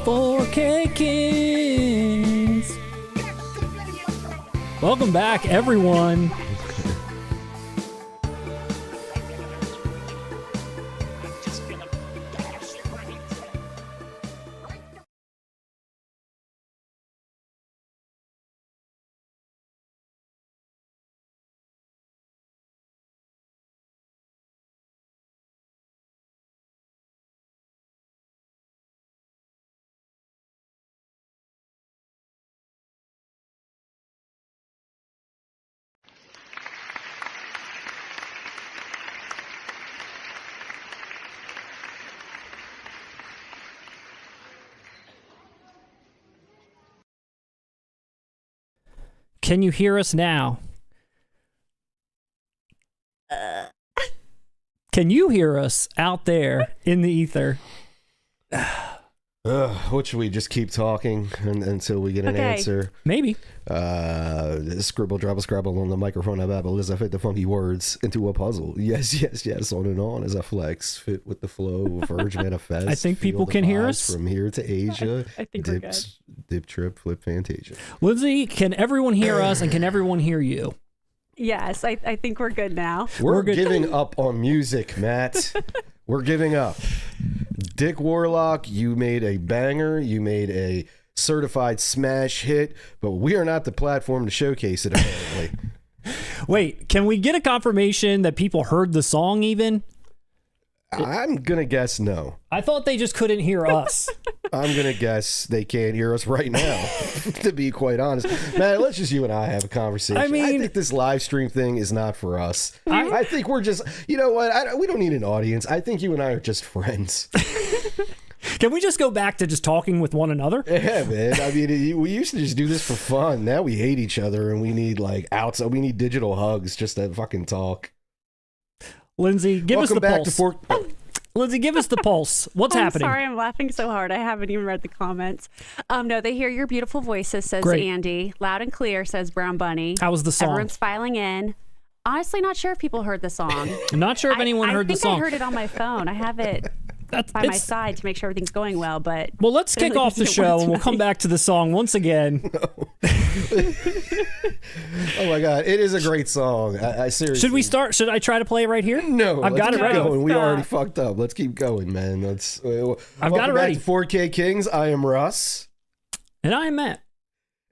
4K Kings. Welcome back, everyone. Can you hear us now? Can you hear us out there in the ether? What should we just keep talking until we get an answer? Maybe. Scribble, drabble, scrabble on the microphone. I babble as I fit the funky words into a puzzle. Yes, yes, yes. On and on as I flex, fit with the flow. Verge manifest. I think people can hear us from here to Asia. I think we're good. Dip, trip, flip, fantasia. Lindsay, can everyone hear us and can everyone hear you? Yes, I think we're good now. We're giving up on music, Matt. We're giving up. Dick Warlock, you made a banger. You made a certified smash hit, but we are not the platform to showcase it, apparently. Wait, can we get a confirmation that people heard the song even? I'm going to guess no. I thought they just couldn't hear us. I'm going to guess they can't hear us right now, to be quite honest. Man, let's just you and I have a conversation. I think this live stream thing is not for us. I think we're just, you know what? We don't need an audience. I think you and I are just friends. Can we just go back to just talking with one another? Yeah, man. I mean, we used to just do this for fun. Now we hate each other and we need like outside. We need digital hugs just to fucking talk. Lindsay, give us the pulse. Lindsay, give us the pulse. What's happening? I'm sorry, I'm laughing so hard. I haven't even read the comments. No, they hear your beautiful voices, says Andy. Loud and clear, says Brown Bunny. How was the song? Everyone's filing in. Honestly, not sure if people heard the song. I'm not sure if anyone heard the song. I think I heard it on my phone. I have it by my side to make sure everything's going well. But well, let's kick off the show and we'll come back to the song once again. Oh my God, it is a great song. I seriously. Should we start? Should I try to play it right here? No, I've got it ready. We already fucked up. Let's keep going, man. I've got it ready. Back to 4K Kings. I am Russ, and I am Matt.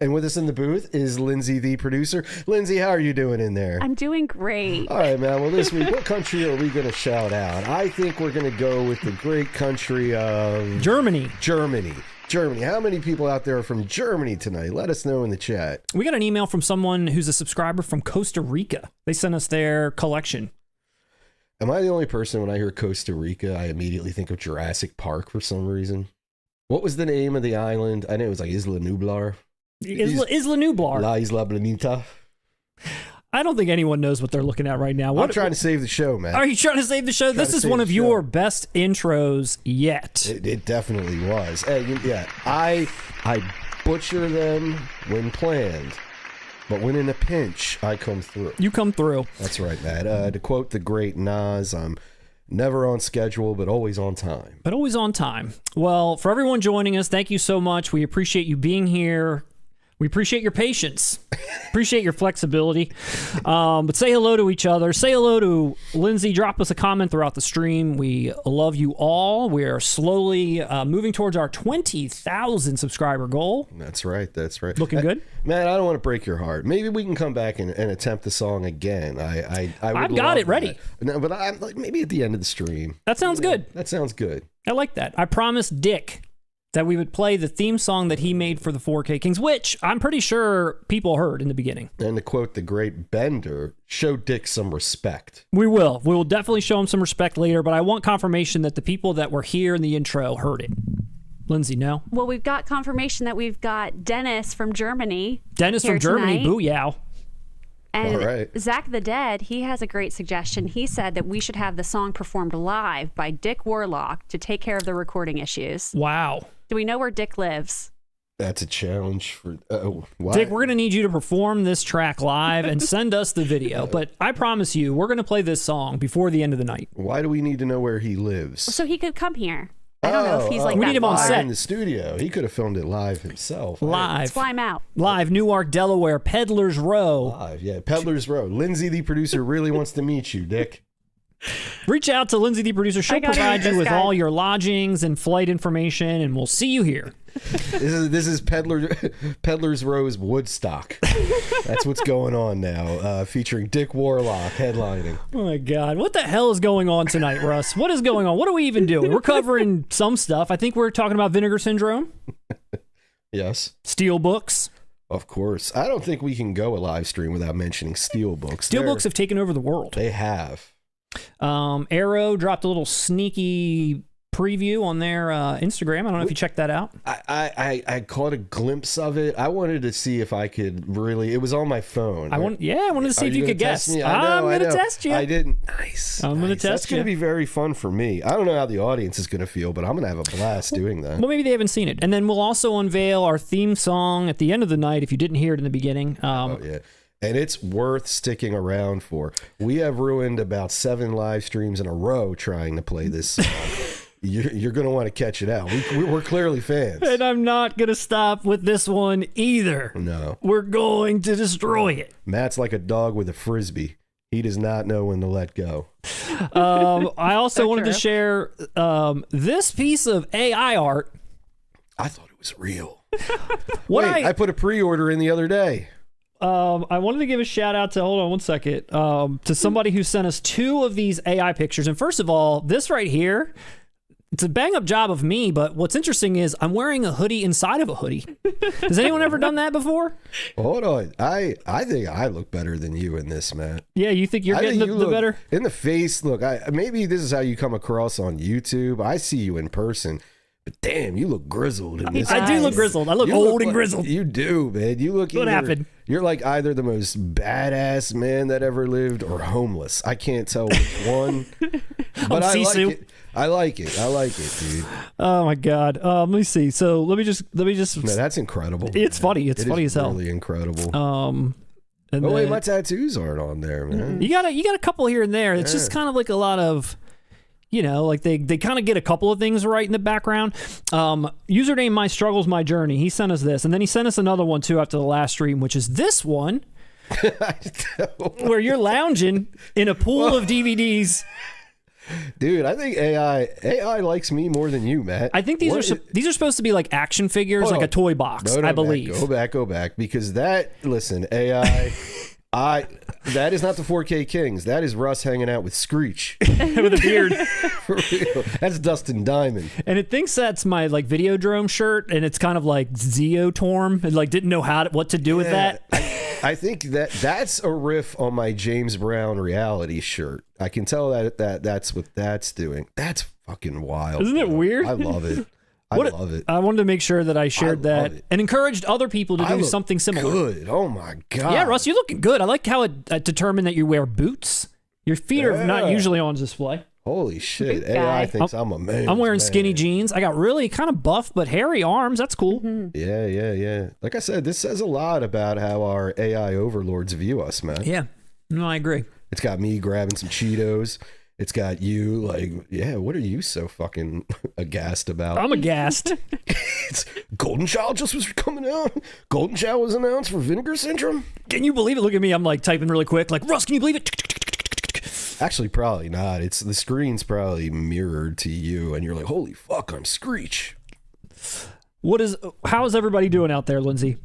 And with us in the booth is Lindsay, the producer. Lindsay, how are you doing in there? I'm doing great. All right, man. Well, this week, what country are we going to shout out? I think we're going to go with the great country of... Germany. Germany. How many people out there are from Germany tonight? Let us know in the chat. We got an email from someone who's a subscriber from Costa Rica. They sent us their collection. Am I the only person when I hear Costa Rica, I immediately think of Jurassic Park for some reason? What was the name of the island? I know it was like Isla Nublar. Isla Nublar. La Isla Bonita. I don't think anyone knows what they're looking at right now. I'm trying to save the show, man. Are you trying to save the show? This is one of your best intros yet. It definitely was. Hey, yeah, I butcher them when planned, but when in a pinch, I come through. You come through. That's right, man. To quote the great Nas, I'm never on schedule, but always on time. But always on time. Well, for everyone joining us, thank you so much. We appreciate you being here. We appreciate your patience. Appreciate your flexibility. But say hello to each other. Say hello to Lindsay. Drop us a comment throughout the stream. We love you all. We are slowly moving towards our 20,000 subscriber goal. That's right. That's right. Looking good. Man, I don't want to break your heart. Maybe we can come back and attempt the song again. I've got it ready. No, but I'm like maybe at the end of the stream. That sounds good. That sounds good. I like that. I promised Dick that we would play the theme song that he made for the 4K Kings, which I'm pretty sure people heard in the beginning. And to quote the great Bender, show Dick some respect. We will. We will definitely show him some respect later, but I want confirmation that the people that were here in the intro heard it. Lindsay, no? Well, we've got confirmation that we've got Dennis from Germany. Dennis from Germany, booyah. And Zach the Dead, he has a great suggestion. He said that we should have the song performed live by Dick Warlock to take care of the recording issues. Wow. Do we know where Dick lives? That's a challenge for... Dick, we're going to need you to perform this track live and send us the video. But I promise you, we're going to play this song before the end of the night. Why do we need to know where he lives? So he could come here. I don't know if he's like we that need him on far. set in the studio. He could have filmed it live himself. live. Let's fly him out. Live, Newark, Delaware, Peddler's Row. Live, yeah. Peddler's Row. Lindsay, the producer, really wants to meet you, Dick. Reach out to Lindsay, the producer. She'll gotta provide meet you this with guy. all your lodgings and flight information, and we'll see you here. This is Peddler's Row's Woodstock. That's what's going on now, featuring Dick Warlock headlining. Oh my God. What the hell is going on tonight, Russ? What is going on? What are we even doing? We're covering some stuff. I think we're talking about Vinegar Syndrome. Yes. Steelbooks. Of course. I don't think we can go a live stream without mentioning Steelbooks. Steelbooks have taken over the world. They have. Arrow dropped a little sneaky preview on their Instagram. I don't know if you checked that out. I caught a glimpse of it. I wanted to see if I could really. It was on my phone. I wanted to see if you could guess. Me? I'm going to test you. I didn't. Nice. I'm going to test That's you. going to be very fun for me. I don't know how the audience is going to feel, but I'm going to have a blast doing that. Well, maybe they haven't seen it. And then we'll also unveil our theme song at the end of the night if you didn't hear it in the beginning. Oh, yeah. And it's worth sticking around for. We have ruined about 7 live streams in a row trying to play this song. You're going to want to catch it out. We're clearly fans. And I'm not going to stop with this one either. No. We're going to destroy it. Matt's like a dog with a frisbee. He does not know when to let go. I also wanted to share this piece of AI art. I thought it was real. What Wait, I put a pre-order in the other day. I wanted to give a shout out to, hold on one second, to somebody who sent us 2 of these AI pictures. And first of all, this right here, it's a bang up job of me, but what's interesting is I'm wearing a hoodie inside of a hoodie. Has anyone ever done that before? Hold on. I think I look better than you in this, Matt. Yeah, you think you're getting the better? In the face, look, maybe this is how you come across on YouTube. I see you in person. But damn, you look grizzled in this. I do look grizzled. I look old and grizzled. You do, man. You look. What happened? You're like either the most badass man that ever lived or homeless. I can't tell which one. But I like it. I like it, dude. Oh my God. Let me see. So let me just. No, that's incredible. It's funny. It's funny as hell. Really incredible. And wait, my tattoos aren't on there, man. You got a couple here and there. It's just kind of like a lot of. You know, like they kind of get a couple of things right in the background. Username My Struggles, My Journey. He sent us this. And then he sent us another one, too, after the last stream, which is this one, where you're lounging in a pool of DVDs. Dude, I think AI likes me more than you, Matt. I think these are supposed to be like action figures, like a toy box, I believe. Matt, go back. Because listen, AI... that is not the 4K Kings. That is Russ hanging out with Screech. With a beard. For real. That's Dustin Diamond. And it thinks that's my like Videodrome shirt, and it's kind of like Zeotorm, and like didn't know what to do with that. I think that's a riff on my James Brown reality shirt. I can tell that's what that's doing. That's fucking wild. Isn't it weird? I love it. I love it. I wanted to make sure that I shared that and encouraged other people to do something similar. Good. Oh my God. Yeah, Russ, you're looking good. I like how it determined that you wear boots. Your feet are not usually on display. Holy shit. AI thinks I'm a man. I'm wearing skinny jeans. I got really kind of buff but hairy arms. That's cool. Yeah. Like I said, this says a lot about how our AI overlords view us, man. Yeah. No, I agree. It's got me grabbing some Cheetos. It's got you like, what are you so fucking aghast about? I'm aghast. It's Golden Child just was coming out. Golden Child was announced for Vinegar Syndrome. Can you believe it? Look at me. I'm like typing really quick. Like, Russ, can you believe it? Actually, probably not. It's the screen's probably mirrored to you, and you're like, holy fuck, I'm Screech. How is everybody doing out there, Lindsay?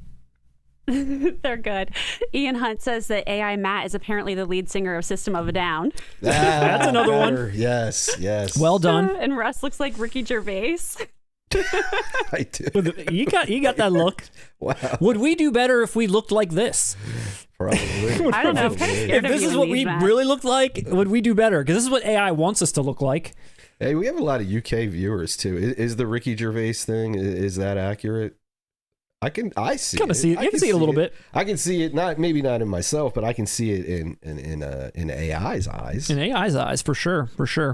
They're good. Ian Hunt says that AI Matt is apparently the lead singer of System of a Down. That's another one. Yes. Well done. And Russ looks like Ricky Gervais. I do. You got that look. Wow. Would we do better if we looked like this? Probably. I don't know. I'm kind of scared If of this you is what and we Matt. really looked like, would we do better? Because this is what AI wants us to look like. Hey, we have a lot of UK viewers too. Is the Ricky Gervais thing, is that accurate? I see Kind of it. see it. You can see it a little bit. I can see it, maybe not in myself, but I can see it in AI's eyes. In AI's eyes, for sure.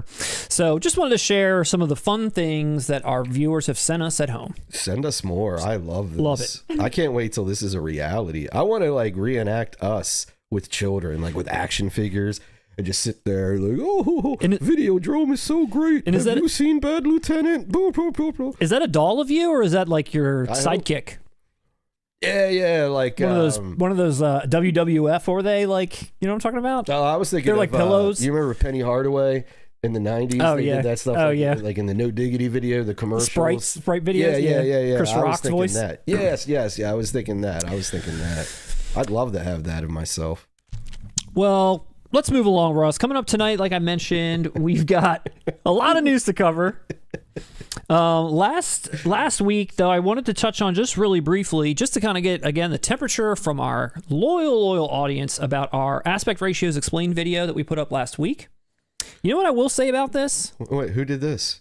So just wanted to share some of the fun things that our viewers have sent us at home. Send us more. I love this. Love it. I can't wait till this is a reality. I want to like reenact us with children, like with action figures. and just sit there like, oh, Videodrome is so great. And Have you seen Bad Lieutenant? Blah, blah, blah, blah. Is that a doll of you, or is that like your sidekick? Yeah, like one of those WWF, or they like, you know what I'm talking about? Oh, I was thinking they're like pillows. You remember Penny Hardaway in the 90s? Oh, they yeah. did that stuff. Oh, like, yeah. Like in the No Diggity video, the commercials. Sprite videos. Yeah. Chris Rock's voice. That. Yes. Yeah, I was thinking that. I'd love to have that of myself. Well, let's move along, Russ. Coming up tonight, like I mentioned, we've got a lot of news to cover. Last week, though, I wanted to touch on just really briefly, just to kind of get, again, the temperature from our loyal audience about our aspect ratios explained video that we put up last week. You know what I will say about this? Wait, who did this?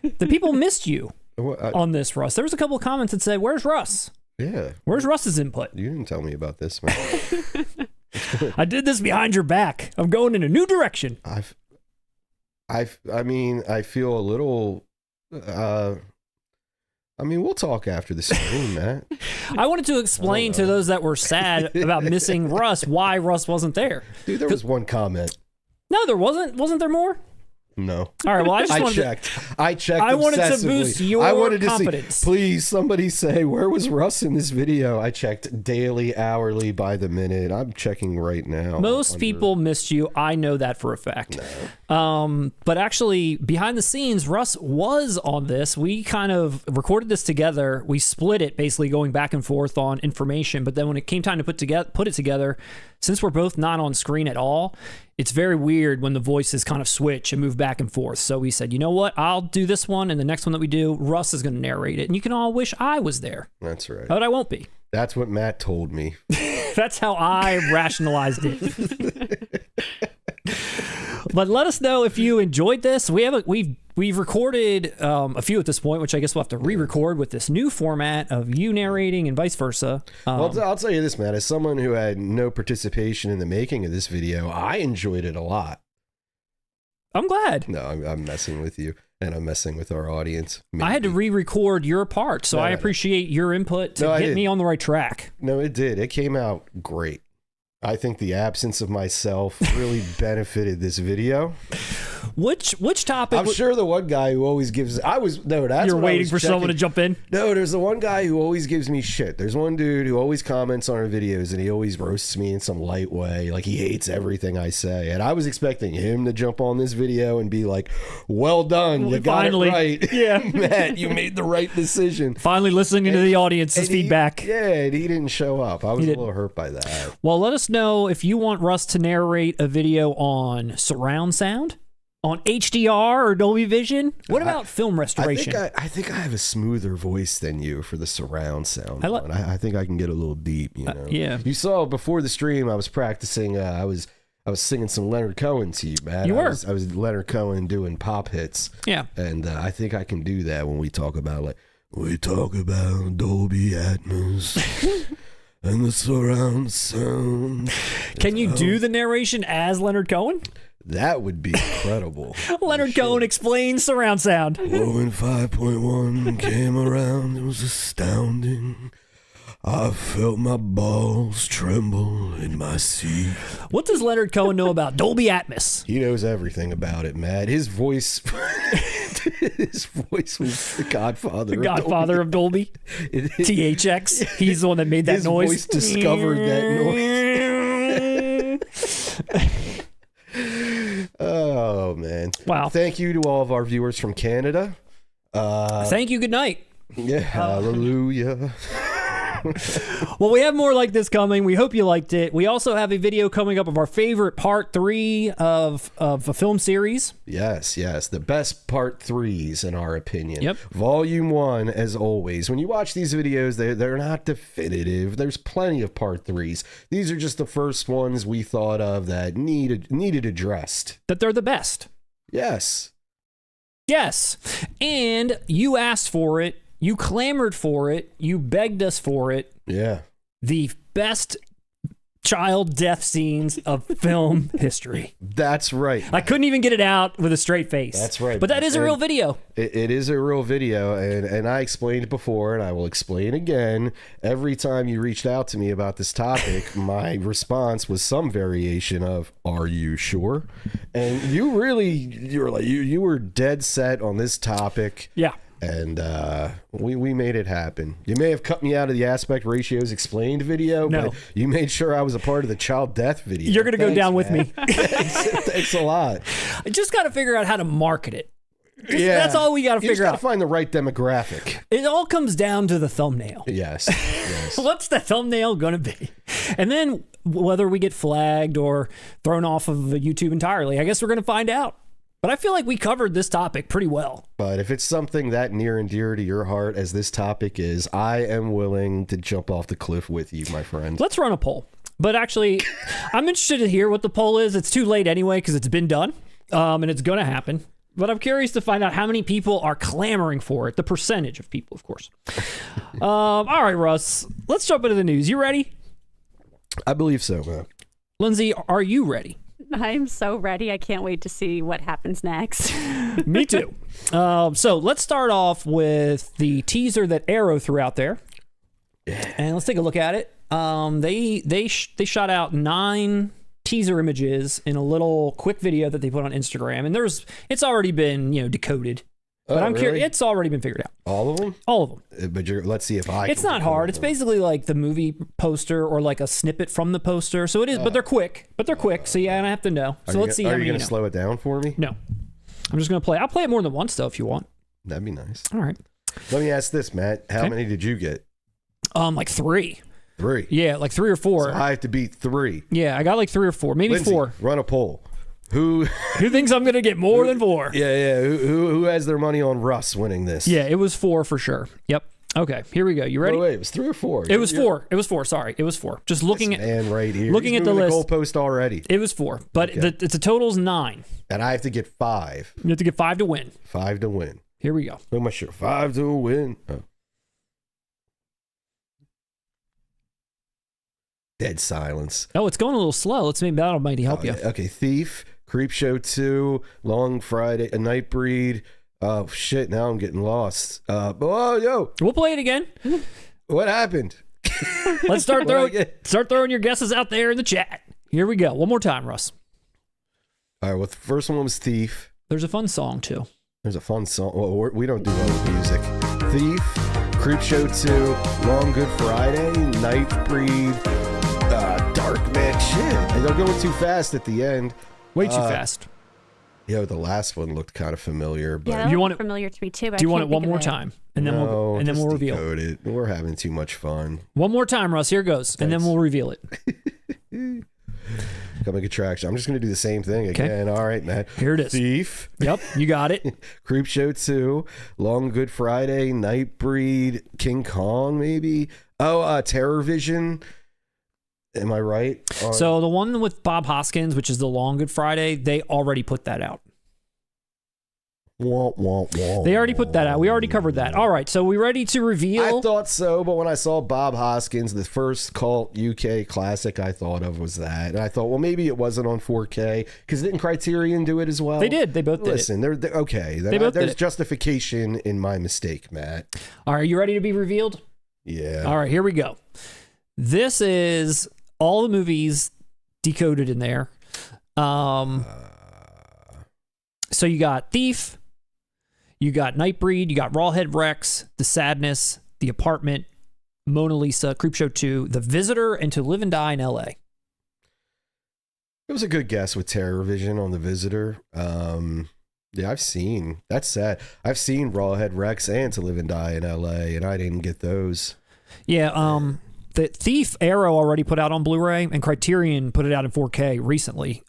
The people missed you on this, Russ. There was a couple of comments that said, where's Russ? Yeah. Where's Russ's input? You didn't tell me about this, man. I did this behind your back. I'm going in a new direction. I mean, I feel a little... I mean, we'll talk after the stream, Matt. I wanted to explain to those that were sad about missing Russ why Russ wasn't there. Dude, there was one comment. No, there wasn't. Wasn't there more? No. All right, well, I checked. I wanted to boost your confidence. Please, somebody say, where was Russ in this video? I checked daily, hourly, by the minute. I'm checking right now. Most people missed you. I know that for a fact. No. But actually, behind the scenes, Russ was on this. We kind of recorded this together. We split it, basically going back and forth on information. But then when it came time to put it together, since we're both not on screen at all, it's very weird when the voices kind of switch and move back and forth. So we said, you know what? I'll do this one, and the next one that we do, Russ is going to narrate it. And you can all wish I was there. That's right. But I won't be. That's what Matt told me. That's how I rationalized it. But let us know if you enjoyed this. We've recorded a few at this point, which I guess we'll have to re-record with this new format of you narrating and vice versa. Well, I'll tell you this, man. As someone who had no participation in the making of this video, I enjoyed it a lot. I'm glad. No, I'm messing with you, and I'm messing with our audience. Maybe. I had to re-record your part, so I appreciate your input to get me on the right track. No, it did. It came out great. I think the absence of myself really benefited this video. Which topic? I'm sure the one guy who always gives... You're waiting for someone to jump in? No, there's the one guy who always gives me shit. There's one dude who always comments on our videos, and he always roasts me in some light way. Like, he hates everything I say. And I was expecting him to jump on this video and be like, well done, you got it right. Yeah. Matt, you made the right decision. Finally listening to the audience's feedback. And he didn't show up. I was a little hurt by that. Well, let us know if you want Russ to narrate a video on surround sound, on HDR or Dolby Vision. What about film restoration? I think I have a smoother voice than you for the surround sound. I think I can get a little deep, you know. Yeah. You saw before the stream, I was practicing. I was singing some Leonard Cohen to you, man. You were. I was Leonard Cohen doing pop hits. Yeah. And I think I can do that when we talk about Dolby Atmos. And the surround sound. Can you do the narration as Leonard Cohen? That would be incredible. Leonard Cohen explains surround sound. When 5.1 came around, it was astounding. I felt my balls tremble in my seat. What does Leonard Cohen know about Dolby Atmos? He knows everything about it, Matt. His voice... His voice was the godfather. The godfather of Dolby. THX. He's the one that made that noise. His voice discovered that noise. Oh, man. Wow. Thank you to all of our viewers from Canada. Thank you. Good night. Yeah. Hallelujah. Well, we have more like this coming. We hope you liked it. We also have a video coming up of our favorite part 3 of a film series. Yes. The best part 3s, in our opinion. Yep. Volume 1, as always. When you watch these videos, they're not definitive. There's plenty of part 3s. These are just the first ones we thought of that needed addressed. That they're the best. Yes. And you asked for it. You clamored for it. You begged us for it. Yeah. The best child death scenes of film history. That's right. I couldn't even get it out with a straight face. That's right. But that is a real video. It is a real video, and I explained it before, and I will explain again. Every time you reached out to me about this topic, my response was some variation of, "Are you sure?" And you were dead set on this topic. Yeah. And we made it happen. You may have cut me out of the aspect ratios explained video, but you made sure I was a part of the child death video. You're going to go down with me. Thanks a lot. I just got to figure out how to market it. Yeah, that's all we got to figure out. You just got to find the right demographic. It all comes down to the thumbnail. Yes. What's the thumbnail going to be? And then whether we get flagged or thrown off of YouTube entirely, I guess we're going to find out. But I feel like we covered this topic pretty well. But if it's something that near and dear to your heart as this topic is, I am willing to jump off the cliff with you, my friend. Let's run a poll. But actually, I'm interested to hear what the poll is. It's too late anyway because it's been done and it's going to happen. But I'm curious to find out how many people are clamoring for it. The percentage of people, of course. All right, Russ. Let's jump into the news. You ready? I believe so, man. Lindsay, are you ready? I'm so ready. I can't wait to see what happens next. Me too. So let's start off with the teaser that Arrow threw out there. And let's take a look at it. They shot out 9 teaser images in a little quick video that they put on Instagram. And it's already been, decoded. But I'm curious. It's already been figured out. All of them? All of them. But let's see if It's not hard. It's basically like the movie poster or like a snippet from the poster. So it is, but they're quick. So yeah, I have to know. So let's see how many. Are you going to slow it down for me? No. I'm just going to play. I'll play it more than once though if you want. That'd be nice. All right. Let me ask this, Matt. How many did you get? Like 3. 3? Yeah, like 3 or 4. So I have to beat 3. Yeah, I got like 3 or 4, maybe Lindsay, 4. Run a poll. Who thinks I'm gonna get more than 4? Yeah. Who has their money on Russ winning this? Yeah, it was 4 for sure. Yep. Okay, here we go. You ready? Oh, wait, it was 3 or 4. It was 4. It was 4. Sorry, it was 4. Just looking at man right here. Looking at the list. Goalpost already. It was 4, but it's a total's 9. And I have to get 5. You have to get 5 to win. 5 to win. Here we go. Look at my shirt. 5 to win. Oh. Dead silence. Oh, it's going a little slow. Let's maybe that'll might help you. Okay, Thief, CREEPSHOW 2, Long Friday, NIGHTBREED. Oh shit! Now I'm getting lost. Yo, we'll play it again. What happened? Let's start throwing your guesses out there in the chat. Here we go. One more time, Russ. All right. Well, the first one was Thief. There's a fun song too. There's a fun song. Well, we don't do well with music. Thief, CREEPSHOW 2, Long Good Friday, NIGHTBREED. Dark man shit. And they're going too fast at the end. Way too fast. Yeah, the last one looked kind of familiar. But yeah, you want it familiar to me too. But do you want it one more time, and then we'll reveal it. We're having too much fun. One more time, Russ. Here goes, and then we'll reveal it. Coming attraction. I'm just going to do the same thing again. All right, Matt. Here it is. Thief. Yep, you got it. CREEPSHOW 2, Long Good Friday, NIGHTBREED, King Kong maybe. Oh, Terror Vision. Am I right? So the one with Bob Hoskins, which is the Long Good Friday, they already put that out. They already put that out. We already covered that. All right, so we ready to reveal? I thought so, but when I saw Bob Hoskins, the first cult UK classic I thought of was that. And I thought, well, maybe it wasn't on 4K, because didn't Criterion do it as well? They did. They both did. Listen, they're okay. There's justification in my mistake, Matt. All right, you ready to be revealed? Yeah. All right, here we go. This is all the movies decoded in there. So you got Thief, you got NIGHTBREED, you got RAWHEAD REX, The Sadness, The Apartment, Mona Lisa, CREEPSHOW 2, The Visitor, and To Live and Die in LA. It was a good guess with Terror Vision on The Visitor. Yeah, that's sad. I've seen RAWHEAD REX and To Live and Die in LA, and I didn't get those. Yeah, the Thief Arrow already put out on Blu-ray, and Criterion put it out in 4K recently.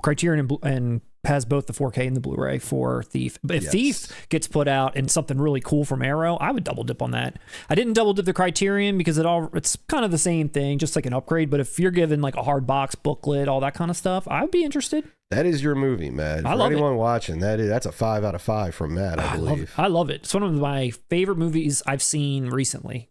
Criterion and has both the 4K and the Blu-ray for Thief. But if Thief gets put out and something really cool from Arrow, I would double dip on that. I didn't double dip the Criterion because it's kind of the same thing, just like an upgrade. But if you're given like a hard box booklet, all that kind of stuff, I would be interested. That is your movie, Matt. For anyone watching, that's a 5 out of 5 from Matt, I believe. I love it. It's one of my favorite movies I've seen recently.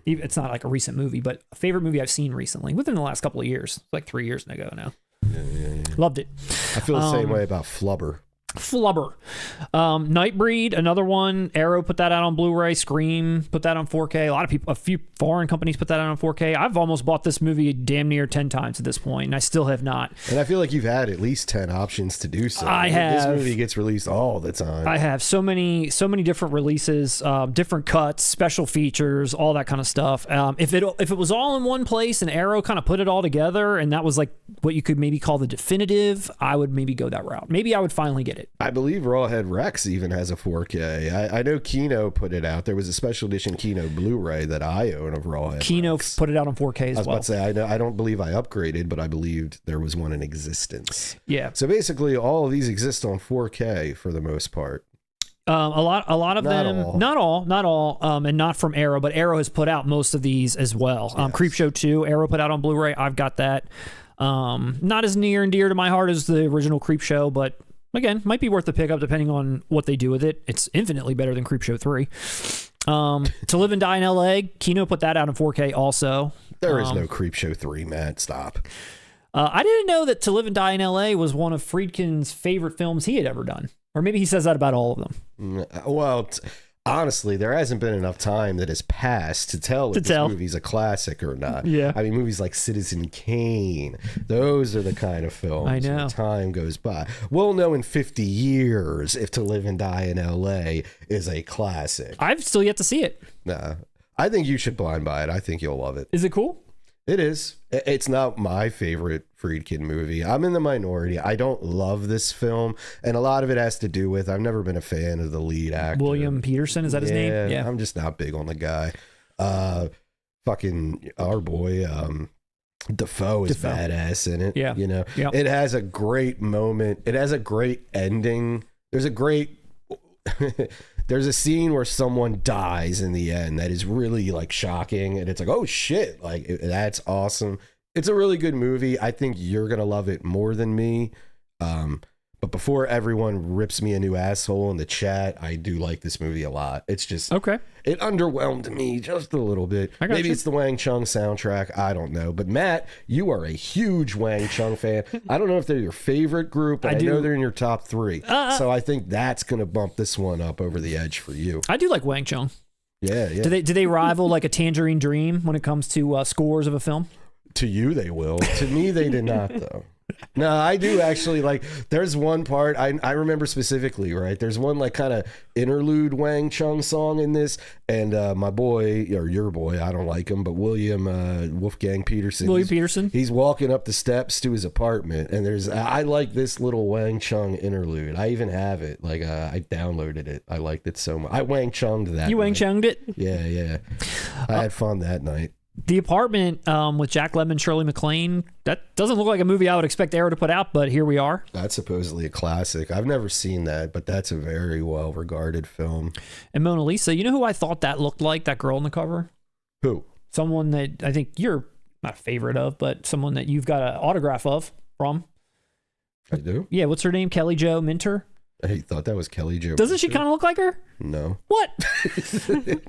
It's not like a recent movie, but a favorite movie I've seen recently within the last couple of years, like 3 years ago now. Yeah. Loved it. I feel the same way about Flubber. NIGHTBREED, another one. Arrow put that out on Blu-ray. Scream put that on 4K. A few foreign companies put that out on 4K. I've almost bought this movie damn near 10 times at this point, and I still have not. And I feel like you've had at least 10 options to do so. I have. This movie gets released all the time. I have so many different releases, different cuts, special features, all that kind of stuff. If it was all in one place and Arrow kind of put it all together, and that was like what you could maybe call the definitive, I would maybe go that route. Maybe I would finally get it. I believe Rawhead Rex even has a 4K. I know Kino put it out. There was a special edition Kino Blu-ray that I own of Rawhead Kino Rex. put it out on 4K as well. I was about to say, I don't believe I upgraded, but I believed there was one in existence. Yeah. So basically, all of these exist on 4K for the most part. A lot of them, not all, and not from Arrow, but Arrow has put out most of these as well. Yes. CREEPSHOW 2, Arrow put out on Blu-ray. I've got that. Not as near and dear to my heart as the original CREEPSHOW, but again, might be worth the pickup depending on what they do with it. It's infinitely better than CREEPSHOW 3. To Live and Die in LA, Kino put that out in 4K also. There is no CREEPSHOW 3, Matt. Stop. I didn't know that To Live and Die in LA was one of Friedkin's favorite films he had ever done. Or maybe he says that about all of them. Well, honestly, there hasn't been enough time that has passed to tell if this movie's a classic or not. Yeah. I mean, movies like Citizen Kane, those are the kind of films I know. where time goes by. We'll know in 50 years if To Live and Die in LA is a classic. I've still yet to see it. Nah, I think you should blind buy it. I think you'll love it. Is it cool? It is. It's not my favorite Friedkin movie. I'm in the minority. I don't love this film, and a lot of it has to do with I've never been a fan of the lead actor. William Peterson, is that his name? Yeah, I'm just not big on the guy. Fucking our boy Defoe is badass in it. Yeah. You know, It has a great moment. It has a great ending. There's a scene where someone dies in the end that is really like shocking, and it's like, oh shit, like that's awesome. It's a really good movie. I think you're gonna love it more than me. But before everyone rips me a new asshole in the chat, I do like this movie a lot. It's just okay. It underwhelmed me just a little bit. Maybe it's the Wang Chung soundtrack. I don't know. But Matt, you are a huge Wang Chung fan. I don't know if they're your favorite group, but I know they're in your top 3. So I think that's going to bump this one up over the edge for you. I do like Wang Chung. Yeah. Do they rival like a Tangerine Dream when it comes to scores of a film? To you, they will. To me, they did not, though. No, I do actually like. There's one part I remember specifically. Right, there's one like kind of interlude Wang Chung song in this, and my boy or your boy, I don't like him, but Wolfgang Peterson. He's walking up the steps to his apartment, and I like this little Wang Chung interlude. I even have it. Like I downloaded it. I liked it so much. I Wang Chunged that. You Wang Chunged it? Yeah. I had fun that night. The Apartment with Jack Lemmon, Shirley MacLaine, that doesn't look like a movie I would expect Arrow to put out, but here we are. That's supposedly a classic. I've never seen that, but that's a very well-regarded film. And Mona Lisa, you know who I thought that looked like, that girl on the cover? Who? Someone that I think you're not a favorite of, but someone that you've got an autograph from. I do? Yeah, what's her name? Kelly Jo Minter? I thought that was Kelly Jo. Doesn't she kind of look like her? No. What? No.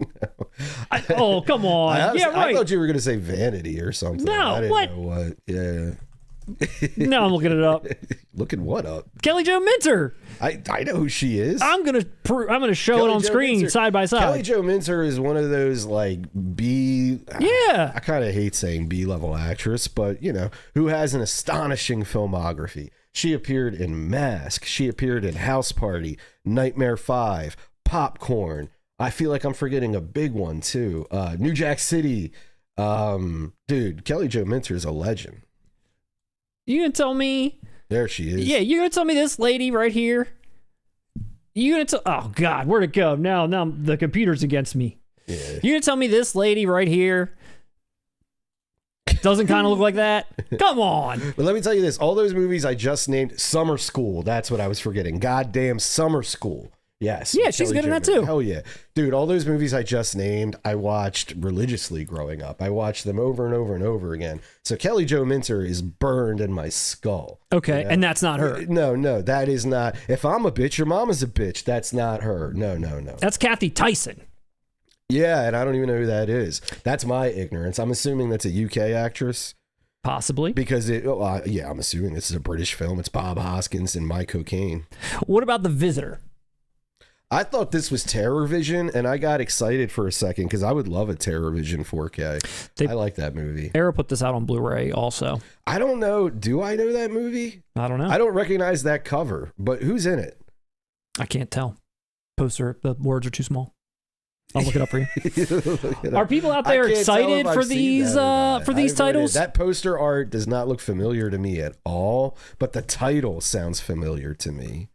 Oh, come on. Yeah, right. I thought you were going to say Vanity or something. No, I didn't what? know what. Yeah. No, I'm looking it up. Looking what up? Kelly Jo Minter. I know who she is. I'm gonna show Kelly it on Jo screen Minter. side by side. Kelly Jo Minter is one of those like B. Yeah. I kind of hate saying B-level actress, but you know who has an astonishing filmography. She appeared in Mask. She appeared in House Party, Nightmare 5, Popcorn. I feel like I'm forgetting a big one too. New Jack City. Dude, Kelly Jo Minter is a legend. You gonna tell me? There she is. Yeah, you gonna tell me this lady right here? You gonna tell? Oh God, where'd it go? Now the computer's against me. Yeah. You gonna tell me this lady right here doesn't kind of look like that? Come on. But let me tell you this: all those movies I just named, Summer School. That's what I was forgetting. Goddamn Summer School. Yes. Yeah, she's good in that too. Hell yeah. Dude, all those movies I just named, I watched religiously growing up. I watched them over and over and over again. So Kelly Jo Minter is burned in my skull. Okay, you know? and that's not her. No, that is not. If I'm a bitch, your mama's a bitch. That's not her. No. That's CATHY TYSON. Yeah, and I don't even know who that is. That's my ignorance. I'm assuming that's a UK actress. Possibly. Because, I'm assuming this is a British film. It's Bob Hoskins and Mike Cocaine. What about The Visitor? I thought this was Terror Vision, and I got excited for a second because I would love a Terror Vision 4K. I like that movie. Arrow put this out on Blu-ray also. I don't know. Do I know that movie? I don't know. I don't recognize that cover, but who's in it? I can't tell. Poster, the words are too small. I'll look it up for you. Are people out there excited for these titles? That poster art does not look familiar to me at all, but the title sounds familiar to me.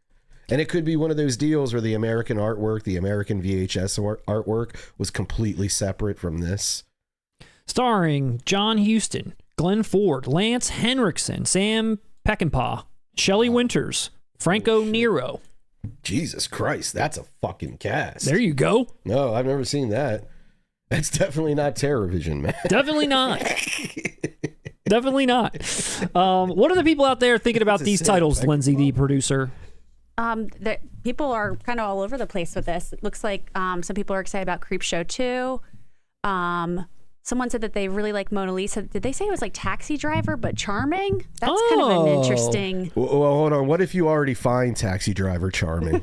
And it could be one of those deals where the American artwork, the American VHS artwork, was completely separate from this. Starring John Huston, Glenn Ford, Lance Henriksen, Sam Peckinpah, Shelley Winters, Franco Nero. Jesus Christ, that's a fucking cast. There you go. No, I've never seen that. That's definitely not Terror Vision, man. Definitely not. Definitely not. What are the people out there thinking about these titles, Lindsay, the producer? People are kind of all over the place with this. It looks like some people are excited about CREEPSHOW 2. Someone said that they really like Mona Lisa. Did they say it was like Taxi Driver but charming? That's kind of an interesting. Well, hold on. What if you already find Taxi Driver charming?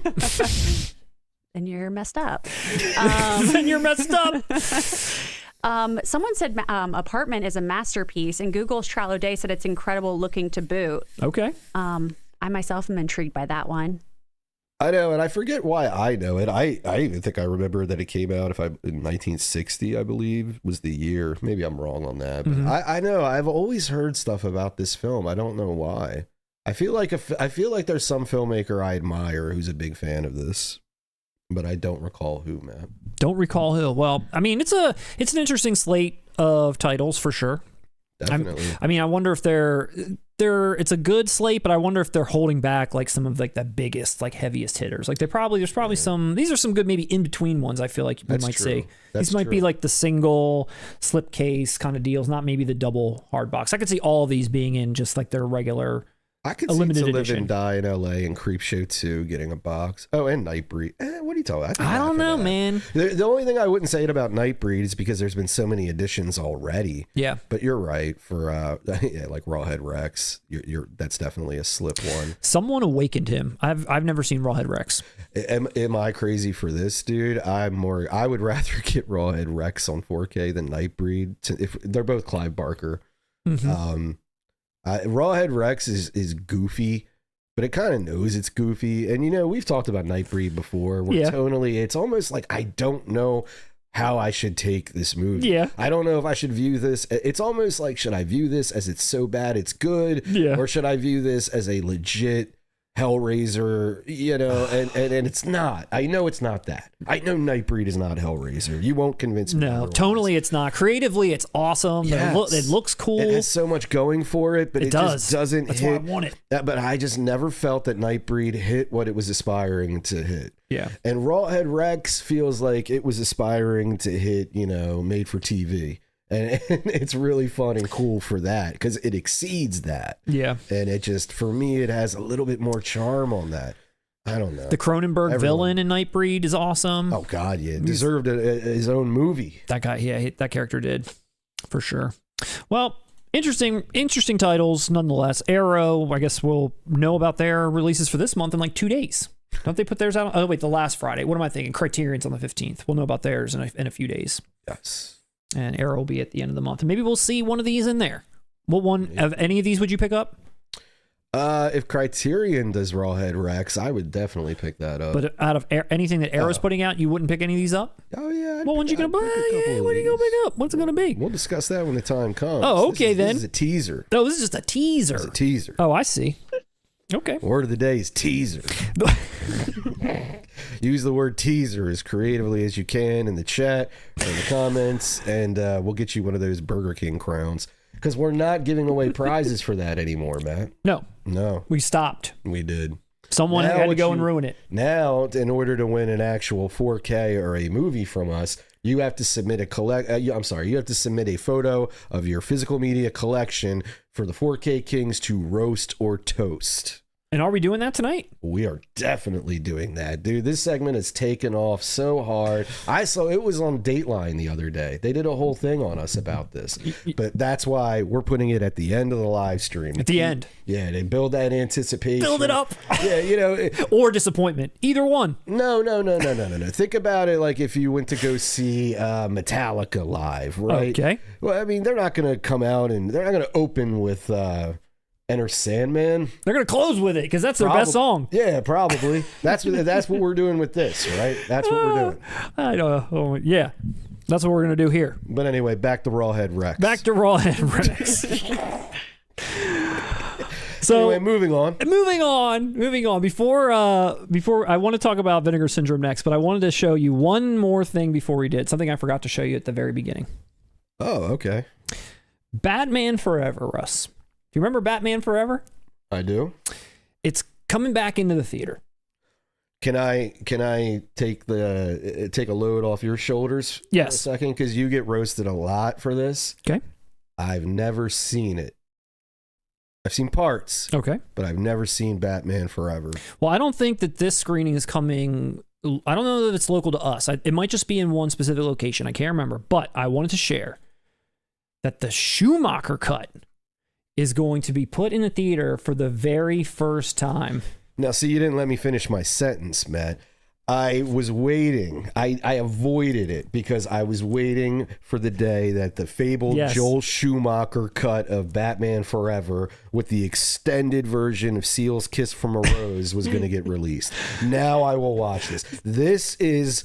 Then you're messed up. Then you're messed up. Someone said Apartment is a masterpiece, and Google's Trial O'Day said it's incredible looking to boot. Okay. I myself am intrigued by that one. I know, and I forget why I know it. I even think I remember that it came out in 1960, I believe, was the year. Maybe I'm wrong on that. But I know, I've always heard stuff about this film. I don't know why. I feel like there's some filmmaker I admire who's a big fan of this, but I don't recall who, man. Don't recall who. Well, I mean, it's an interesting slate of titles for sure. Definitely. I wonder if it's a good slate, but I wonder if they're holding back like some of like the biggest, like heaviest hitters. Like there's probably some, these are some good maybe in between ones I feel like you might see. These might be like the single slipcase kind of deals, not maybe the double hard box. I could see all of these being in just like their regular I could see To Live and Die in LA and CREEPSHOW 2 getting a box. Oh, and NIGHTBREED. What are you talking about? I don't know, man. The only thing I wouldn't say it about NIGHTBREED is because there's been so many editions already. Yeah. But you're right. For like RAWHEAD REX, that's definitely a slip one. Someone awakened him. I've never seen RAWHEAD REX. Am I crazy for this, dude? I would rather get RAWHEAD REX on 4K than NIGHTBREED. If they're both Clive Barker. RAWHEAD REX is goofy, but it kind of knows it's goofy. And, we've talked about NIGHTBREED before, where tonally, it's almost like I don't know how I should take this movie. Yeah. I don't know if I should view this. It's almost like, should I view this as it's so bad it's good? Yeah. Or should I view this as a legit Hellraiser, and it's not. I know it's not that. I know NIGHTBREED is not Hellraiser. You won't convince me. No, tonally it's not. Creatively, it's awesome. Yes. It looks cool. It has so much going for it, but it just doesn't That's hit. why I want it. But I just never felt that NIGHTBREED hit what it was aspiring to hit. Yeah. And RAWHEAD REX feels like it was aspiring to hit, made for TV. And it's really fun and cool for that because it exceeds that. Yeah. And it just, for me, it has a little bit more charm on that. I don't know. The Cronenberg villain in NIGHTBREED is awesome. Oh, God, yeah. Deserved his own movie. That guy, yeah, that character did, for sure. Well, interesting titles nonetheless. Arrow, I guess we'll know about their releases for this month in like 2 days. Don't they put theirs out? Oh, wait, the last Friday. What am I thinking? Criterion's on the 15th. We'll know about theirs in a few days. Yes. And Arrow will be at the end of the month. And maybe we'll see one of these in there. What one of any of these would you pick up? If Criterion does RAWHEAD REX, I would definitely pick that up. But out of anything that Arrow's putting out, you wouldn't pick any of these up? Oh, yeah. What one's you going to buy? Yeah, what are you going to pick up? What's it going to be? We'll discuss that when the time comes. Oh, okay, then. This is a teaser. Oh, this is just a teaser. It's a teaser. Oh, I see. Okay. Word of the day is teaser. Use the word teaser as creatively as you can in the chat or in the comments, and we'll get you one of those Burger King crowns. Because we're not giving away prizes for that anymore, Matt. No. We stopped. We did. Someone had to go and ruin it. Now, in order to win an actual 4K or a movie from us, you have to submit you have to submit a photo of your physical media collection for the 4K Kings to roast or toast. And are we doing that tonight? We are definitely doing that, dude. This segment has taken off so hard. I saw it was on Dateline the other day. They did a whole thing on us about this, but that's why we're putting it at the end of the live stream. At the end. Yeah, they build that anticipation. Build it up. Yeah, you know. Or disappointment. Either one. No. Think about it like if you went to go see Metallica live, right? Okay. Well, I mean, they're not going to come out and they're not going to open with Enter Sandman. They're going to close with it because that's their best song. Yeah, probably. That's what we're doing with this, right? That's what we're doing. I don't know. Yeah. That's what we're going to do here. But anyway, back to Rawhead Rex. Back to Rawhead Rex. So anyway, moving on. Before I want to talk about Vinegar Syndrome next, but I wanted to show you one more thing before we did. Something I forgot to show you at the very beginning. Oh, okay. Batman Forever, Russ. Do you remember Batman Forever? I do. It's coming back into the theater. Can I take a load off your shoulders for a second? Because you get roasted a lot for this. Okay. I've never seen it. I've seen parts. Okay. But I've never seen Batman Forever. Well, I don't think that this screening is coming. I don't know that it's local to us. It might just be in one specific location. I can't remember. But I wanted to share that the Schumacher cut is going to be put in the theater for the very first time. Now, see, you didn't let me finish my sentence, Matt. I was waiting. I avoided it because I was waiting for the day that the fabled Joel Schumacher cut of Batman Forever with the extended version of Seal's Kiss from a Rose was going to get released. Now I will watch this. This is...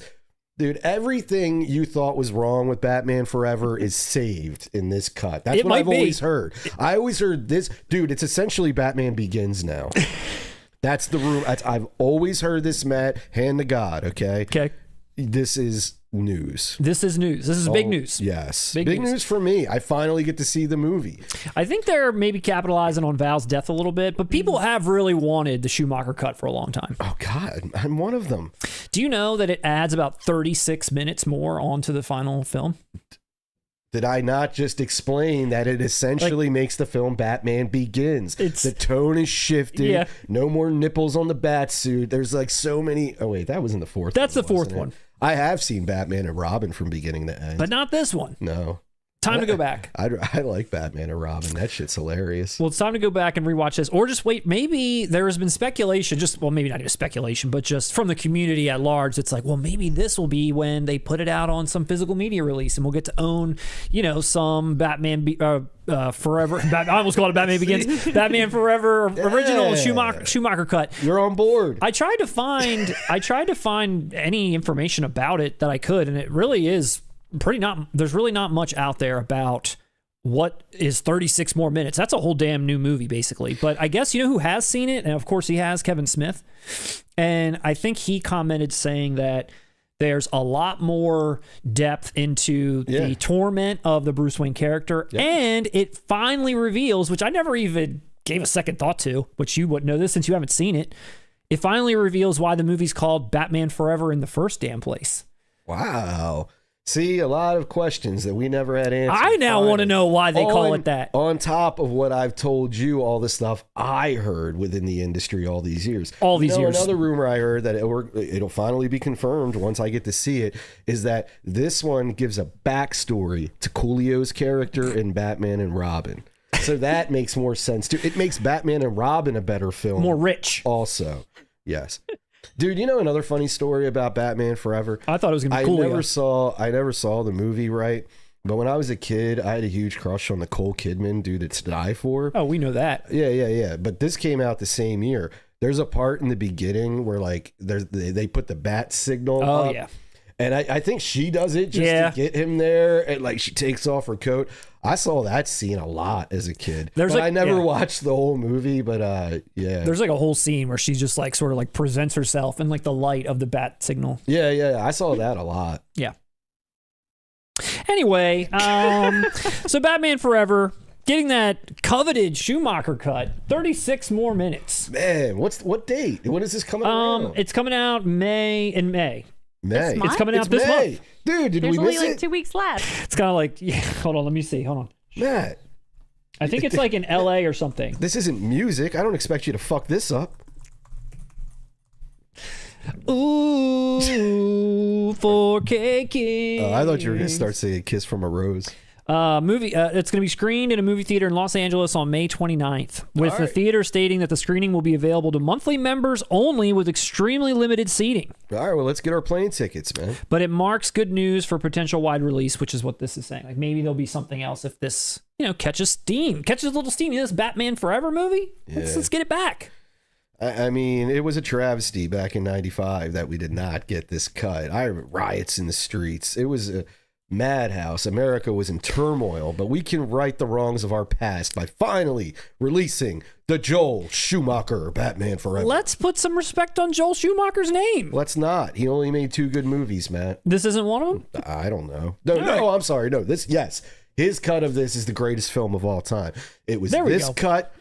Dude, everything you thought was wrong with Batman Forever is saved in this cut. That's what I've always heard. I always heard this. Dude, it's essentially Batman Begins now. That's the room. I've always heard this, Matt. Hand to God, okay? Okay. This is news. This is news. This is big news. Yes. Big news for me. I finally get to see the movie. I think they're maybe capitalizing on Val's death a little bit, but people have really wanted the Schumacher cut for a long time. Oh, God. I'm one of them. Do you know that it adds about 36 minutes more onto the final film? Did I not just explain that it essentially makes the film Batman Begins? The tone is shifted. Yeah. No more nipples on the bat suit. There's like so many. Oh, wait, that was in the fourth one. That's the fourth one. I have seen Batman and Robin from beginning to end. But not this one. No. Time to go back. I like Batman and Robin. That shit's hilarious. Well, it's time to go back and rewatch this. Or just wait. Maybe there has been speculation, maybe not even speculation, but just from the community at large. It's like, well, maybe this will be when they put it out on some physical media release and we'll get to own, some Batman Forever. I almost called it Batman Begins. Batman Forever original Schumacher cut. You're on board. I tried to find any information about it that I could, and it really is there's really not much out there about what is 36 more minutes. That's a whole damn new movie, basically. But I guess who has seen it, and of course he has, Kevin Smith. And I think he commented saying that there's a lot more depth into the torment of the Bruce Wayne character. Yeah. And it finally reveals, which I never even gave a second thought to, which you wouldn't know this since you haven't seen it. It finally reveals why the movie's called Batman Forever in the first damn place. Wow. See, a lot of questions that we never had answered. I now want to know why they call it that. On top of what I've told you, all the stuff I heard within the industry all these years. Another rumor I heard that it'll finally be confirmed once I get to see it is that this one gives a backstory to Coolio's character in Batman and Robin. So that makes more sense too. It makes Batman and Robin a better film. More rich. Also, yes. Dude, another funny story about Batman Forever? I thought it was going to be cool. I never saw the movie, right? But when I was a kid, I had a huge crush on Nicole Kidman, dude, it's to die for. Oh, we know that. Yeah. But this came out the same year. There's a part in the beginning where they put the bat signal up. Oh, yeah. And I think she does it just to get him there. And she takes off her coat. I saw that scene a lot as a kid. I never watched the whole movie, but yeah. There's a whole scene where she's just sort of presents herself in the light of the bat signal. Yeah. I saw that a lot. Yeah. Anyway, so Batman Forever, getting that coveted Schumacher cut, 36 more minutes. Man, what date? When is this coming out? It's coming out May. It's coming out this month. Dude, did we miss it? There's only 2 weeks left. It's kind of hold on, let me see. Hold on. Matt. I think it's like in L.A. or something. This isn't music. I don't expect you to fuck this up. Ooh, 4K King. I thought you were going to start saying Kiss from a Rose. It's going to be screened in a movie theater in Los Angeles on May 29th, with the theater stating that the screening will be available to monthly members only with extremely limited seating. All right, well, let's get our plane tickets, man. But it marks good news for potential wide release, which is what this is saying. Like maybe there'll be something else if this, catches steam, catches a little steam. This Batman Forever movie? Yeah. Let's get it back. I mean, it was a travesty back in 95 that we did not get this cut. I remember riots in the streets. It was a madhouse. America was in turmoil, but we can right the wrongs of our past by finally releasing the Joel Schumacher Batman Forever. Let's put some respect on Joel Schumacher's name. Let's not. He only made 2 good movies, Matt. This isn't one of them? I don't know. No, I'm sorry. No, yes. His cut of this is the greatest film of all time. It was this cut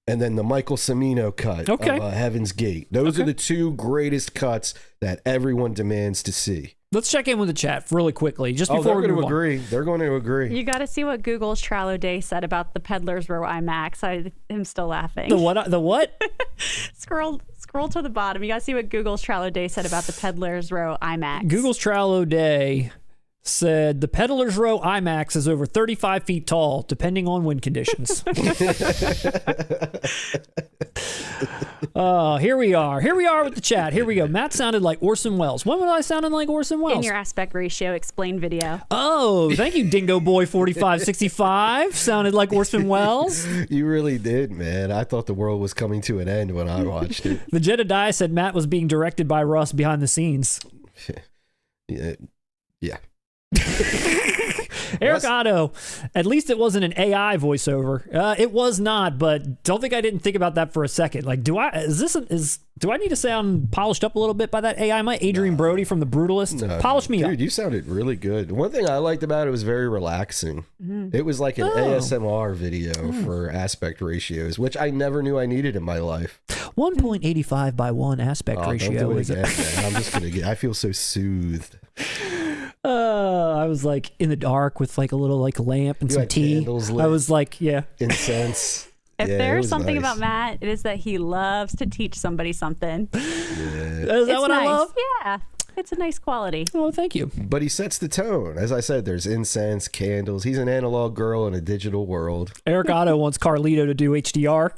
and then the Michael Cimino cut of Heaven's Gate. Those are the 2 greatest cuts that everyone demands to see. Let's check in with the chat really quickly, just before we move on. They're going to agree. You got to see what Google's Trallo Day said about the Peddler's Row IMAX. I'm still laughing. The what? The what? Scroll to the bottom. You got to see what Google's Trallo Day said about the Peddler's Row IMAX. Google's Trallo Day said the Peddler's Row IMAX is over 35 feet tall, depending on wind conditions. Here we are. Here we are with the chat. Here we go. Matt sounded like Orson Welles. When was I sounding like Orson Welles? In your aspect ratio explain video. Oh, thank you, Dingo Boy 4565. Sounded like Orson Welles. You really did, man. I thought the world was coming to an end when I watched it. The Jedediah said Matt was being directed by Russ behind the scenes. Yeah. Eric Otto, at least it wasn't an AI voiceover. It was not, but don't think I didn't think about that for a second. Like, do I need to sound polished up a little bit by that AI? Am I Adrian Brody from The Brutalist? Polish me up. Dude, you sounded really good. One thing I liked about it was very relaxing. It was like an ASMR video for aspect ratios, which I never knew I needed in my life. 1.85 by 1 aspect ratio. Don't do it again, man. I'm just gonna I feel so soothed. I was like in the dark with like a little like lamp and some tea. I was like, incense. If there's something about Matt, it is that he loves to teach somebody something. Is that what I love? Yeah. It's a nice quality. Oh, thank you. But he sets the tone. As I said, there's incense, candles. He's an analog girl in a digital world. Eric Otto wants Carlito to do HDR.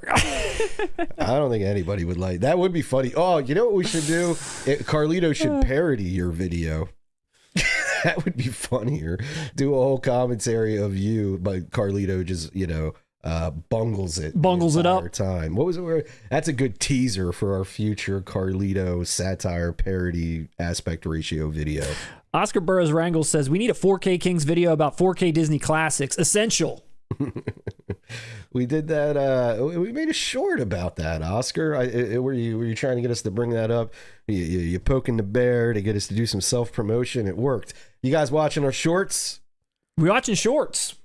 I don't think anybody would like that. Would be funny. Oh, you know what we should do? Carlito should parody your video. That would be funnier. Do a whole commentary of you, but Carlito just, bungles it. Bungles it up. Time. What was it? That's a good teaser for our future Carlito satire parody aspect ratio video. Oscar Burroughs Wrangle says, we need a 4K Kings video about 4K Disney classics. Essential. We did that. We made a short about that, Oscar. Were you trying to get us to bring that up? You poking the bear to get us to do some self-promotion. It worked. You guys watching our shorts? We're watching shorts.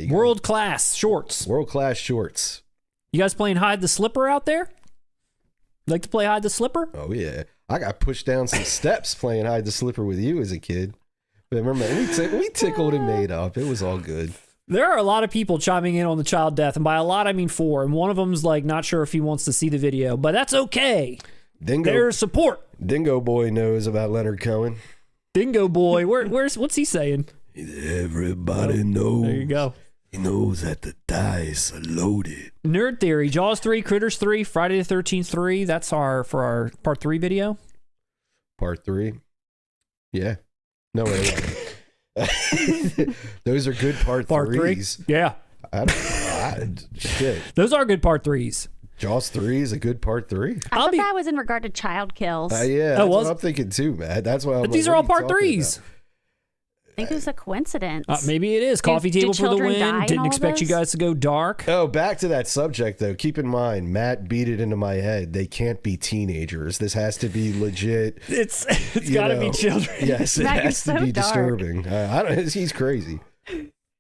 World-class shorts. World-class shorts. You guys playing hide the slipper out there? Like to play hide the slipper? Oh, yeah. I got pushed down some steps playing hide the slipper with you as a kid. But remember, we tickled and made up. It was all good. There are a lot of people chiming in on the child death, and by a lot I mean 4. And one of them's like not sure if he wants to see the video, but that's okay. There's support. Dingo Boy knows about Leonard Cohen. Dingo Boy, what's he saying? Everybody knows. There you go. He knows that the dice are loaded. Nerd Theory, Jaws 3, Critters 3, Friday the 13th 3. That's for our part 3 video. Part 3? Yeah. No way. Those are good part 3s. Yeah. Shit. Those are good part 3s. Jaws 3 is a good part 3. I thought that was in regard to child kills. Yeah, that's what I'm thinking too, man. That's why I'm But these are all part 3s. I think it was a coincidence. Maybe it is. Coffee Table for the Win. Didn't expect you guys to go dark. Oh, back to that subject, though. Keep in mind, Matt beat it into my head. They can't be teenagers. This has to be legit. It's got to be children. Yes, it has to be disturbing. He's crazy.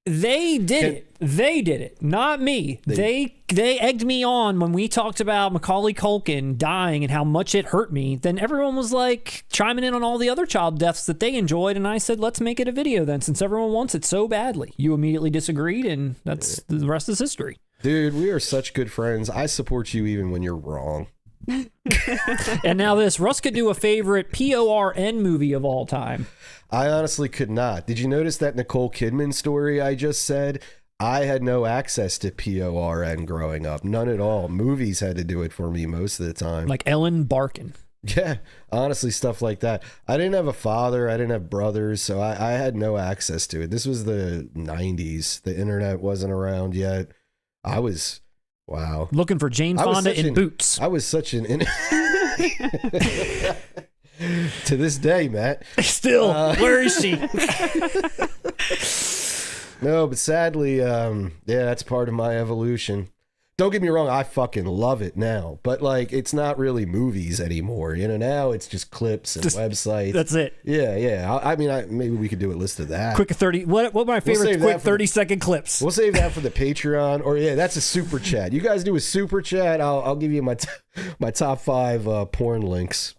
They did it. Not me. They egged me on when we talked about Macaulay Culkin dying and how much it hurt me. Then everyone was like chiming in on all the other child deaths that they enjoyed, and I said, let's make it a video then, since everyone wants it so badly. You immediately disagreed, and the rest is history. Dude, we are such good friends. I support you even when you're wrong. And now this, Russ could do a favorite PORN movie of all time. I honestly could not. Did you notice that Nicole Kidman story I just said? I had no access to PORN growing up. None at all. Movies had to do it for me most of the time. Like Ellen Barkin. Yeah, honestly, stuff like that. I didn't have a father. I didn't have brothers, so I had no access to it. This was the 90s. The internet wasn't around yet. I was, wow. Looking for Jane Fonda in boots. I was such an... To this day, Matt. Still, where is she? No, but sadly, yeah, that's part of my evolution. Don't get me wrong, I fucking love it now, but like, it's not really movies anymore. You know, now it's just clips and websites. That's it. Yeah. I mean, maybe we could do a list of that. Quick 30. What are my favorite quick 30-second clips? We'll save that for the Patreon, or yeah, that's a super chat. You guys do a super chat. I'll give you my top 5 porn links.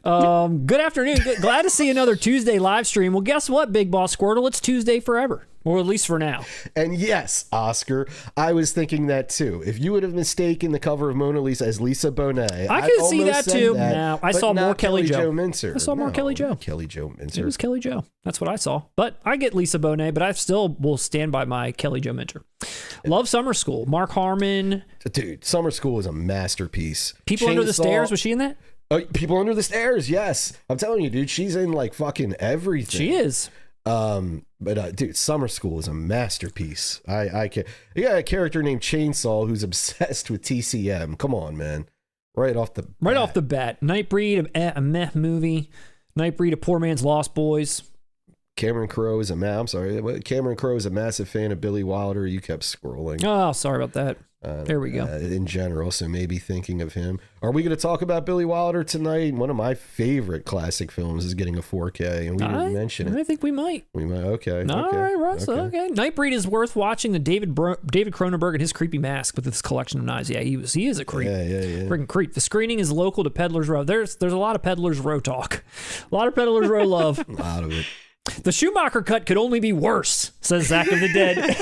Good afternoon. Glad to see another Tuesday live stream. Well, guess what, Big Boss Squirtle? It's Tuesday forever. Or at least for now. And yes, Oscar, I was thinking that too. If you would have mistaken the cover of Mona Lisa as Lisa Bonet, I could see that too. No, I saw more Kelly Jo Mincer. I saw more Kelly Jo. Kelly Jo Mincer. It was Kelly Jo. That's what I saw. But I get Lisa Bonet, but I still will stand by my Kelly Jo Mincer. Love Summer School. Mark Harmon. Dude, Summer School is a masterpiece. People Under the Stairs. Was she in that? People Under the Stairs. Yes, I'm telling you, dude. She's in like fucking everything. She is. But dude, Summer School is a masterpiece. I can't. You got a character named Chainsaw who's obsessed with TCM. Come on, man. Right off the bat. NIGHTBREED, a meh movie. NIGHTBREED, a poor man's Lost Boys. Cameron Crowe is Cameron Crowe is a massive fan of Billy Wilder. You kept scrolling. Oh, sorry about that. There we go. In general, so maybe thinking of him. Are we going to talk about Billy Wilder tonight? One of my favorite classic films is getting a 4K, and we didn't mention it. I think we might. Okay. All right, Russ. Okay. NIGHTBREED is worth watching. The David Cronenberg and his creepy mask with this collection of knives. Yeah, he is a creep. Yeah. Freaking creep. The screening is local to Peddler's Row. There's a lot of Peddler's Row talk. A lot of Peddler's Row love. A lot of it. The Schumacher cut could only be worse, says Zach of the Dead.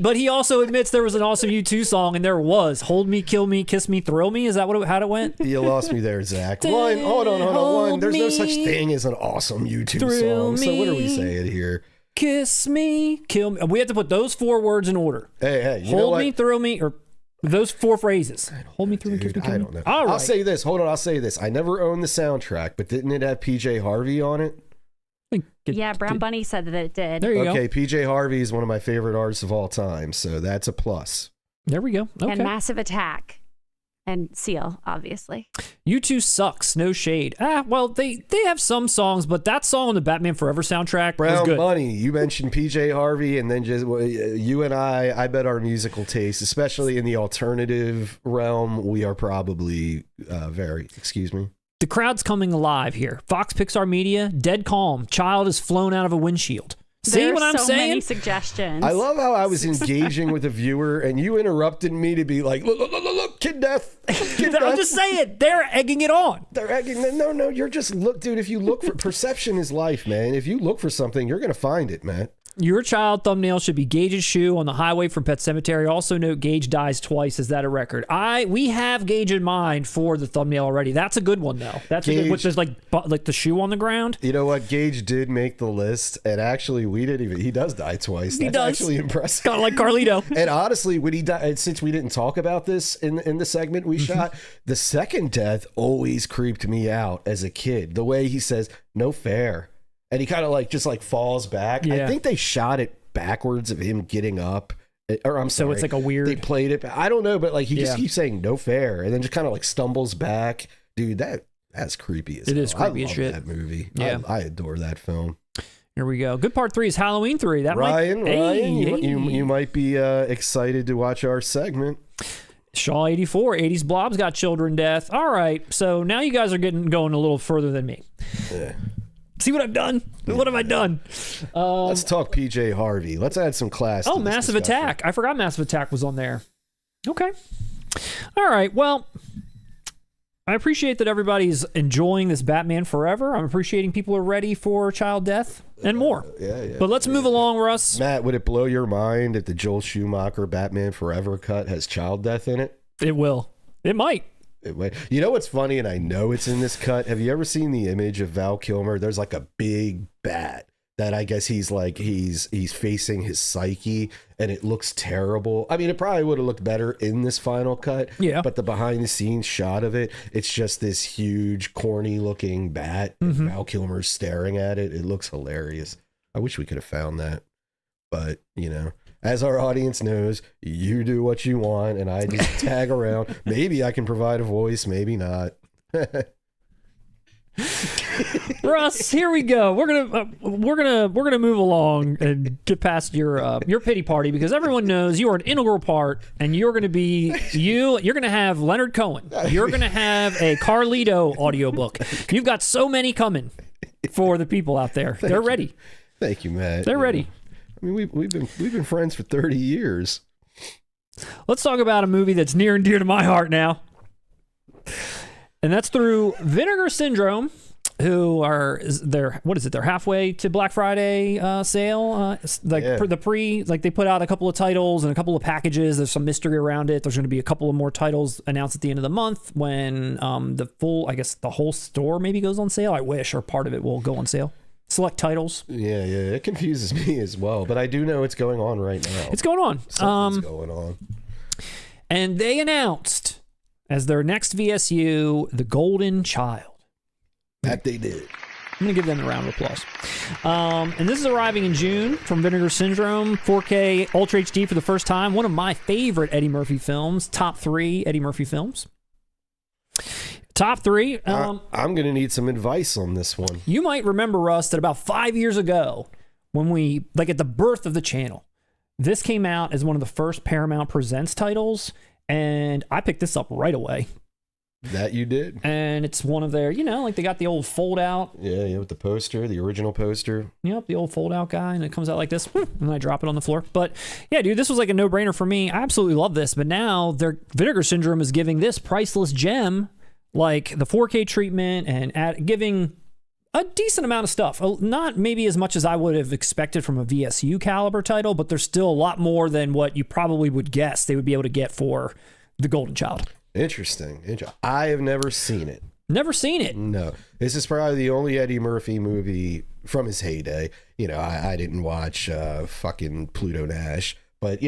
But he also admits there was an awesome U2 song, and there was. Hold me, kill me, kiss me, thrill me. Is that how it went? You lost me there, Zach. Hold on. There's no such thing as an awesome U2 song. So what are we saying here? Kiss me, kill me. We have to put those 4 words in order. Hey, hold me, thrill me, or those 4 phrases. Hold me, thrill me, kiss me, kill me. I don't know. All right. I'll say this. Hold on. I'll say this. I never owned the soundtrack, but didn't it have PJ Harvey on it? Yeah, Brown Bunny said that it did. There you go. Okay, PJ Harvey is one of my favorite artists of all time, so that's a plus. There we go. Okay. And Massive Attack. And Seal, obviously. U2 sucks. No shade. Well, they have some songs, but that song on the Batman Forever soundtrack was good. Brown Bunny. You mentioned PJ Harvey, and then just you and I bet our musical taste, especially in the alternative realm, we are probably excuse me. The crowd's coming alive here. Fox Pixar Media, dead calm. Child is flown out of a windshield. See what I'm saying? So many suggestions. I love how I was engaging with a viewer and you interrupted me to be like, look, kid death. I'm just saying, they're egging it on. They're egging. No, you're just dude, if you look for perception is life, man. If you look for something, you're going to find it, man. Your child thumbnail should be Gage's shoe on the highway from Pet Sematary. Also note Gage dies twice. Is that a record? We have Gage in mind for the thumbnail already. That's a good one though. That's Gage, which is like the shoe on the ground. You know what? Gage did make the list, and actually he does die twice. That's actually impressive. Kind of like Carlito. And honestly, when he died, since we didn't talk about this in the segment we shot, the second death always creeped me out as a kid. The way he says, "No fair." And he kind of just falls back. Yeah. I think they shot it backwards of him getting up. Or I'm sorry. So it's like a weird... They played it. I don't know, but he just keeps saying no fair. And then just kind of stumbles back. Dude, that's creepy as hell. It is creepy as shit. I love that movie. Yeah. I adore that film. Here we go. Good part 3 is Halloween 3. Ryan, you might be excited to watch our segment. Shaw 84, 80s Blobs got children death. All right. So now you guys are going a little further than me. Yeah. See what I've done? What have I done? Let's talk PJ Harvey. Let's add some class. Oh, Massive Attack. I forgot Massive Attack was on there. Okay. All right. Well, I appreciate that everybody's enjoying this Batman Forever. I'm appreciating people are ready for child death and more. Yeah. But let's move along, Russ. Matt, would it blow your mind if the Joel Schumacher Batman Forever cut has child death in it? It will. It might. You know what's funny, and I know it's in this cut? Have you ever seen the image of Val Kilmer? There's like a big bat that I guess he's facing his psyche, and it looks terrible. I mean, it probably would have looked better in this final cut. Yeah. But the behind the scenes shot of it, it's just this huge, corny looking bat. And Val Kilmer's staring at it. It looks hilarious. I wish we could have found that. But, you know, as our audience knows, you do what you want, and I just tag around. Maybe I can provide a voice, maybe not. Russ, here we go. We're gonna move along and get past your pity party, because everyone knows you are an integral part, and you're gonna have Leonard Cohen. You're gonna have a Carlito audiobook. You've got so many coming for the people out there. They're ready. Thank you, Matt. They're ready. I mean, we've been friends for 30 years. Let's talk about a movie that's near and dear to my heart now. And that's through Vinegar Syndrome, they're halfway to Black Friday sale. They put out a couple of titles and a couple of packages. There's some mystery around it. There's going to be a couple of more titles announced at the end of the month when the whole store maybe goes on sale. I wish, or part of it will go on sale. Select titles. Yeah, it confuses me as well, but I do know it's going on right now. It's going on. Something's going on. And they announced as their next VSU, The Golden Child. That they did. I'm going to give them a round of applause. And this is arriving in June from Vinegar Syndrome, 4K Ultra HD for the first time. One of my favorite Eddie Murphy films, top 3 Eddie Murphy films. Top 3. I'm going to need some advice on this one. You might remember, Russ, that about 5 years ago, when we, at the birth of the channel, this came out as one of the first Paramount Presents titles, and I picked this up right away. That you did. And it's one of their, they got the old fold out. Yeah, with the poster, the original poster. Yep, the old fold out guy, and it comes out like this, and I drop it on the floor. But yeah, dude, this was like a no-brainer for me. I absolutely love this, but now their Vinegar Syndrome is giving this priceless gem like the 4K treatment and giving a decent amount of stuff. Not maybe as much as I would have expected from a VSU caliber title, but there's still a lot more than what you probably would guess they would be able to get for The Golden Child. Interesting. I have never seen it. Never seen it? No. This is probably the only Eddie Murphy movie from his heyday. I didn't watch fucking Pluto Nash. But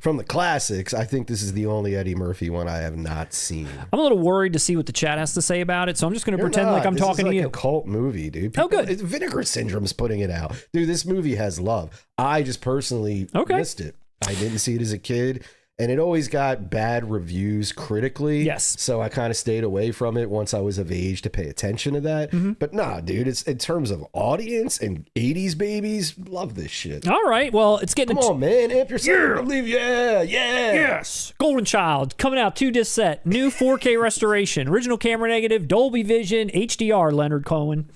from the classics, I think this is the only Eddie Murphy one I have not seen. I'm a little worried to see what the chat has to say about it, so I'm just going to pretend like I'm talking to you. This is like a cult movie, dude. Good. Vinegar Syndrome's putting it out, dude. This movie has love. I just personally missed it. I didn't see it as a kid. And it always got bad reviews critically. Yes. So I kind of stayed away from it once I was of age to pay attention to that. Mm-hmm. But nah, dude, it's in terms of audience and 80s babies, love this shit. All right. Well, it's getting... Come on, man. Amp yourself. Yeah. Yes. Golden Child, coming out 2-disc set. New 4K restoration. Original camera negative, Dolby Vision, HDR, Leonard Cohen.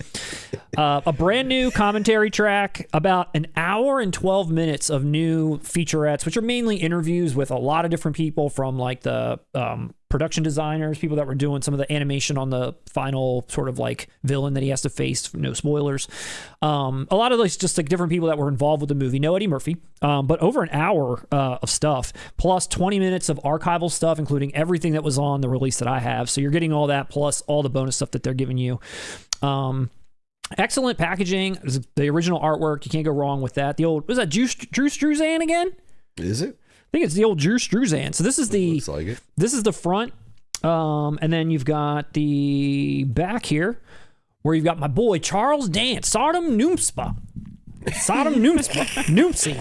A brand new commentary track, about an hour and 12 minutes of new featurettes, which are mainly interviews with a lot of different people from like the production designers, people that were doing some of the animation on the final sort of like villain that he has to face. No spoilers. A lot of those just like different people that were involved with the movie. No Eddie Murphy, but over an hour of stuff, plus 20 minutes of archival stuff, including everything that was on the release that I have. So you're getting all that plus all the bonus stuff that they're giving you. Excellent packaging. The original artwork, you can't go wrong with that. The old, was that Drew Struzan again? Is it? I think it's the old Drew Struzan. So this is looks like it. This is the front, and then you've got the back here, where you've got my boy Charles Dance, Sodom Noomspa, Noomsy.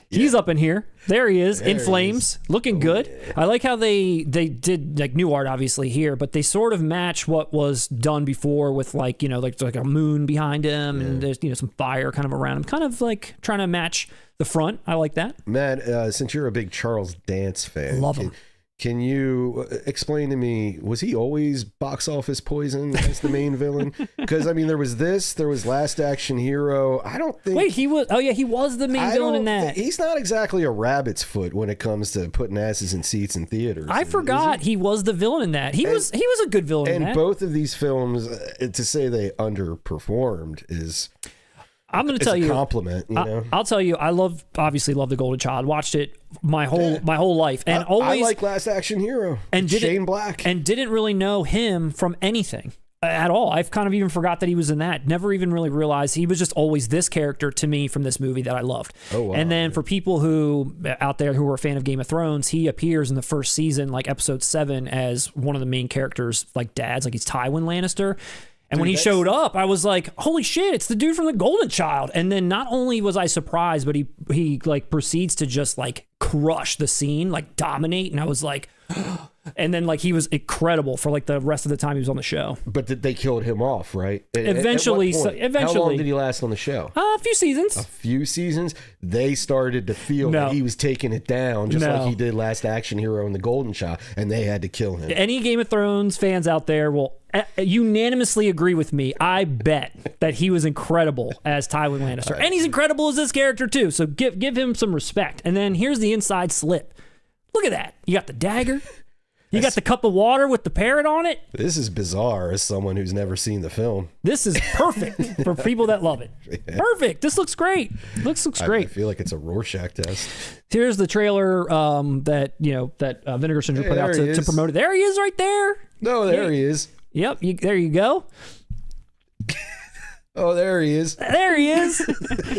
He's up in here. There he is, in flames, looking good. Yeah. I like how they did like new art, obviously here, but they sort of match what was done before with like like a moon behind him, and there's some fire kind of around him, kind of like trying to match the front. I like that. Man, since you're a big Charles Dance fan, love him. Can you explain to me, was he always box office poison as the main villain? Because, I mean, there was Last Action Hero. I don't think... Wait, he was the main villain in that. He's not exactly a rabbit's foot when it comes to putting asses in seats in theaters. I forgot he was the villain in that. He was a good villain in that. And both of these films, to say they underperformed is... I'm going to tell you, compliment. You know? I'll tell you, I obviously love The Golden Child. Watched it my whole life, and always I like Last Action Hero and Shane Black, and didn't really know him from anything at all. I've kind of even forgot that he was in that. Never even really realized he was just always this character to me from this movie that I loved. Oh, wow. And then for people who out there who are a fan of Game of Thrones, he appears in the first season, like episode 7, as one of the main characters, like dads, like he's Tywin Lannister. And when he showed up, I was like, holy shit, it's the dude from The Golden Child. And then not only was I surprised, but he like proceeds to just like crush the scene, like dominate. And I was like, and then like he was incredible for like the rest of the time he was on the show. But they killed him off, right? Eventually. How long did he last on the show? A few seasons. A few seasons. They started to feel that he was taking it down, just like he did Last Action Hero and The Golden Child, and they had to kill him. Any Game of Thrones fans out there will unanimously agree with me. I bet that he was incredible as Tywin Lannister, and he's incredible as this character too. So give him some respect. And then here's the inside slip. Look at that. You got the dagger. You got the cup of water with the parrot on it. This is bizarre as someone who's never seen the film. This is perfect for people that love it. Yeah. Perfect. This looks great. Looks great. I feel like it's a Rorschach test. Here's the trailer that Vinegar Syndrome put out to promote it. There he is right there. No, there he is. Yep. There you go. Oh, there he is. There he is.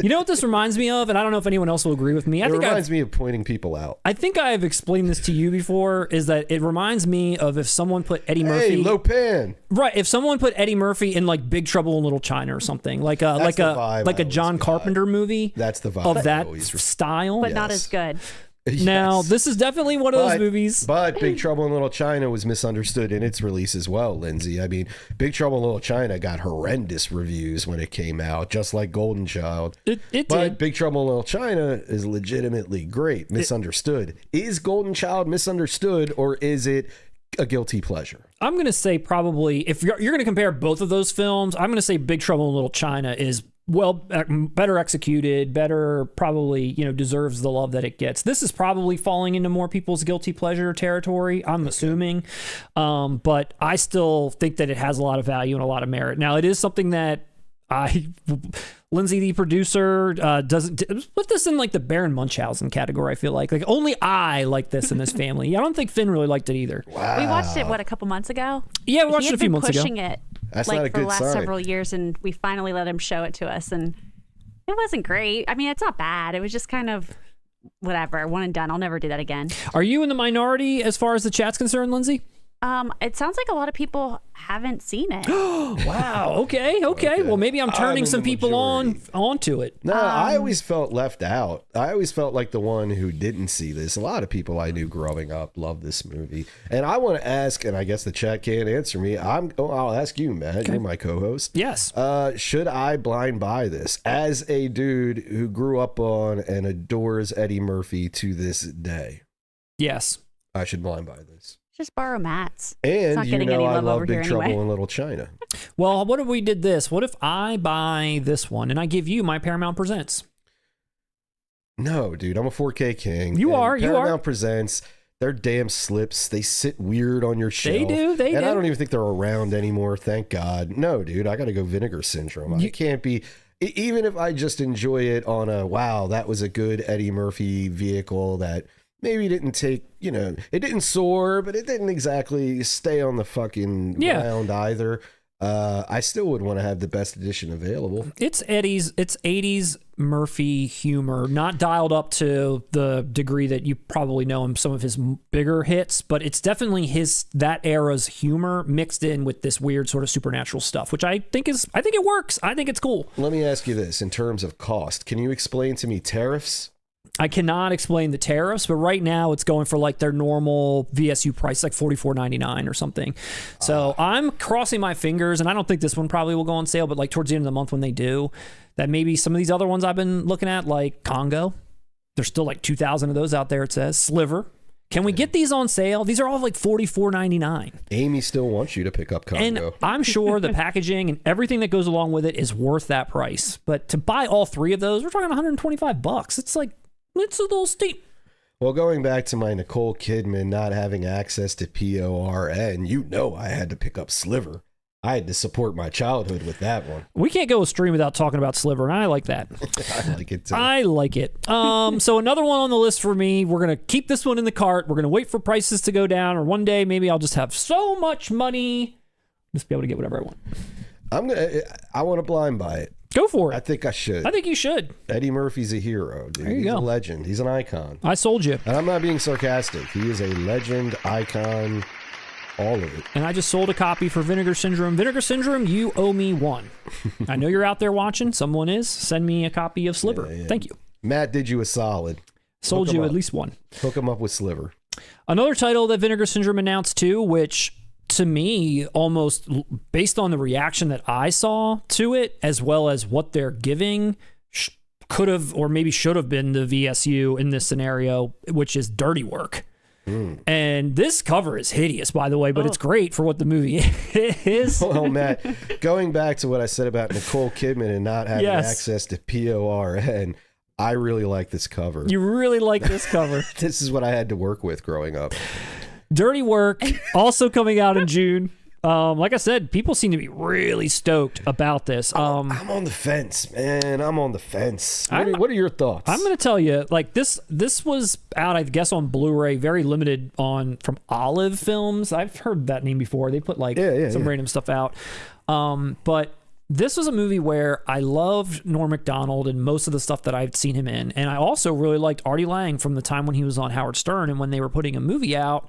You know what this reminds me of? And I don't know if anyone else will agree with me. It reminds me of pointing people out. I think I've explained this to you before, is that it reminds me of if someone put Eddie Murphy... Hey, Lopan! Right, if someone put Eddie Murphy in like Big Trouble in Little China or something, like a John Carpenter movie. That's the vibe of that style. But not as good. Yes. Now, this is definitely one of those movies. But Big Trouble in Little China was misunderstood in its release as well, Lindsay. I mean, Big Trouble in Little China got horrendous reviews when it came out, just like Golden Child. It did. Big Trouble in Little China is legitimately great, misunderstood. Is Golden Child misunderstood, or is it a guilty pleasure? I'm going to say probably, if you're going to compare both of those films, I'm going to say Big Trouble in Little China is better executed, probably, deserves the love that it gets. This is probably falling into more people's guilty pleasure territory, I'm assuming. But I still think that it has a lot of value and a lot of merit. Now, it is something that Lindsay, the producer, doesn't put this in like the Baron Munchausen category. I feel like only I like this in this family. I don't think Finn really liked it either. Wow. We watched it a couple months ago. Yeah, we watched it a few months ago. Pushing it. That's not a for good the last sign. several years, and we finally let him show it to us, and it wasn't great. I mean, it's not bad. It was just kind of whatever, one and done. I'll never do that again. Are you in the minority as far as the chat's concerned, Lindsay? It sounds like a lot of people haven't seen it. Wow. Okay. Well, maybe I'm turning some people onto it. No, I always felt left out. I always felt like the one who didn't see this. A lot of people I knew growing up loved this movie. And I want to ask, and I guess the chat can't answer me. I'll ask you, Matt. Okay. You're my co-host. Yes. Should I blind buy this as a dude who grew up on and adores Eddie Murphy to this day? Yes. I should blind buy this. Just borrow Matt's. And I love Big Trouble in Little China. Well, what if we did this? What if I buy this one and I give you my Paramount Presents? No, dude, I'm a 4K king. Paramount Presents, they're damn slips. They sit weird on your shelf. They do. And I don't even think they're around anymore, thank God. No, dude, I got to go Vinegar Syndrome. I can't be... Even if I just enjoy it on a, wow, that was a good Eddie Murphy vehicle that... Maybe didn't take, it didn't soar, but it didn't exactly stay on the fucking ground either. I still would want to have the best edition available. It's 80s Murphy humor, not dialed up to the degree that you probably know him, some of his bigger hits, but it's definitely that era's humor mixed in with this weird sort of supernatural stuff, which I think it works. I think it's cool. Let me ask you this in terms of cost. Can you explain to me tariffs? I cannot explain the tariffs, but right now it's going for like their normal VSU price, like $44.99 or something. So I'm crossing my fingers, and I don't think this one probably will go on sale, but like towards the end of the month when they do, that maybe some of these other ones I've been looking at, like Congo, there's still like 2,000 of those out there, it says. Sliver, Can we get these on sale? These are all like $44.99. Amy still wants you to pick up Congo. And I'm sure the packaging and everything that goes along with it is worth that price. But to buy all 3 of those, we're talking $125. It's like, it's a little steep. Well, going back to my Nicole Kidman not having access to PORN, you know I had to pick up Sliver. I had to support my childhood with that one. We can't go a stream without talking about Sliver, and I like that. I like it too. I like it. So another one on the list for me. We're going to keep this one in the cart. We're going to wait for prices to go down, or one day maybe I'll just have so much money, just be able to get whatever I want. I want to blind buy it. Go for it. I think I should. I think you should. Eddie Murphy's a hero, dude. There you He's go. a legend. He's an icon. I sold you. And I'm not being sarcastic. He is a legend, icon, all of it. And I just sold a copy for Vinegar Syndrome. Vinegar Syndrome, you owe me one. I know you're out there watching. Someone is. Send me a copy of Sliver. Yeah. Thank you. Matt did you a solid. Sold you at least one. Hook him up with Sliver. Another title that Vinegar Syndrome announced too, which to me, almost based on the reaction that I saw to it, as well as what they're giving, could have or maybe should have been the VSU in this scenario, which is Dirty Work. And this cover is hideous, by the way, but it's great for what the movie is. Well, Matt, going back to what I said about Nicole Kidman and not having access to PORN, I really like this cover. You really like this cover. This is what I had to work with growing up. Dirty Work, also coming out in June. Like I said, people seem to be really stoked about this. I'm on the fence, man. I'm on the fence. What are your thoughts? I'm going to tell you, like this was out, I guess, on Blu-ray, very limited from Olive Films. I've heard that name before. They put like some random stuff out. But this was a movie where I loved Norm Macdonald and most of the stuff that I've seen him in. And I also really liked Artie Lange from the time when he was on Howard Stern and when they were putting a movie out.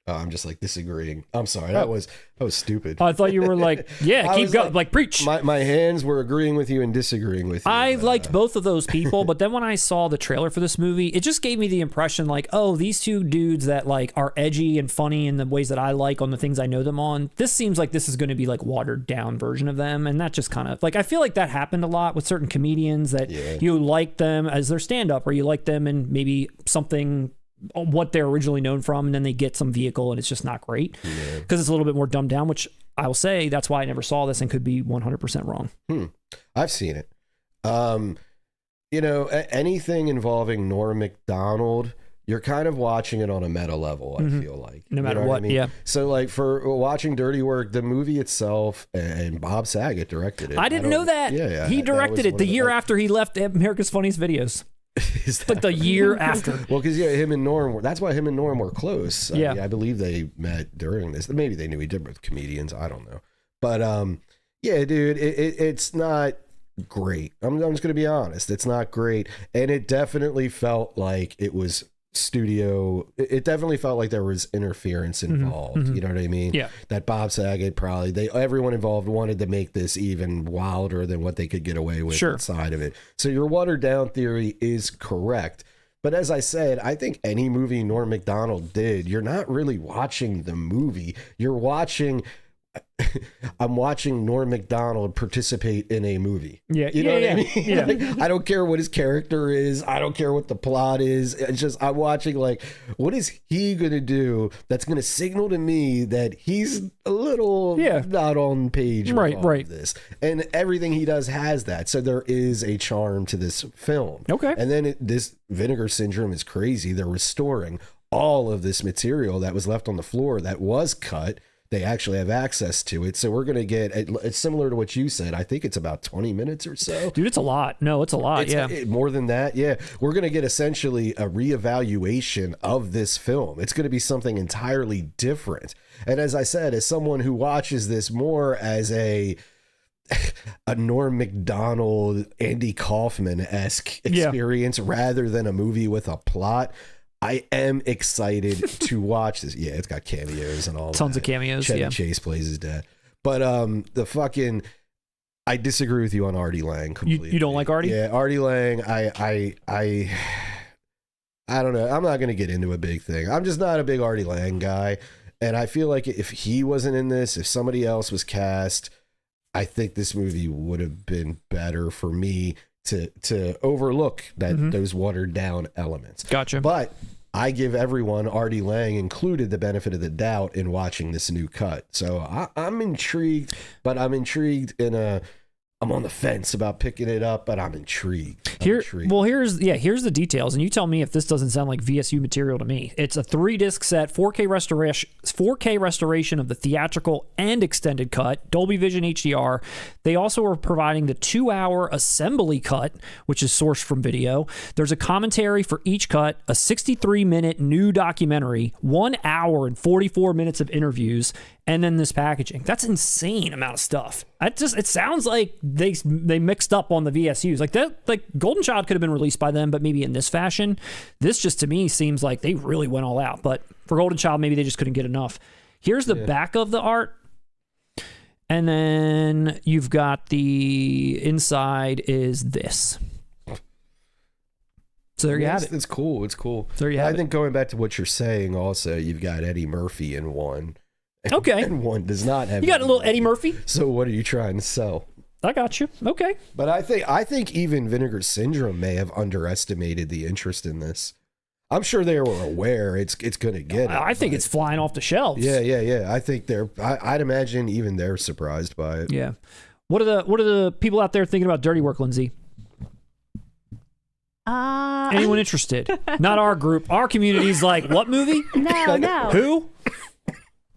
I'm just like disagreeing. I'm sorry. That was stupid. I thought you were like, yeah, keep going. Like, preach. My hands were agreeing with you and disagreeing with you. I liked both of those people, but then when I saw the trailer for this movie, it just gave me the impression like, oh, these two dudes that like are edgy and funny in the ways that I like on the things I know them on. This seems like this is going to be like watered down version of them. And that just kind of like, I feel like that happened a lot with certain comedians that you like them as their stand up or you like them and maybe something what they're originally known from, and then they get some vehicle and it's just not great because it's a little bit more dumbed down, which I will say that's why I never saw this and could be 100% wrong. I've seen it. Anything involving Norm Macdonald, you're kind of watching it on a meta level, I feel like. No matter what, yeah. So like for watching Dirty Work, the movie itself, and Bob Saget directed it. I didn't know that. Yeah. He directed it the year after he left America's Funniest Videos. Like the year after. Well, because him and Norm that's why him and Norm were close. I believe they met during this. Maybe they knew he did with comedians. I don't know. But dude, it's not great. I'm just gonna be honest. It's not great, and it definitely felt like it was studio. It definitely felt like there was interference involved. You know what I mean? Yeah. That Bob Saget everyone involved wanted to make this even wilder than what they could get away with inside of it. So your watered down theory is correct. But as I said, I think any movie Norm Macdonald did, you're not really watching the movie. You're watching. I'm watching Norm Macdonald participate in a movie. Yeah, you know what I mean? Yeah. Like, I don't care what his character is. I don't care what the plot is. It's just I'm watching like, what is he gonna do that's gonna signal to me that he's a little not on page with all of this. And everything he does has that. So there is a charm to this film. Okay. And then this Vinegar Syndrome is crazy. They're restoring all of this material that was left on the floor that was cut. They actually have access to it. So we're going to get, it's similar to what you said. I think it's about 20 minutes or so. Dude, it's a lot. No, it's a lot. More than that. Yeah. We're going to get essentially a reevaluation of this film. It's going to be something entirely different. And as I said, as someone who watches this more as a Norm Macdonald, Andy Kaufman-esque experience rather than a movie with a plot, I am excited to watch this. Yeah, it's got cameos and all Tons of cameos, Chevy Chase plays his dad. But I disagree with you on Artie Lange completely. You don't like Artie? Yeah, Artie Lange, I don't know. I'm not going to get into a big thing. I'm just not a big Artie Lange guy. And I feel like if he wasn't in this, if somebody else was cast, I think this movie would have been better for me to overlook that those watered down elements. Gotcha. But I give everyone, Artie Lange included, the benefit of the doubt in watching this new cut. So I'm intrigued, but I'm intrigued I'm on the fence about picking it up, but I'm intrigued. Well, here's the details, and you tell me if this doesn't sound like VSU material to me. It's a 3-disc set, 4K restoration of the theatrical and extended cut, Dolby Vision HDR. They also are providing the 2-hour assembly cut, which is sourced from video. There's a commentary for each cut, a 63-minute new documentary, 1 hour and 44 minutes of interviews, and then this packaging. That's insane amount of stuff. It sounds like they mixed up on the VSUs. Like Golden Child could have been released by them, but maybe in this fashion. This just to me seems like they really went all out. But for Golden Child, maybe they just couldn't get enough. Here's the back of the art. And then you've got the inside is this. So there you have it. It's cool. It's cool. So there you have it. I think going back to what you're saying also, you've got Eddie Murphy in one. Okay. And one does not have. You got a little Eddie Murphy. So what are you trying to sell? I got you. Okay. But I think even Vinegar Syndrome may have underestimated the interest in this. I'm sure they were aware it's going to get it. I think it's flying off the shelves. Yeah. I think I'd imagine even they're surprised by it. Yeah. What are the people out there thinking about Dirty Work, Lindsay? Anyone interested? Not our group. Our community's like, what movie? No. Who?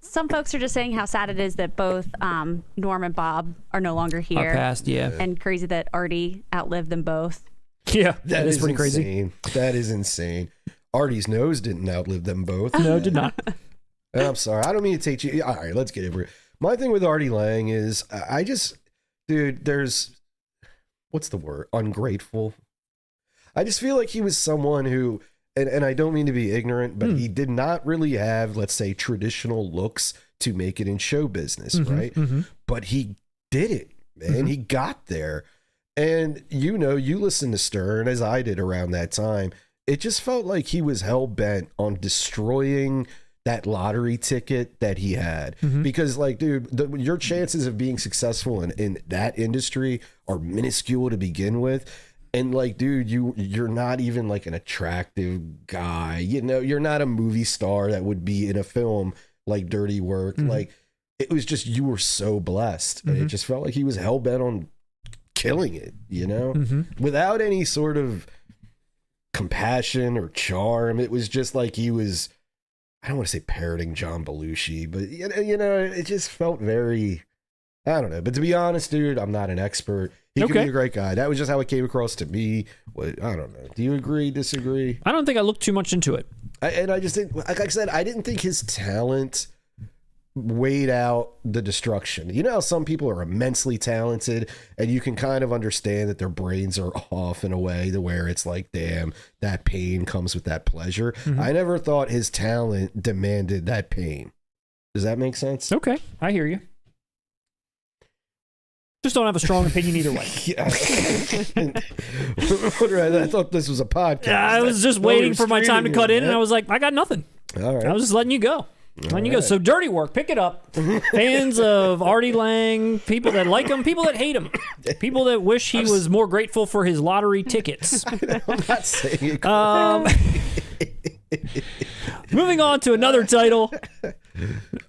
Some folks are just saying how sad it is that both Norm and Bob are no longer here. Our past, yeah. And crazy that Artie outlived them both. Yeah, that is pretty insane. Crazy. That is insane. Artie's nose didn't outlive them both. No, did not. I'm sorry. I don't mean to take you. All right, let's get over it. My thing with Artie Lange is dude, there's, what's the word? Ungrateful. I just feel like he was someone who, and I don't mean to be ignorant, but he did not really have, let's say, traditional looks to make it in show business, right? Mm-hmm. But he did it, man. He got there. And, you listen to Stern, as I did around that time. It just felt like he was hell-bent on destroying that lottery ticket that he had. Because, like, dude, your chances of being successful in that industry are minuscule to begin with. And like, dude, you're not even like an attractive guy. You're not a movie star that would be in a film like Dirty Work. Like, it was just, you were so blessed. And it just felt like he was hell bent on killing it, without any sort of compassion or charm. It was just like he was, I don't want to say parroting John Belushi, but it just felt very, I don't know. But to be honest, dude, I'm not an expert. He could be a great guy. That was just how it came across to me. I don't know. Do you agree, disagree? I don't think I looked too much into it. I just think, like I said, I didn't think his talent weighed out the destruction. You know how some people are immensely talented and you can kind of understand that their brains are off in a way to where it's like, damn, that pain comes with that pleasure. I never thought his talent demanded that pain. Does that make sense? Okay, I hear you. Just don't have a strong opinion either way. I thought this was a podcast. Yeah, I was just waiting for my time to cut in, and I was like, I got nothing. All right. I was just letting you go. Go. So Dirty Work, pick it up. Fans of Artie Lange, people that like him, people that hate him, people that wish he was more grateful for his lottery tickets. I'm not saying it. Moving on to another title.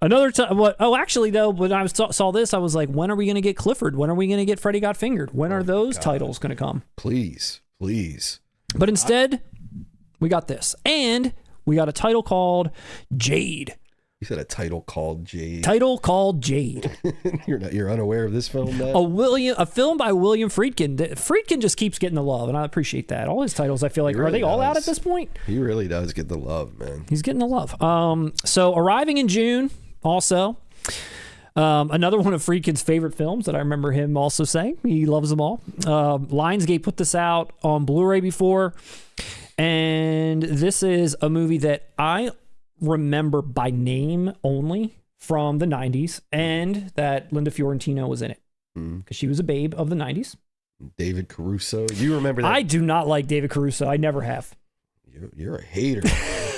Actually, though, when I saw this, I was like, when are we going to get Clifford? When are we going to get Freddy Got Fingered? When are those titles going to come? Please. But instead, we got this. And we got a title called Jade. You said a title called Jade. You're unaware of this film, Matt? A film by William Friedkin. Friedkin just keeps getting the love, and I appreciate that. All his titles, I feel like, are they all out at this point? He really does get the love, man. He's getting the love. So arriving in June, also. Another one of Friedkin's favorite films that I remember him also saying. He loves them all. Lionsgate put this out on Blu-ray before, and this is a movie that I remember by name only from the 90s, and that Linda Fiorentino was in it because she was a babe of the 90s. David Caruso. You remember that? I do not like David Caruso. I never have. You're a hater.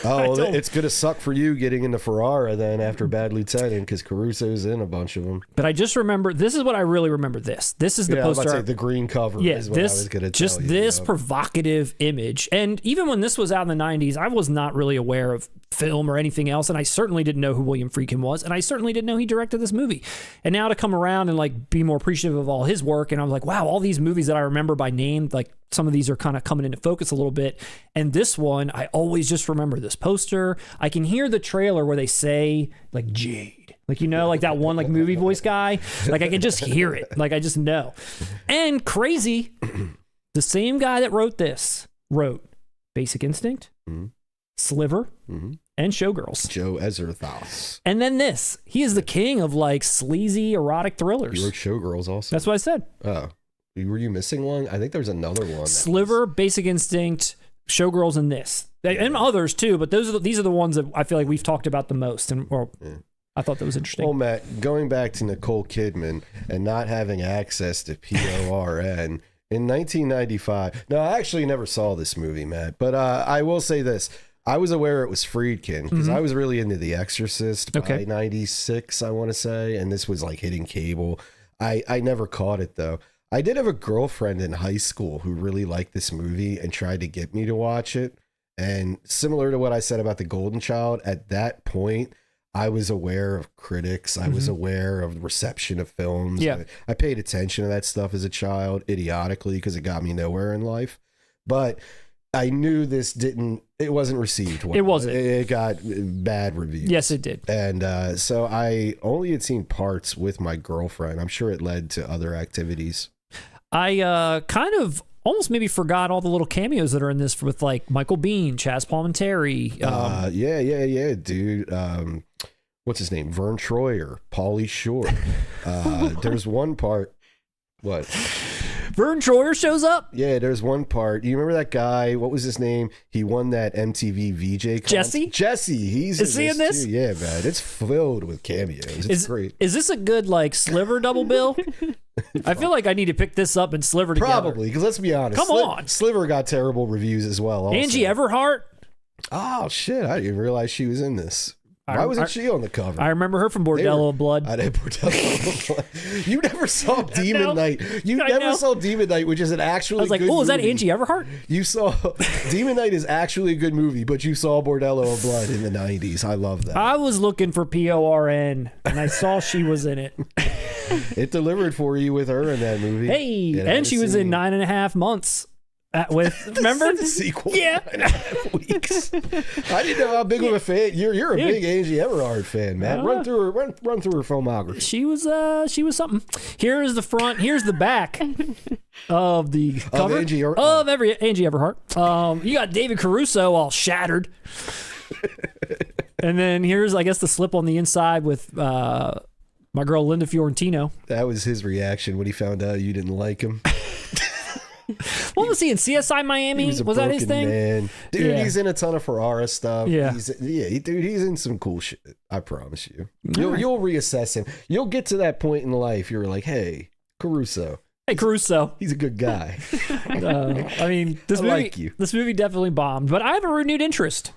Oh, it's going to suck for you getting into Ferrara then after Bad Lieutenant because Caruso's in a bunch of them. But I just remember, this is what I really remember this. This is the poster. I was about to say, the green cover is what I was going to tell you. Just this provocative image. And even when this was out in the 90s, I was not really aware of film or anything else. And I certainly didn't know who William Friedkin was. And I certainly didn't know he directed this movie. And now to come around and like be more appreciative of all his work. And I was like, wow, all these movies that I remember by name, like some of these are kind of coming into focus a little bit. And this one, I always just remember this poster. I can hear the trailer where they say like Jade, like, you know, like that one like movie voice guy. Like I can just hear it. Like I just know. And crazy, the same guy that wrote this wrote Basic Instinct, Sliver, and Showgirls. Joe Ezerthos. And then this. He is the king of like sleazy erotic thrillers. He wrote Showgirls also. That's what I said. Oh. Were you missing one? I think there's another one. Sliver, Basic Instinct, Showgirls, and this. And others too, but these are the ones that I feel like we've talked about the most. And I thought that was interesting. Well, Matt, going back to Nicole Kidman and not having access to PORN in 1995. No, I actually never saw this movie, Matt, but I will say this. I was aware it was Friedkin because I was really into The Exorcist by 96, I want to say, and this was like hitting cable. I never caught it though. I did have a girlfriend in high school who really liked this movie and tried to get me to watch it. And similar to what I said about The Golden Child, at that point, I was aware of critics. I was aware of the reception of films. Yeah. I paid attention to that stuff as a child, idiotically, because it got me nowhere in life. But I knew it wasn't received well. It wasn't. It got bad reviews. Yes, it did. And so I only had seen parts with my girlfriend. I'm sure it led to other activities. I kind of almost maybe forgot all the little cameos that are in this with like Michael Biehn, Chaz Palminteri. Yeah, dude. What's his name? Vern Troyer, Pauly Shore. There's one part. What? Vern Troyer shows up? Yeah, there's one part. You remember that guy? What was his name? He won that MTV VJ Jesse? Jesse. Is he in this? Too. Yeah, man. It's filled with cameos. It's great. Is this a good like Sliver double bill? I feel like I need to pick this up and Sliver together. Probably, because let's be honest. Come on. Sliver got terrible reviews as well. Also. Angie Everhart? Oh, shit. I didn't realize she was in this. Why wasn't she on the cover? I remember her from Bordello of Blood. I did Bordello of Blood. You never saw Demon Knight. You never saw Demon Knight, which is an actually good movie. I was like, is that Angie Everhart? You saw Demon Knight is actually a good movie, but you saw Bordello of Blood in the 90s. I love that. I was looking for PORN, and I saw she was in it. It delivered for you with her in that movie. Hey, and she was in 9.5 months. Remember the sequel? Yeah, 9.5 weeks. I didn't know how big of a fan you're. A big Angie Everhart fan, man. Run through her filmography. She was something. Here's the front. Here's the back of the cover Angie Everhart. You got David Caruso all shattered, and then here's I guess the slip on the inside with my girl Linda Fiorentino. That was his reaction when he found out you didn't like him. What was he in CSI Miami? Was that his thing? Man. Dude, he's in a ton of Ferrara stuff. Yeah. He's in some cool shit. I promise you. You'll reassess him. You'll get to that point in life. You're like, hey, Caruso. Hey, Caruso. He's a good guy. I mean, this movie definitely bombed, but I have a renewed interest.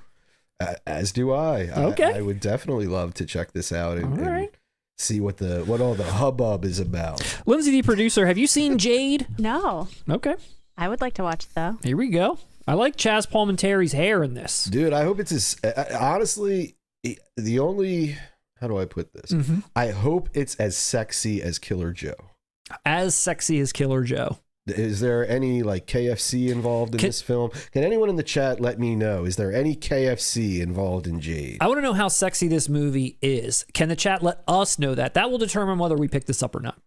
As do I. Okay. I would definitely love to check this out and see what all the hubbub is about. Lindsay, the producer, have you seen Jade? No. Okay. I would like to watch it, though. Here we go. I like Chaz Palminteri's hair in this. Dude, I hope it's as... honestly, the only... How do I put this? I hope it's as sexy as Killer Joe. As sexy as Killer Joe. Is there any like KFC involved in this film? Can anyone in the chat let me know? Is there any KFC involved in Jade? I want to know how sexy this movie is. Can the chat let us know that? That will determine whether we pick this up or not.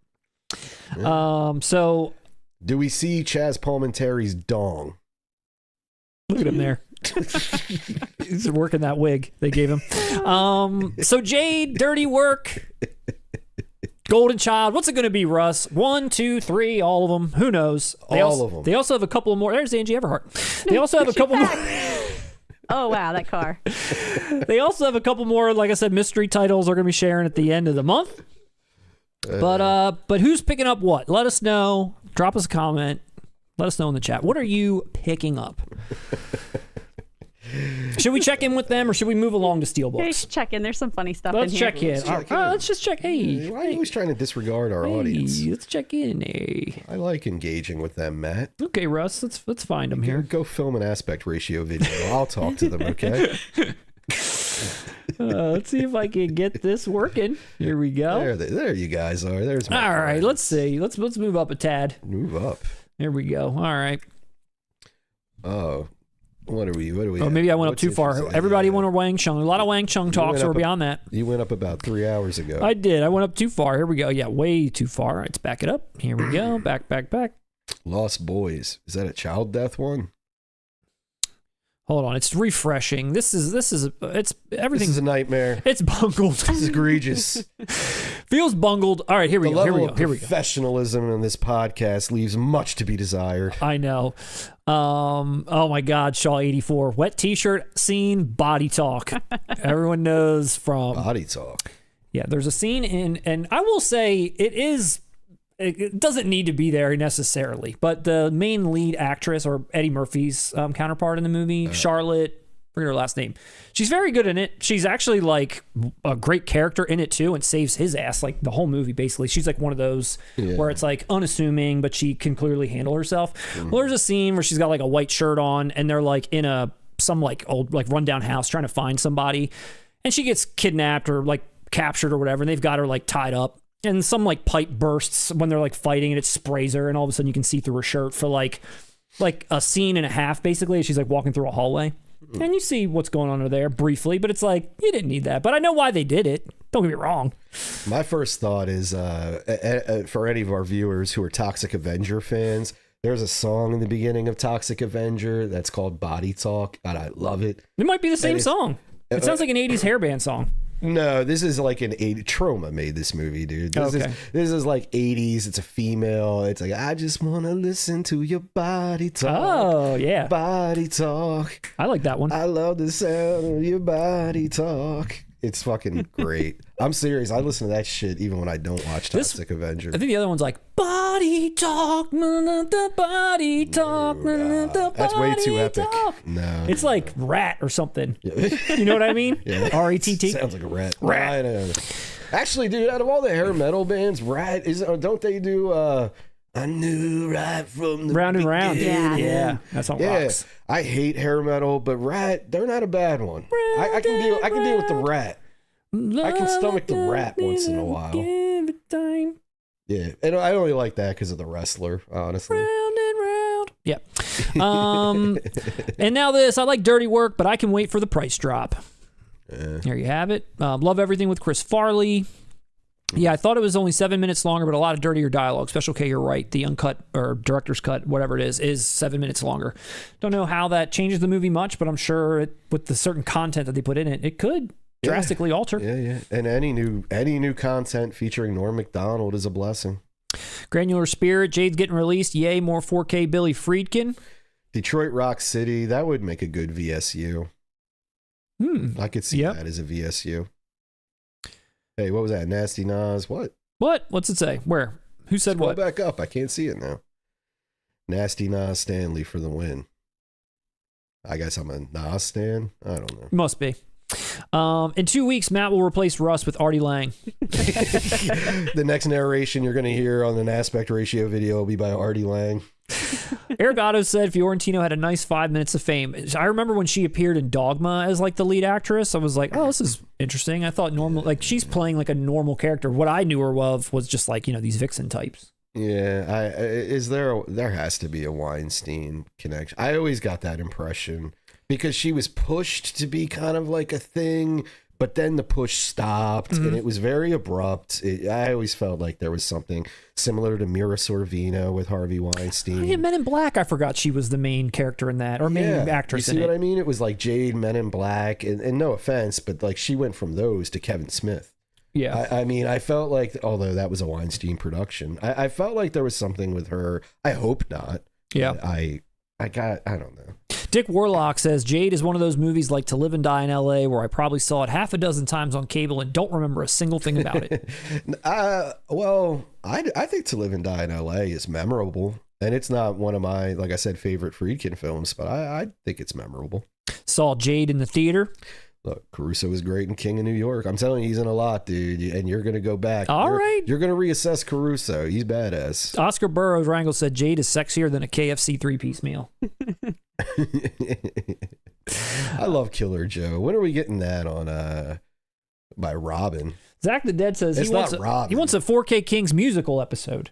Yeah. So, do we see Chaz Palminteri's dong? Look at him there. He's working that wig they gave him. So Jade, Dirty Work, Golden Child. What's it going to be, Russ? 1, 2, 3, all of them. Who knows? All of them. They also have a couple more. There's Angie Everhart. They also have a couple more. Oh, wow, that car. They also have a couple more, like I said, mystery titles are going to be sharing at the end of the month. But who's picking up what? Let us know. Drop us a comment. Let us know in the chat. What are you picking up? Should we check in with them or should we move along to Yeah, you Steelbooks? should check in. There's some funny stuff Let's in here. check in. Let's just check. Hey, Why are you always trying to disregard our audience? let's check in. Hey. I like engaging with them, Matt. Okay, Russ, let's find them here. Go film an aspect ratio video. I'll talk to them, okay? Let's see if I can get this working. Here we go. There you guys are. There's my All right, friends. let's see. Let's move up a tad. Move up. There we go. All right. Oh, what are we? Oh, maybe I went up too far. Everybody wanted Wang Chung. A lot of Wang Chung talks, so we're beyond that. You went up about 3 hours ago. I did. I went up too far. Here we go. Yeah, way too far. All right, let's back it up. Here we go. Back. Lost Boys. Is that a child death one? Hold on. It's refreshing. It's everything. This is a nightmare. It's bungled. This is egregious. Feels bungled. All right, here we The go. level of professionalism in this podcast leaves much to be desired. I know. Oh my God, Shaw 84. Wet t-shirt scene, body talk. Everyone knows from Body talk. Yeah, there's a scene and I will say it doesn't need to be there necessarily, but the main lead actress or Eddie Murphy's counterpart in the movie, Charlotte, I forget her last name. She's very good in it. She's actually like a great character in it too, and saves his ass like the whole movie basically. She's like one of those where it's like unassuming, but she can clearly handle herself. Well, there's a scene where she's got like a white shirt on, and they're like in some like old like rundown house trying to find somebody, and she gets kidnapped or like captured or whatever, and they've got her like tied up. And some like pipe bursts when they're like fighting and it sprays her, and all of a sudden you can see through her shirt for like a scene and a half basically. She's like walking through a hallway and you see what's going on over there briefly, but it's like you didn't need that. But I know why they did it. Don't get me wrong. My first thought is for any of our viewers who are Toxic Avenger fans, there's a song in the beginning of Toxic Avenger that's called Body Talk, and I love it. It might be the same song. It sounds like an 80s hairband song. No, this is like an 80s. Trauma made this movie, dude. This is like 80s. It's a female. It's like, I just want to listen to your body talk. Oh, yeah. Body talk. I like that one. I love the sound of your body talk. It's fucking great. I'm serious. I listen to that shit even when I don't watch Toxic Avenger. I think the other one's like, body talk, the body talk, the That's way too epic. Talk. No. It's like Rat or something. You know what I mean? Yeah. R-A-T-T. Sounds like a rat. Rat. Actually, dude, out of all the hair metal bands, Rat is. Don't they do? I knew right from the Round and Round. Yeah. That's on rocks. I hate hair metal, but Rat, they're not a bad one. I can deal with the Rat. I can stomach the Rat once in a while. Yeah, and I only like that because of the wrestler, honestly. Round and round. Yeah. And now this. I like Dirty Work, but I can wait for the price drop. There you have it. Love Everything with Chris Farley. Yeah, I thought it was only 7 minutes longer, but a lot of dirtier dialogue. Special K, you're right. The uncut or director's cut, whatever it is 7 minutes longer. Don't know how that changes the movie much, but I'm sure with the certain content that they put in it, it could drastically alter. Yeah. And any new content featuring Norm Macdonald is a blessing. Granular Spirit, Jade's getting released. Yay, more 4K Billy Friedkin. Detroit Rock City, that would make a good VSU. I could see that as a VSU. Hey, what was that? Nasty Nas? What? What's it say? Where? Who said Scroll what? back up. I can't see it now. Nasty Nas Stanley for the win. I guess I'm a Nas stan. I don't know. Must be. In 2 weeks, Matt will replace Russ with Artie Lange. The next narration you're going to hear on an aspect ratio video will be by Artie Lange. Eric Otto said Fiorentino had a nice 5 minutes of fame. I remember when she appeared in Dogma as like the lead actress. I was like, oh, this is interesting. I thought normal, like she's playing like a normal character. What I knew her of was just like, these vixen types. Yeah, there has to be a Weinstein connection. I always got that impression because she was pushed to be kind of like a thing, but then the push stopped and it was very abrupt. I always felt like there was something similar to Mira Sorvino with Harvey Weinstein. Yeah, Men in Black, I forgot she was the main character in that, or main actress in it. You see what I mean? It was like Jade, Men in Black, and no offense, but like she went from those to Kevin Smith. Yeah. I mean, I felt like, although that was a Weinstein production, I felt like there was something with her. I hope not. Yeah. I don't know. Dick Warlock says Jade is one of those movies like To Live and Die in LA where I probably saw it half a dozen times on cable and don't remember a single thing about it. Well, I think To Live and Die in LA is memorable, and it's not one of my, like I said, favorite Friedkin films, but I think it's memorable. Saw Jade in the theater. Look, Caruso is great in King of New York. I'm telling you, he's in a lot, dude. And you're going to go back. All right. You're going to reassess Caruso. He's badass. Oscar Burroughs Wrangle said Jade is sexier than a KFC 3-piece meal. I love Killer Joe. When are we getting that on by Robin? Zach the Dead says he wants a 4K Kings musical episode.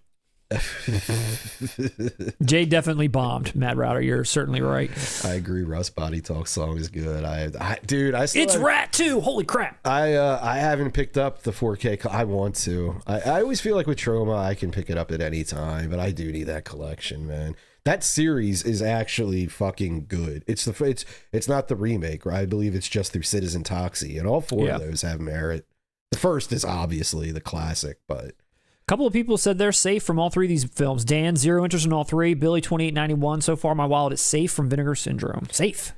Jay definitely bombed. Matt Router, you're certainly right. I agree. Russ Body Talk song is good. It's Rat 2. Holy crap! I haven't picked up the 4K. I want to. I always feel like with Troma, I can pick it up at any time, but I do need that collection, man. That series is actually fucking good. It's not the remake, right? I believe it's just through Citizen Toxie, and all four of those have merit. The first is obviously the classic, but. A couple of people said they're safe from all three of these films. Dan, 0 interest in all three. Billy, 2891. So far, my wallet is safe from Vinegar Syndrome. Safe.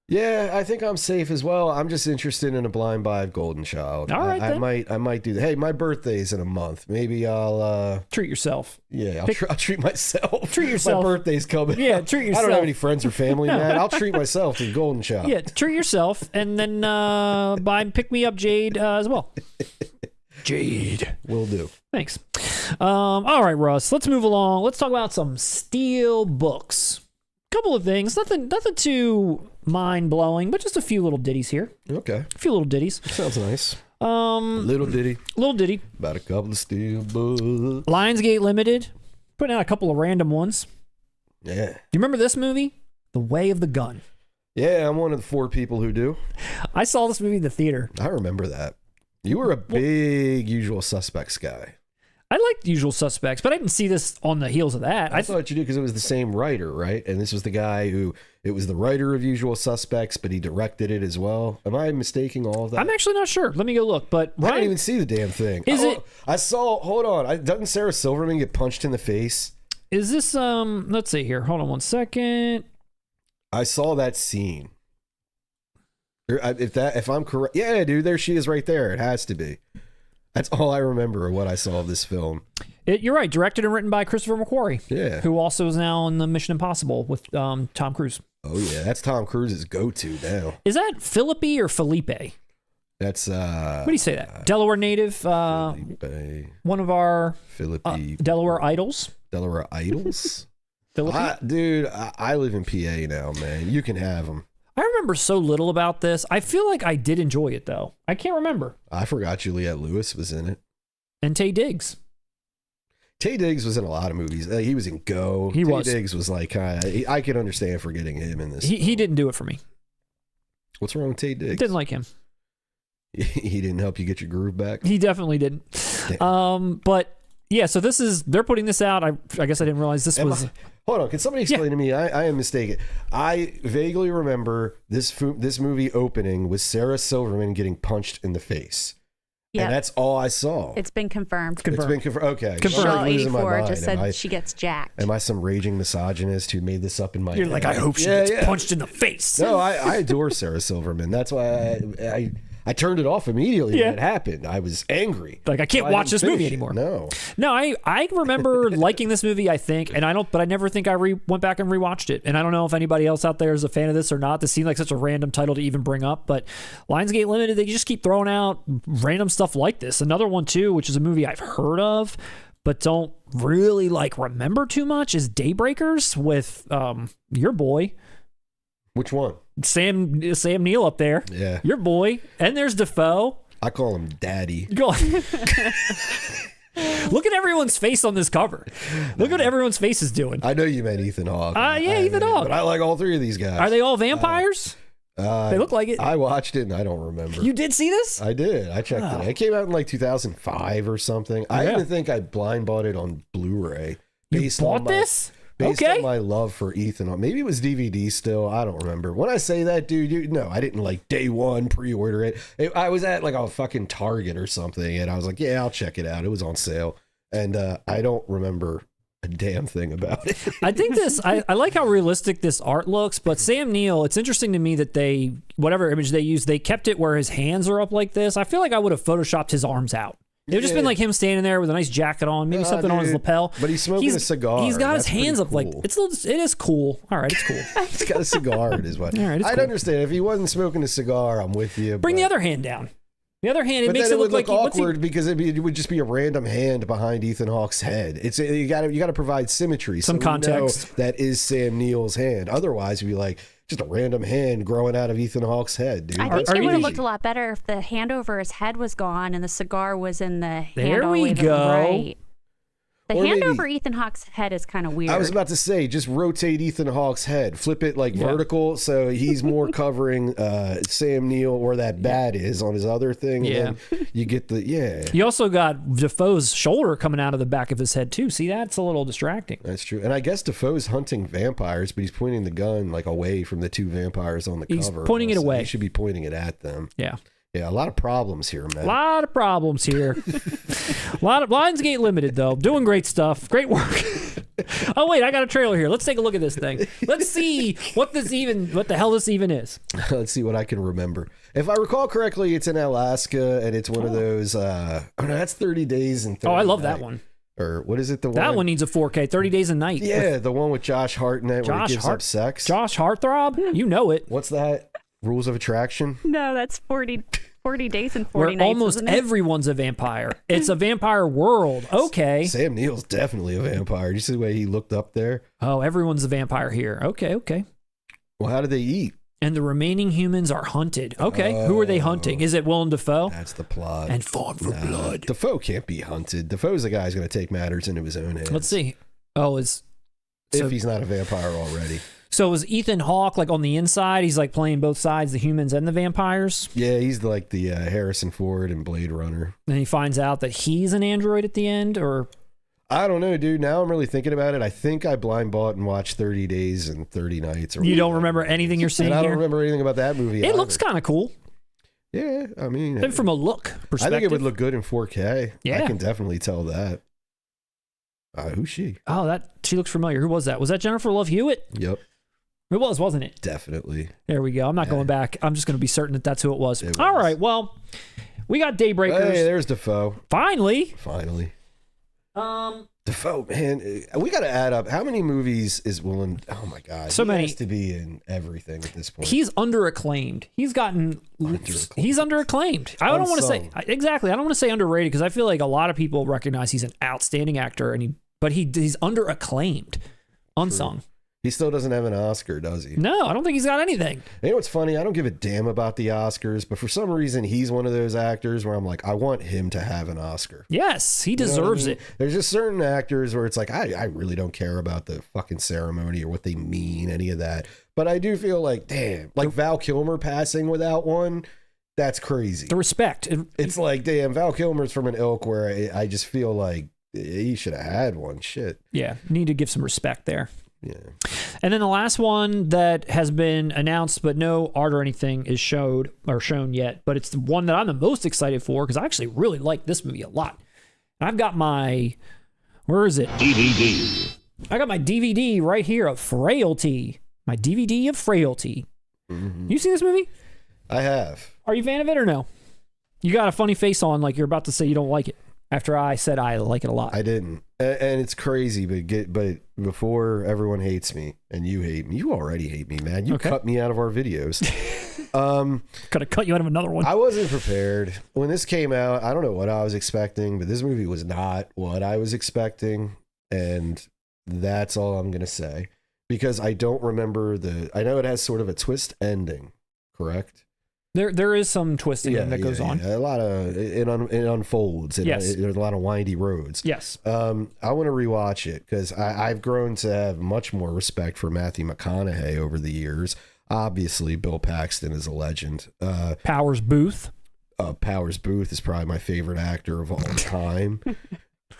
Yeah, I think I'm safe as well. I'm just interested in a blind buy of Golden Child. All right, I might do that. Hey, my birthday's in a month. Maybe I'll treat yourself. Yeah, I'll treat myself. Treat yourself. My birthday's coming. Yeah, treat yourself. I don't have any friends or family, man. I'll treat myself to Golden Child. Yeah, treat yourself, and then pick me up Jade as well. Jade. Will do. Thanks. All right, Russ, let's move along. Let's talk about some Steelbooks. Couple of things. Nothing too mind-blowing, but just a few little ditties here. Okay. A few little ditties. Sounds nice. Little ditty. About a couple of Steelbooks. Lionsgate Limited. Putting out a couple of random ones. Yeah. Do you remember this movie? The Way of the Gun. Yeah, I'm one of the 4 people who do. I saw this movie in the theater. I remember that. You were a big Usual Suspects guy. I liked Usual Suspects, but I didn't see this on the heels of that. I thought you did because it was the same writer, right? And this was the guy it was the writer of Usual Suspects, but he directed it as well. Am I mistaking all of that? I'm actually not sure. Let me go look. But I didn't even see the damn thing. Hold on. Doesn't Sarah Silverman get punched in the face? Is this, let's see here. Hold on one second. I saw that scene. If I'm correct, yeah, dude, there she is right there. It has to be. That's all I remember of what I saw of this film. You're right. Directed and written by Christopher McQuarrie. Yeah. Who also is now in the Mission Impossible with Tom Cruise. Oh, yeah. That's Tom Cruise's go-to now. Is that Philippi or Felipe? That's, what do you say that? Delaware native. Felipe. One of our Delaware idols. Delaware idols? Philippi? Dude, I live in PA now, man. You can have them. I remember so little about this. I feel like I did enjoy it, though. I can't remember. I forgot Juliette Lewis was in it. And Taye Diggs. Taye Diggs was in a lot of movies. He was in Go. Taye Diggs was like, I can understand forgetting him in this. He didn't do it for me. What's wrong with Taye Diggs? Didn't like him. He didn't help you get your groove back? He definitely didn't. But yeah, so they're putting this out. I guess I didn't realize this was... Hold on, can somebody explain to me? I am mistaken. I vaguely remember this movie opening with Sarah Silverman getting punched in the face. Yeah, and that's all I saw. It's been confirmed. It's been confirmed. Okay. Cheryl 84 just said she gets jacked. Am I some raging misogynist who made this up in my head? You're like, I hope she gets punched in the face. No, I adore Sarah Silverman. That's why I turned it off immediately when it happened. I was angry. Like, I can't watch this movie anymore. No, I remember liking this movie, I think, but I never think I went back and rewatched it. And I don't know if anybody else out there is a fan of this or not. This seemed like such a random title to even bring up, but Lionsgate Limited, they just keep throwing out random stuff like this. Another one, too, which is a movie I've heard of, but don't really, remember too much, is Daybreakers with your boy. Which one? Sam Neill up there. Yeah. Your boy. And there's Defoe. I call him Daddy. Look at everyone's face on this cover. Look what everyone's face is doing. I know you meant Ethan Hawke. Ethan Hawke. But I like all 3 of these guys. Are they all vampires? They look like it. I watched it and I don't remember. You did see this? I did. I checked it. It came out in 2005 or something. I even think I blind bought it on Blu-ray. You bought this? Based on my love for Ethan Hawke. Maybe it was DVD still. I don't remember. When I say that, dude, no, I didn't day one pre-order it. I was at a fucking Target or something, and I was like, yeah, I'll check it out. It was on sale. And I don't remember a damn thing about it. I think I like how realistic this art looks, but Sam Neill, it's interesting to me that whatever image they used, they kept it where his hands are up like this. I feel like I would have photoshopped his arms out It would just been like him standing there with a nice jacket on, maybe something on his lapel. But he's smoking a cigar. He's got his That's hands up pretty like cool. it is cool. All right, it's cool. He's got a cigar in his way. All right, it's I'd cool. understand if he wasn't smoking a cigar. I'm with you. Bring the other hand down. The other hand, it But makes then it look like awkward because it would just be a random hand behind Ethan Hawke's head. It's you got to provide symmetry. Some context. That is Sam Neill's hand. Otherwise, it'd be like just a random hand growing out of Ethan Hawke's head, dude. I think it would have looked a lot better if the hand over his head was gone and the cigar was in the hand. There we go. Right. The Or hand maybe- over Ethan Hawke's head is kind of weird. I was about to say, just rotate Ethan Hawke's head, flip it like vertical, so he's more covering Sam Neill or that bat is on his other thing. Yeah. And then you get the You also got Defoe's shoulder coming out of the back of his head too. See, that's a little distracting. That's true. And I guess Defoe's hunting vampires, but he's pointing the gun like away from the two vampires on the He's cover. pointing it Also, away. He should be pointing it at them. Yeah. Yeah, a lot of problems here, man. A lot of problems here. A lot of Lionsgate Limited though, doing great stuff, great work. Oh wait, I got a trailer here. Let's take a look at this thing. Let's see what the hell this even is. Let's see what I can remember. If I recall correctly, it's in Alaska, and it's one of those. Oh no, that's 30 Days and 30 Oh, I love Nights. that one. Or what is it? The That one needs a 4K, 30 Days a Night. Yeah, the one with Josh Hart in it where he gives up sex. Josh Heartthrob, you know it. What's that? Rules of Attraction? No, that's 40 days and 40 Where nights. almost isn't it? everyone's a vampire. It's a vampire world. Okay. Sam Neill's definitely a vampire. You see the way he looked up there? Oh, everyone's a vampire here. Okay. Well, how do they eat? And the remaining humans are hunted. Okay, who are they hunting? Is it Willem Dafoe? That's the plot. And fought for blood. Defoe can't be hunted. Defoe's the guy who's going to take matters into his own hands. Let's see. Oh, if he's not a vampire already. So is Ethan Hawke like on the inside? He's like playing both sides, the humans and the vampires. Yeah, he's like the Harrison Ford in Blade Runner. And he finds out that he's an android at the end, or I don't know, dude. Now I'm really thinking about it. I think I blind bought and watched 30 Days and 30 Nights. Or you don't remember anything you're seeing and I don't here? remember anything about that movie. It either. looks kind of cool. Yeah, I mean, And from a look perspective, I think it would look good in 4K. Yeah. I can definitely tell that. Who's she? Oh, she looks familiar. Who was that? Was that Jennifer Love Hewitt? Yep, It was, wasn't it? definitely. There we go. I'm not going back. I'm just going to be certain that that's who it was. It All was. right. Well, we got Daybreakers. Hey, there's Defoe. Finally. Defoe, man, we got to add up. How many movies is Willem? Oh my God, So he many. has to be in everything at this point. He's underacclaimed. He's gotten. He's underacclaimed. I don't want to say exactly. I don't want to say underrated because I feel like a lot of people recognize he's an outstanding actor, but he's underacclaimed, unsung. He still doesn't have an Oscar, does he? No, I don't think he's got anything. You know what's funny? I don't give a damn about the Oscars, but for some reason, he's one of those actors where I'm like, I want him to have an Oscar. Yes, he You know what I deserves mean? it. There's just certain actors where it's like, I really don't care about the fucking ceremony or what they mean, any of that. But I do feel like, damn, like Val Kilmer passing without one, that's crazy. The respect. It's like, damn, Val Kilmer's from an ilk where I just feel like he should have had one. Shit. Yeah, need to give some respect there. Yeah. And then the last one that has been announced, but no art or anything is shown yet. But it's the one that I'm the most excited for because I actually really like this movie a lot. And I've got where is it? DVD. I got my DVD right here of Frailty. My DVD of Frailty. Mm-hmm. You seen this movie? I have. Are you a fan of it or no? You got a funny face on like you're about to say you don't like it after I said I like it a lot. I didn't. And it's crazy, but before everyone hates me and you hate me, you already hate me, man. You cut me out of our videos. Could have cut you out of another one. I wasn't prepared. When this came out, I don't know what I was expecting, but this movie was not what I was expecting. And that's all I'm going to say. Because I don't remember I know it has sort of a twist ending, correct? There is some twisting that goes on. A lot of it unfolds. Yes. There's a lot of windy roads. Yes. I want to rewatch it because I've grown to have much more respect for Matthew McConaughey over the years. Obviously, Bill Paxton is a legend. Powers Booth. Powers Booth is probably my favorite actor of all time.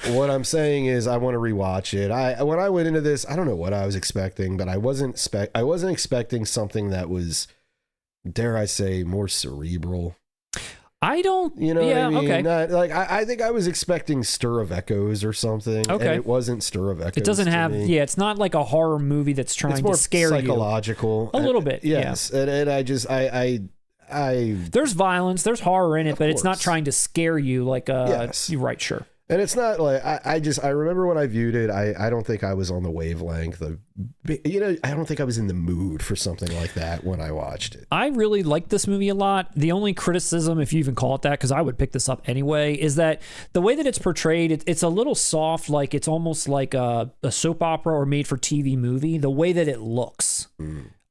What I'm saying is I want to rewatch it. When I went into this, I don't know what I was expecting, but I wasn't expecting something that was, dare I say, more cerebral. I don't. You know what I mean? Okay. Not, like I think I was expecting Stir of Echoes or something. Okay. And it wasn't Stir of Echoes. It doesn't to have. me. Yeah, it's not like a horror movie that's trying It's more to scare psychological. you. A little bit. Yes, and I just there's violence, there's horror in it, but it's not course. trying to scare you like Yes. you're right, sure. And it's not like I remember when I viewed it, I don't think I was on the wavelength of, I don't think I was in the mood for something like that when I watched it. I really like this movie a lot. The only criticism, if you even call it that, because I would pick this up anyway, is that the way that it's portrayed, it's a little soft, like it's almost like a soap opera or made for TV movie, the way that it looks,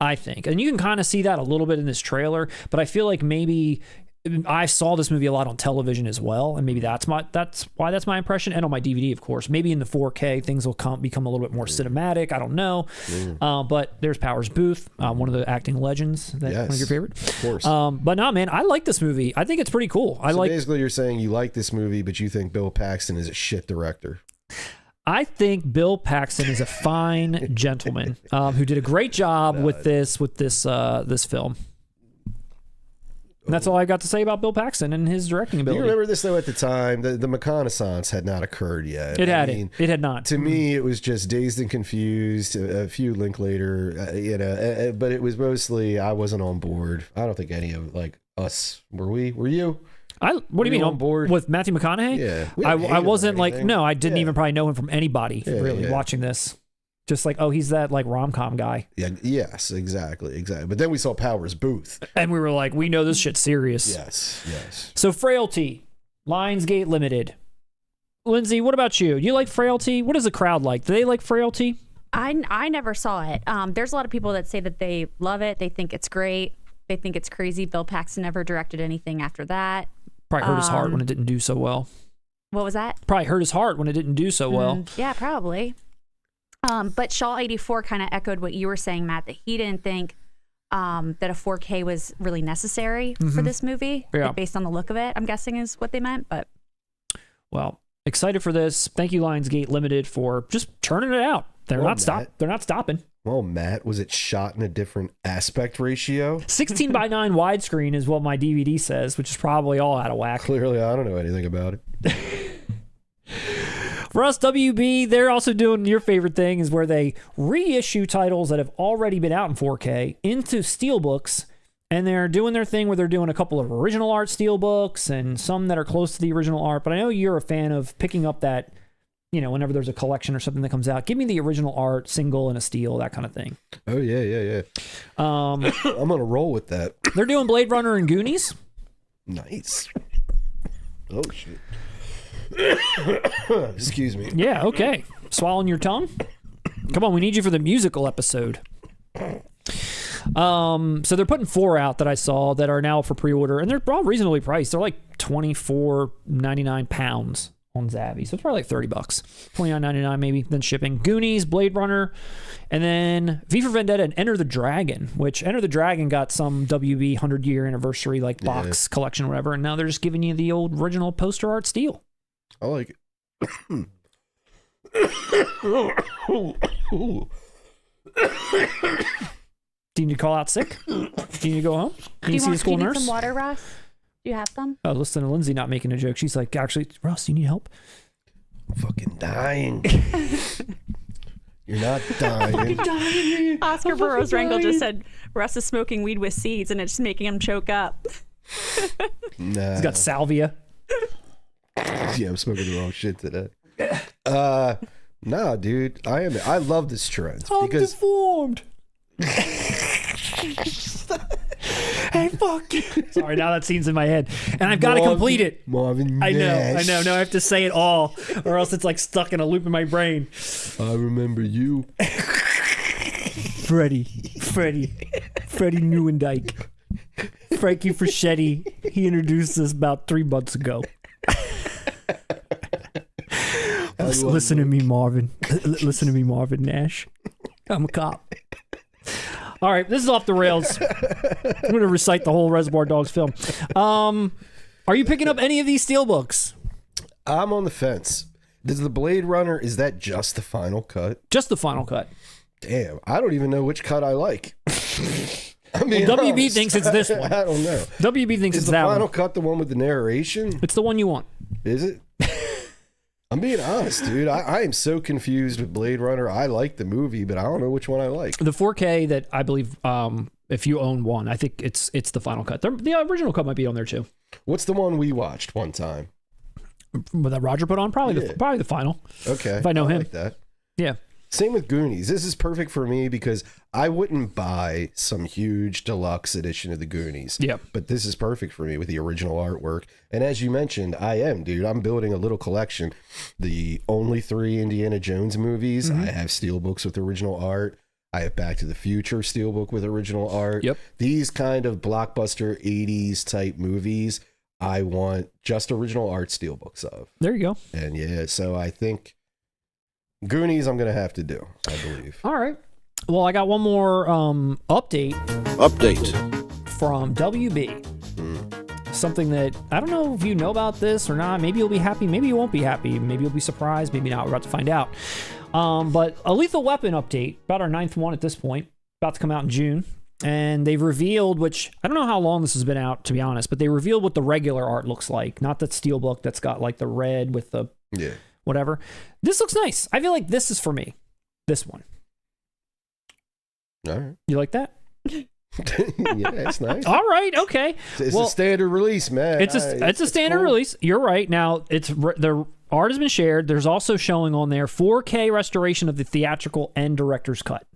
I think. And you can kind of see that a little bit in this trailer, but I feel like maybe I saw this movie a lot on television as well, and maybe that's why that's my impression, and on my DVD, of course. Maybe in the 4K things will become a little bit more cinematic. I don't know, but there's Powers Booth, one of the acting legends. One of your favorite, of course. But no, man, I like this movie. I think it's pretty cool. Basically, you're saying you like this movie, but you think Bill Paxton is a shit director. I think Bill Paxton is a fine gentleman who did a great job with this film. And that's all I got to say about Bill Paxton and his directing ability. You remember this, though, at the time? The reconnaissance had not occurred yet. It had not. To me, it was just Dazed and Confused, a few Linklater, but it was mostly, I wasn't on board. I don't think any of, us, were you? What do you mean on board with Matthew McConaughey? Yeah. I wasn't I didn't even probably know him from anybody watching this. Just like, oh, he's that rom-com guy. Yeah. Yes, exactly. But then we saw Powers Booth. And we were like, we know this shit's serious. Yes. So Frailty, Lionsgate Limited. Lindsay, what about you? Do you like Frailty? What is the crowd like? Do they like Frailty? I never saw it. There's a lot of people that say that they love it. They think it's great. They think it's crazy. Bill Paxton never directed anything after that. Probably hurt his heart when it didn't do so well. What was that? Probably hurt his heart when it didn't do so well. Yeah, probably. But Shaw 84 kind of echoed what you were saying, Matt, that he didn't think that a 4K was really necessary for this movie, based on the look of it, I'm guessing is what they meant. But well, excited for this. Thank you, Lionsgate Limited, for just turning it out. They're not stopping. Well, Matt, was it shot in a different aspect ratio? 16:9 widescreen is what my DVD says, which is probably all out of whack. Clearly, I don't know anything about it. Russ, WB, they're also doing your favorite thing, is where they reissue titles that have already been out in 4K into Steelbooks, and they're doing their thing where they're doing a couple of original art Steelbooks and some that are close to the original art. But I know you're a fan of picking up that, whenever there's a collection or something that comes out, give me the original art, single and a steel, that kind of thing. Oh, yeah. I'm going to roll with that. They're doing Blade Runner and Goonies. Nice. Oh, shit. Excuse me. Yeah, okay. Swallowing your tongue? Come on, we need you for the musical episode. So they're putting 4 out that I saw that are now for pre-order, and they're all reasonably priced. They're like £24.99 on Zavvi, so it's probably like $30, $29.99 maybe, then shipping. Goonies, Blade Runner, and then V for Vendetta and Enter the Dragon, which Enter the Dragon got some WB 100-year anniversary box collection or whatever, and now they're just giving you the old original poster art steel. I like it. Do you need to call out sick? Do you need to go home? Do you see the school nurse? Do you need some water, Russ? Do you have some? Oh, listen to Lindsay not making a joke. She's like, actually, Russ, you need help? I'm fucking dying. You're not dying. Oscar Burroughs Rangel just said Russ is smoking weed with seeds and it's just making him choke up. Nah. He's got salvia. Yeah, I'm smoking the wrong shit today. Nah, dude. I love this trend. I'm deformed. Hey, fuck you. Sorry, now that scene's in my head. And I've got to complete it. Marvin I Nash. know. Now I have to say it all, or else it's stuck in a loop in my brain. I remember you. Freddie Newendike. Frankie Freschetti. He introduced us about 3 months ago. Listen to me, Marvin. Listen to me, Marvin Nash. I'm a cop. All right, this is off the rails. I'm going to recite the whole Reservoir Dogs film. Are you picking up any of these Steelbooks? I'm on the fence. Does the Blade Runner, is that just the final cut? Just the final cut. Damn, I don't even know which cut I like. I mean, well, WB thinks it's this one. I don't know. WB thinks it's that one. Is the final cut the one with the narration? It's the one you want. Is it? I'm being honest, dude. I am so confused with Blade Runner. I like the movie, but I don't know which one I like. The 4K that I believe if you own one. I think it's the final cut. The original cut might be on there too. What's the one we watched one time? That Roger put on? Probably the final. Okay. If I know him. Like that. Yeah. Same with Goonies. This is perfect for me because I wouldn't buy some huge deluxe edition of the Goonies. Yeah. But this is perfect for me with the original artwork. And as you mentioned, I'm building a little collection. The only 3 Indiana Jones movies, I have Steelbooks with original art. I have Back to the Future Steelbook with original art. Yep. These kind of blockbuster 80s type movies, I want just original art Steelbooks of. There you go. And yeah, so I think Goonies I'm going to have to do, I believe. All right. Well, I got one more update from WB. Something that I don't know if you know about this or not. Maybe you'll be happy. Maybe you won't be happy. Maybe you'll be surprised. Maybe not. We're about to find out. But a Lethal Weapon update, about our 9th one at this point, about to come out in June. And they've revealed, which I don't know how long this has been out, to be honest, but they revealed what the regular art looks like. Not the Steelbook that's got like the red with the whatever. This looks nice. I feel like this is for me. This one. All right. You like that? Yeah, it's nice. All right. Okay. It's a standard release, man. It's a standard release. You're right. Now, the art has been shared. There's also showing on there 4K restoration of the theatrical and director's cut.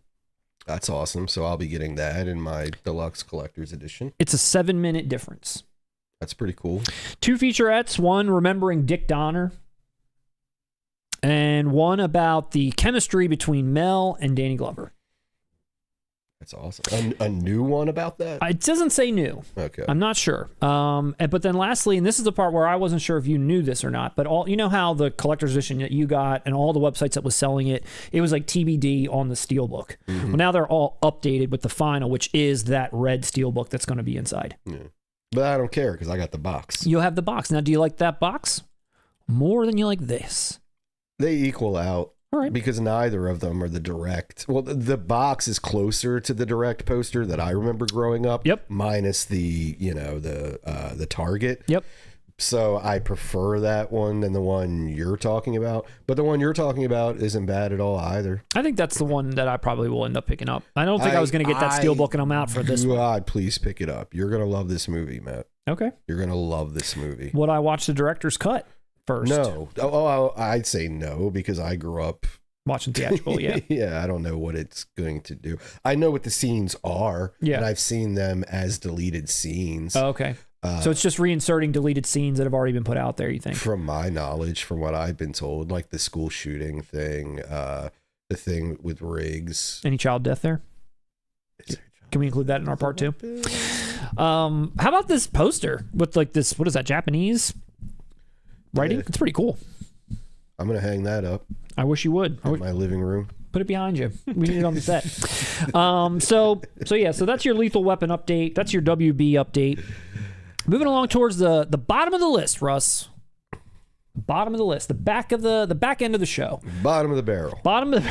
That's awesome. So I'll be getting that in my deluxe collector's edition. It's a 7-minute difference. That's pretty cool. 2 featurettes. One remembering Dick Donner, and one about the chemistry between Mel and Danny Glover. That's awesome. A new one about that? It doesn't say new. Okay. I'm not sure. But then lastly, and this is the part where I wasn't sure if you knew this or not, but you know how the collector's edition that you got and all the websites that was selling it was like TBD on the Steelbook. Well, now they're all updated with the final, which is that red Steelbook that's going to be inside. Yeah. But I don't care because I got the box. You'll have the box. Now, do you like that box more than you like this? They equal out. All right. Because neither of them are the direct. Well, the box is closer to the direct poster that I remember growing up. Yep. Minus the, the Target. Yep. So I prefer that one than the one you're talking about. But the one you're talking about isn't bad at all either. I think that's the one that I probably will end up picking up. I don't think I was going to get that Steelbook, and I'm out for this one. God, please pick it up. You're going to love this movie, Matt. Okay. You're going to love this movie. Would I watch the director's cut first? No. I'd say no because I grew up watching theatrical. Yeah. Yeah, I don't know what it's going to do. I know what the scenes are. Yeah. And I've seen them as deleted scenes. Oh, okay. So it's just reinserting deleted scenes that have already been put out there, you think? From my knowledge, from what I've been told, like the school shooting thing, the thing with Riggs. Any child death there? Can we include that in our part 2? How about this poster with like this, what is that, Japanese writing? It's pretty cool. I'm going to hang that up. I wish you would. In my living room. Put it behind you. We need it on the set. So that's your Lethal Weapon update. That's your WB update. Moving along towards the bottom of the list, Russ. Bottom of the list. The back end of the show. Bottom of the barrel. Bottom of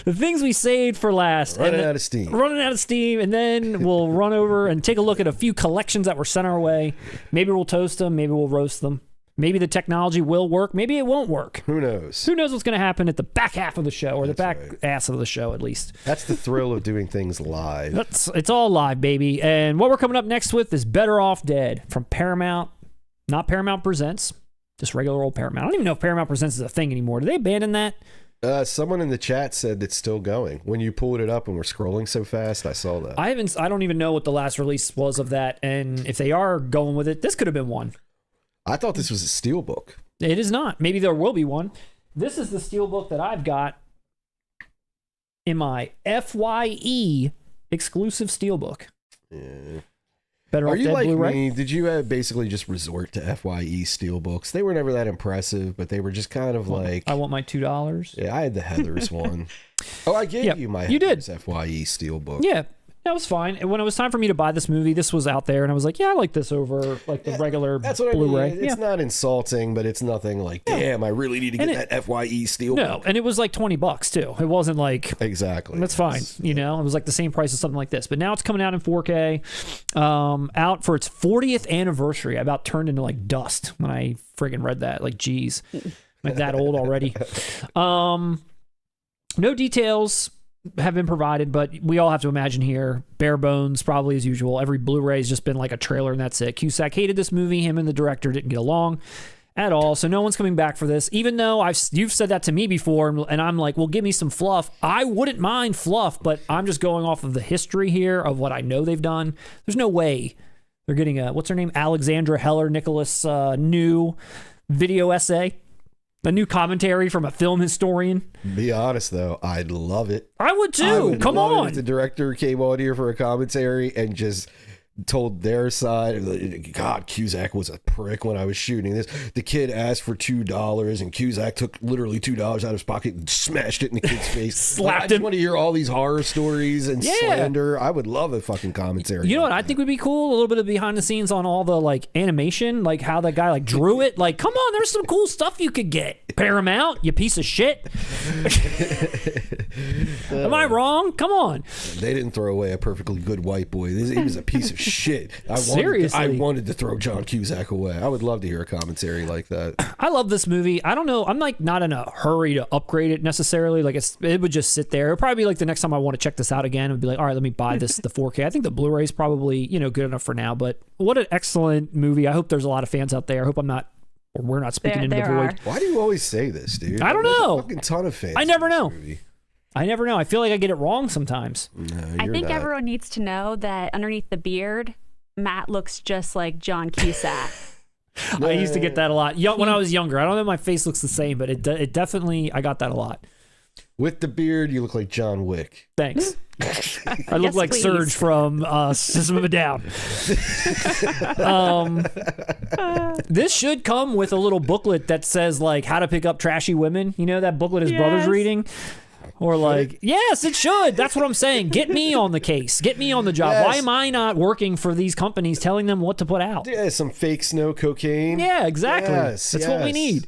the things we saved for last. Running out of steam. And then we'll run over and take a look at a few collections that were sent our way. Maybe we'll toast them. Maybe we'll roast them. Maybe the technology will work. Maybe it won't work. Who knows? Who knows what's going to happen at the back half of the show, or the back ass of the show, at least. That's the thrill of doing things live. It's all live, baby. And what we're coming up next with is Better Off Dead from Paramount. Not Paramount Presents, just regular old Paramount. I don't even know if Paramount Presents is a thing anymore. Do they abandon that? Someone in the chat said it's still going. When you pulled it up and we're scrolling so fast, I saw that. I don't even know what the last release was of that, and if they are going with it, this could have been one. I thought this was a Steelbook. It is not. Maybe there will be one. This is the Steelbook that I've got in my FYE exclusive Steelbook. Yeah. Better Are Off you Dead like Blu-ray? me? Did you basically just resort to FYE Steelbooks? They were never that impressive, but they were just kind of like... I want my $2. Yeah, I had the Heathers one. Oh, I gave you my Heathers FYE Steelbook. Yeah. That was fine. And when it was time for me to buy this movie, this was out there, and I was like, yeah, I like this over like the regular that's what Blu-ray. I mean. It's not insulting, but it's nothing like, damn, I really need to get that FYE Steelbook. No, and it was like $20 too. It wasn't like... Exactly. That's fine. You know, it was like the same price as something like this. But now it's coming out in 4K, out for its 40th anniversary. I about turned into like dust when I friggin' read that. Like, geez, like that old already. No details. have been provided, but we all have to imagine here, bare bones, probably as usual. Every Blu-ray has just been like a trailer and that's it. Cusack hated this movie. Him and the director didn't get along at all, so no one's coming back for this. Even though you've said that to me before, and I'm like, well, give me some fluff. I wouldn't mind fluff, but I'm just going off of the history here of what I know they've done. There's no way they're getting a, what's her name, Alexandra Heller Nicholas, new video essay, a new commentary from a film historian. Be honest though, I'd love it. I would too. Come on. If the director came on here for a commentary and just told their side, God, Cusack was a prick when I was shooting this. The kid asked for $2 and Cusack took literally $2 out of his pocket and smashed it in the kid's face. Slapped I just him. want to hear all these horror stories and slander. I would love a fucking commentary. You know what I think would be cool? A little bit of behind the scenes on all the like animation, like how that guy like drew it. Like, come on, there's some cool stuff you could get. Paramount, you piece of shit. Am I wrong? Come on. They didn't throw away a perfectly good white boy. He was a piece of shit. Seriously. I wanted to throw John Cusack away. I would love to hear a commentary like that. I love this movie. I don't know. I'm like not in a hurry to upgrade it necessarily. Like it would just sit there. It'll probably be like the next time I want to check this out again, I'd be like, all right, let me buy this, the 4K. I think the Blu-ray is probably, good enough for now, but what an excellent movie. I hope there's a lot of fans out there. I hope we're not speaking into the void. Why do you always say this, dude? I don't know. A fucking ton of fans. I never know. I never know. I feel like I get it wrong sometimes. No, I think everyone needs to know that underneath the beard, Matt looks just like John Cusack. I used to get that a lot when I was younger. I don't know if my face looks the same, but it definitely, I got that a lot. With the beard, you look like John Wick. Thanks. I look like please. Surge from System of a Down. This should come with a little booklet that says like how to pick up trashy women. You know that booklet his brother's reading? Or like, yes, it should. That's what I'm saying. Get me on the case. Get me on the job. Yes. Why am I not working for these companies telling them what to put out? Yeah, some fake snow cocaine. Yeah, exactly. Yes, That's what we need.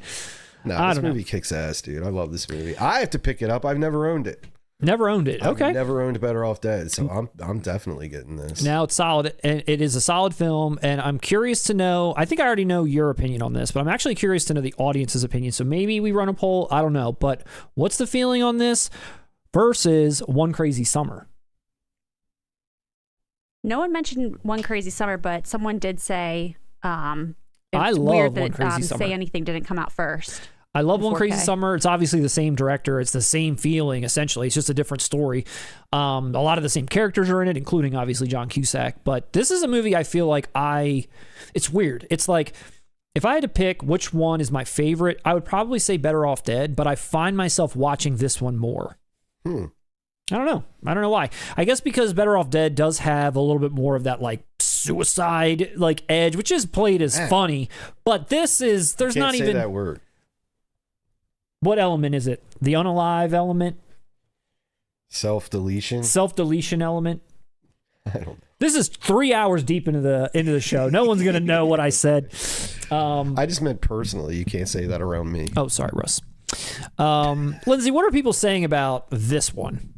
No, I this don't know. movie kicks ass, dude. I love this movie. I have to pick it up. I've never owned it. Never owned it. Okay. I've never owned Better Off Dead, so I'm definitely getting this. Now it's solid, and it is a solid film, and I'm curious to know, I think I already know your opinion on this, but I'm actually curious to know the audience's opinion, so maybe we run a poll, I don't know, but what's the feeling on this versus One Crazy Summer? No one mentioned One Crazy Summer, but someone did say I it's love weird One that Crazy Summer. Say Anything didn't come out first. I love One 4K. Crazy Summer. It's obviously the same director. It's the same feeling, essentially. It's just a different story. A lot of the same characters are in it, including, obviously, John Cusack. But this is a movie I feel like it's weird. It's like, if I had to pick which one is my favorite, I would probably say Better Off Dead, but I find myself watching this one more. I don't know. I don't know why. I guess because Better Off Dead does have a little bit more of that, like, suicide, like, edge, which is played as funny. But this is, there's Can't not say even... that word. What element is it? The unalive element? Self-deletion? Self-deletion element? I don't know. This is 3 hours deep into the show. No one's going to know what I said. I just meant personally. You can't say that around me. Oh, sorry, Russ. Lindsay, what are people saying about this one?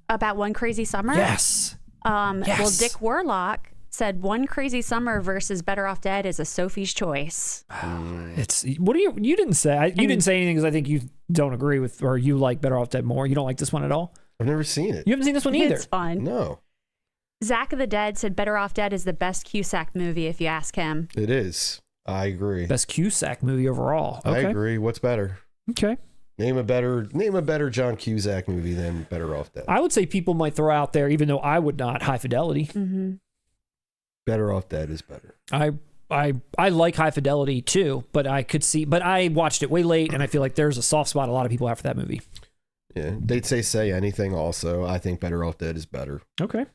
About One Crazy Summer? Yes. Well, Dick Warlock said One Crazy Summer versus Better Off Dead is a Sophie's choice. You didn't say, you didn't say anything because I think you don't agree with, or you like Better Off Dead more. You don't like this one at all? I've never seen it. You haven't seen this one either? It's fun. No. Zach of the Dead said Better Off Dead is the best Cusack movie if you ask him. It is. I agree. Best Cusack movie overall. I Okay. agree. What's better? Okay. Name a better John Cusack movie than Better Off Dead. I would say people might throw out there, even though I would not, High Fidelity. Mm-hmm. Better Off Dead is better. I like High Fidelity too, but I watched it way late, and I feel like there's a soft spot a lot of people have for that movie. Yeah, they'd say Anything also. I think Better Off Dead is better. Okay.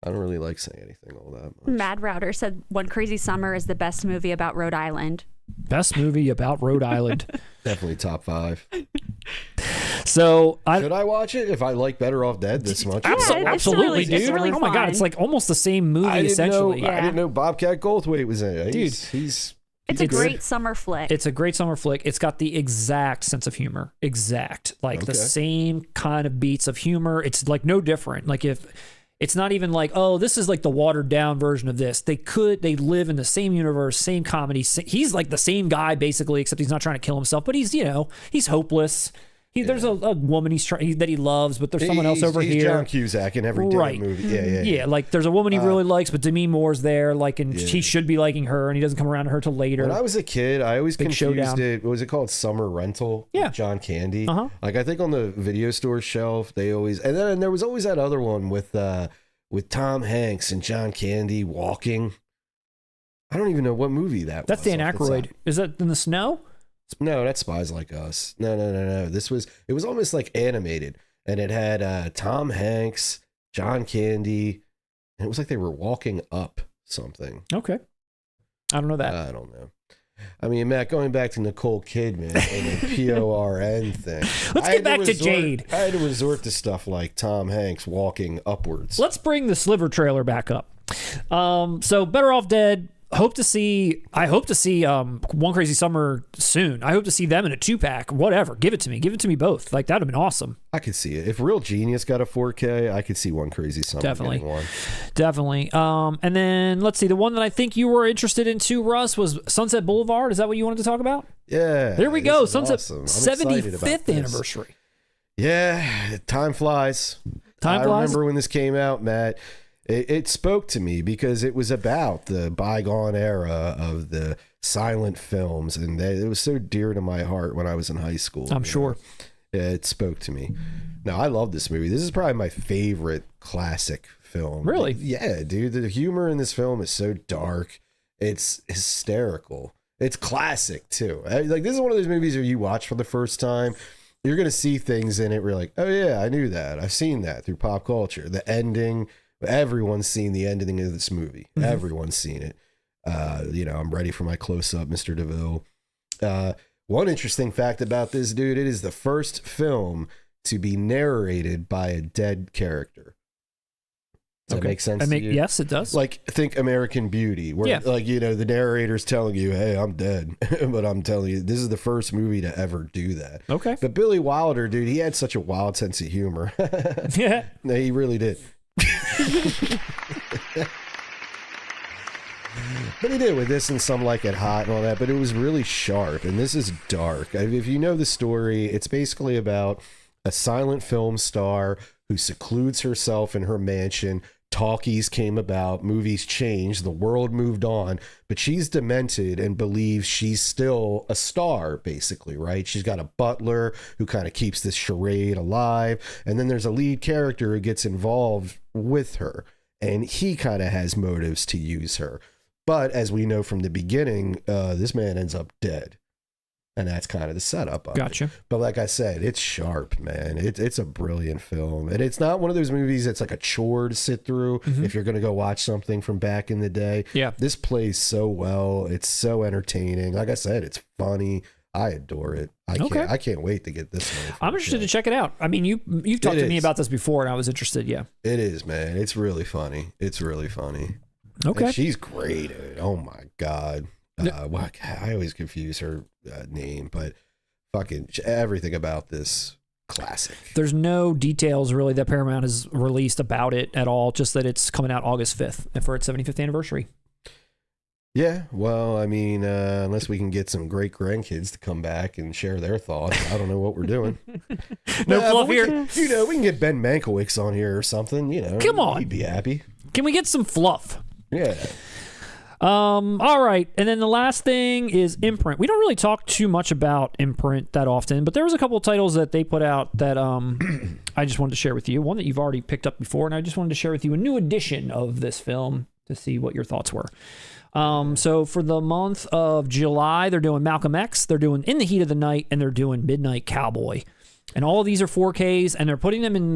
I don't really like Say Anything all that much. Mad Router said One Crazy Summer is the best movie about Rhode Island. Best movie about Rhode Island. Definitely top 5. So should I watch it if I like Better Off Dead this much? Absolutely, it's dude. really Oh my god, fun. it's like almost the same movie I essentially. didn't know Bobcat Goldthwait was in it. Dude, It's a great summer flick. It's a great summer flick. It's got the exact sense of humor. Exact. Like the same kind of beats of humor. It's like no different. Like if it's not even like, oh, this is like the watered down version of this. They live in the same universe, same comedy. He's like the same guy basically, except he's not trying to kill himself, but he's hopeless. There's a woman that he loves, but there's someone else over he's here. John Cusack in every damn movie. Yeah. Like there's a woman he really likes, but Demi Moore's there, like, and he should be liking her, and he doesn't come around to her till later. When I was a kid, I always confused showdown. it. What was it called? Summer Rental. Yeah. With John Candy. Uh-huh. Like I think on the video store shelf, they always, and then there was always that other one with Tom Hanks and John Candy walking. I don't even know what movie that was. That's Dan Aykroyd. Is that in the snow? No, that's Spies Like Us. No. It was almost like animated, and it had Tom Hanks, John Candy, and it was like they were walking up something. Okay. I don't know that. I don't know. I mean, Matt, going back to Nicole Kidman and the PORN thing. Let's get back to Jade. I had to resort to stuff like Tom Hanks walking upwards. Let's bring the Sliver trailer back up. So Better Off Dead. I hope to see One Crazy Summer soon. I hope to see them in a 2-pack. Whatever. Give it to me both. Like, that would have been awesome. I could see it. If Real Genius got a 4K, I could see One Crazy Summer getting one. Definitely. And then let's see. The one that I think you were interested in too, Russ, was Sunset Boulevard. Is that what you wanted to talk about? Yeah. There we go. Sunset awesome. 75th anniversary. Yeah. Time flies. I remember when this came out, Matt. It spoke to me because it was about the bygone era of the silent films, and it was so dear to my heart when I was in high school. I'm sure. It spoke to me. Now, I love this movie. This is probably my favorite classic film. Really? Yeah, dude. The humor in this film is so dark. It's hysterical. It's classic, too. Like, this is one of those movies where you watch for the first time, you're going to see things in it where you're like, oh, yeah, I knew that. I've seen that through pop culture. The ending... Everyone's seen the ending of this movie. Mm-hmm. Everyone's seen it. I'm ready for my close-up, Mr. DeVille. One interesting fact about this, dude, it is the first film to be narrated by a dead character. Does that make sense to you? Yes, it does. Like, think American Beauty, where, the narrator's telling you, hey, I'm dead. But I'm telling you, this is the first movie to ever do that. Okay. But Billy Wilder, dude, he had such a wild sense of humor. Yeah. No, he really did. But he did with this and Some Like It Hot and all that, but it was really sharp, and this is dark. If you know the story, it's basically about a silent film star who secludes herself in her mansion. Talkies came about, movies changed, the world moved on, but she's demented and believes she's still a star, basically, right? She's got a butler who kind of keeps this charade alive, and then there's a lead character who gets involved with her, and he kind of has motives to use her. But as we know from the beginning, this man ends up dead. And that's kind of the setup of it. But like I said, it's sharp, man. It's a brilliant film. And it's not one of those movies that's like a chore to sit through if you're going to go watch something from back in the day. Yeah. This plays so well. It's so entertaining. Like I said, it's funny. I adore it. I can't wait to get this one. I'm interested to check it out. I mean, you've talked to me about this before, and I was interested, yeah. It is, man. It's really funny. It's really funny. Okay. And she's great at it. Oh, my God. I always confuse her name, but fucking everything about this classic. There's no details really that Paramount has released about it at all, just that it's coming out August 5th for its 75th anniversary. Yeah, well, I mean, unless we can get some great grandkids to come back and share their thoughts, I don't know what we're doing. No fluff here. We can get Ben Mankiewicz on here or something, Come on. He'd be happy. Can we get some fluff? Yeah. All right. And then the last thing is Imprint. We don't really talk too much about Imprint that often, but there was a couple of titles that they put out that I just wanted to share with you. One that you've already picked up before, and I just wanted to share with you a new edition of this film to see what your thoughts were. So for the month of July, they're doing Malcolm X, they're doing In the Heat of the Night, and they're doing Midnight Cowboy. And all of these are 4Ks, and they're putting them in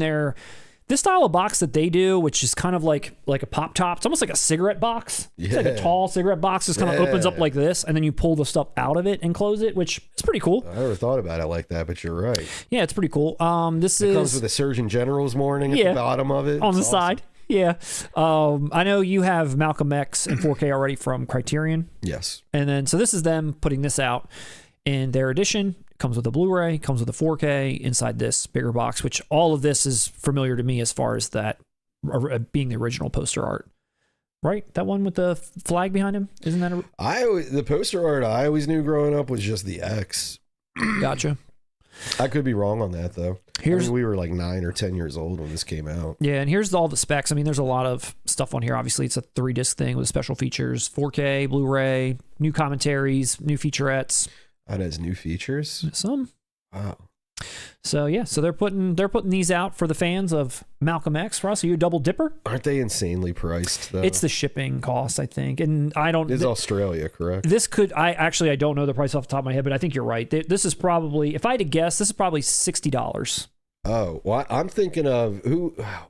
this style of box that they do, which is kind of like a pop top. It's almost like a cigarette box. Yeah. It's like a tall cigarette box. Just kind of opens up like this, and then you pull the stuff out of it and close it, which is pretty cool. I never thought about it like that, but you're right. Yeah, it's pretty cool. This comes with a Surgeon General's warning at the bottom of it. On the side. Yeah. I know you have Malcolm X in 4K already from Criterion. Yes. And then, so this is them putting this out in their edition. Comes with a Blu-ray, comes with a 4K inside this bigger box, which all of this is familiar to me as far as that being the original poster art. Right? That one with the flag behind him? Isn't that the poster art I always knew growing up was just the X. Gotcha. I could be wrong on that, though. We were like 9 or 10 years old when this came out. Yeah, and here's all the specs. I mean, there's a lot of stuff on here. Obviously, it's a 3-disc thing with special features, 4K, Blu-ray, new commentaries, new featurettes. It has new features? Some. Wow. So yeah, so they're putting these out for the fans of Malcolm X. Russ, are you a double dipper? Aren't they insanely priced, though? It's the shipping cost, I think, and I don't. This is Australia, correct? This could. I don't know the price off the top of my head, but I think you're right. This is probably, if I had to guess, this is probably $60. Oh, well, I'm thinking of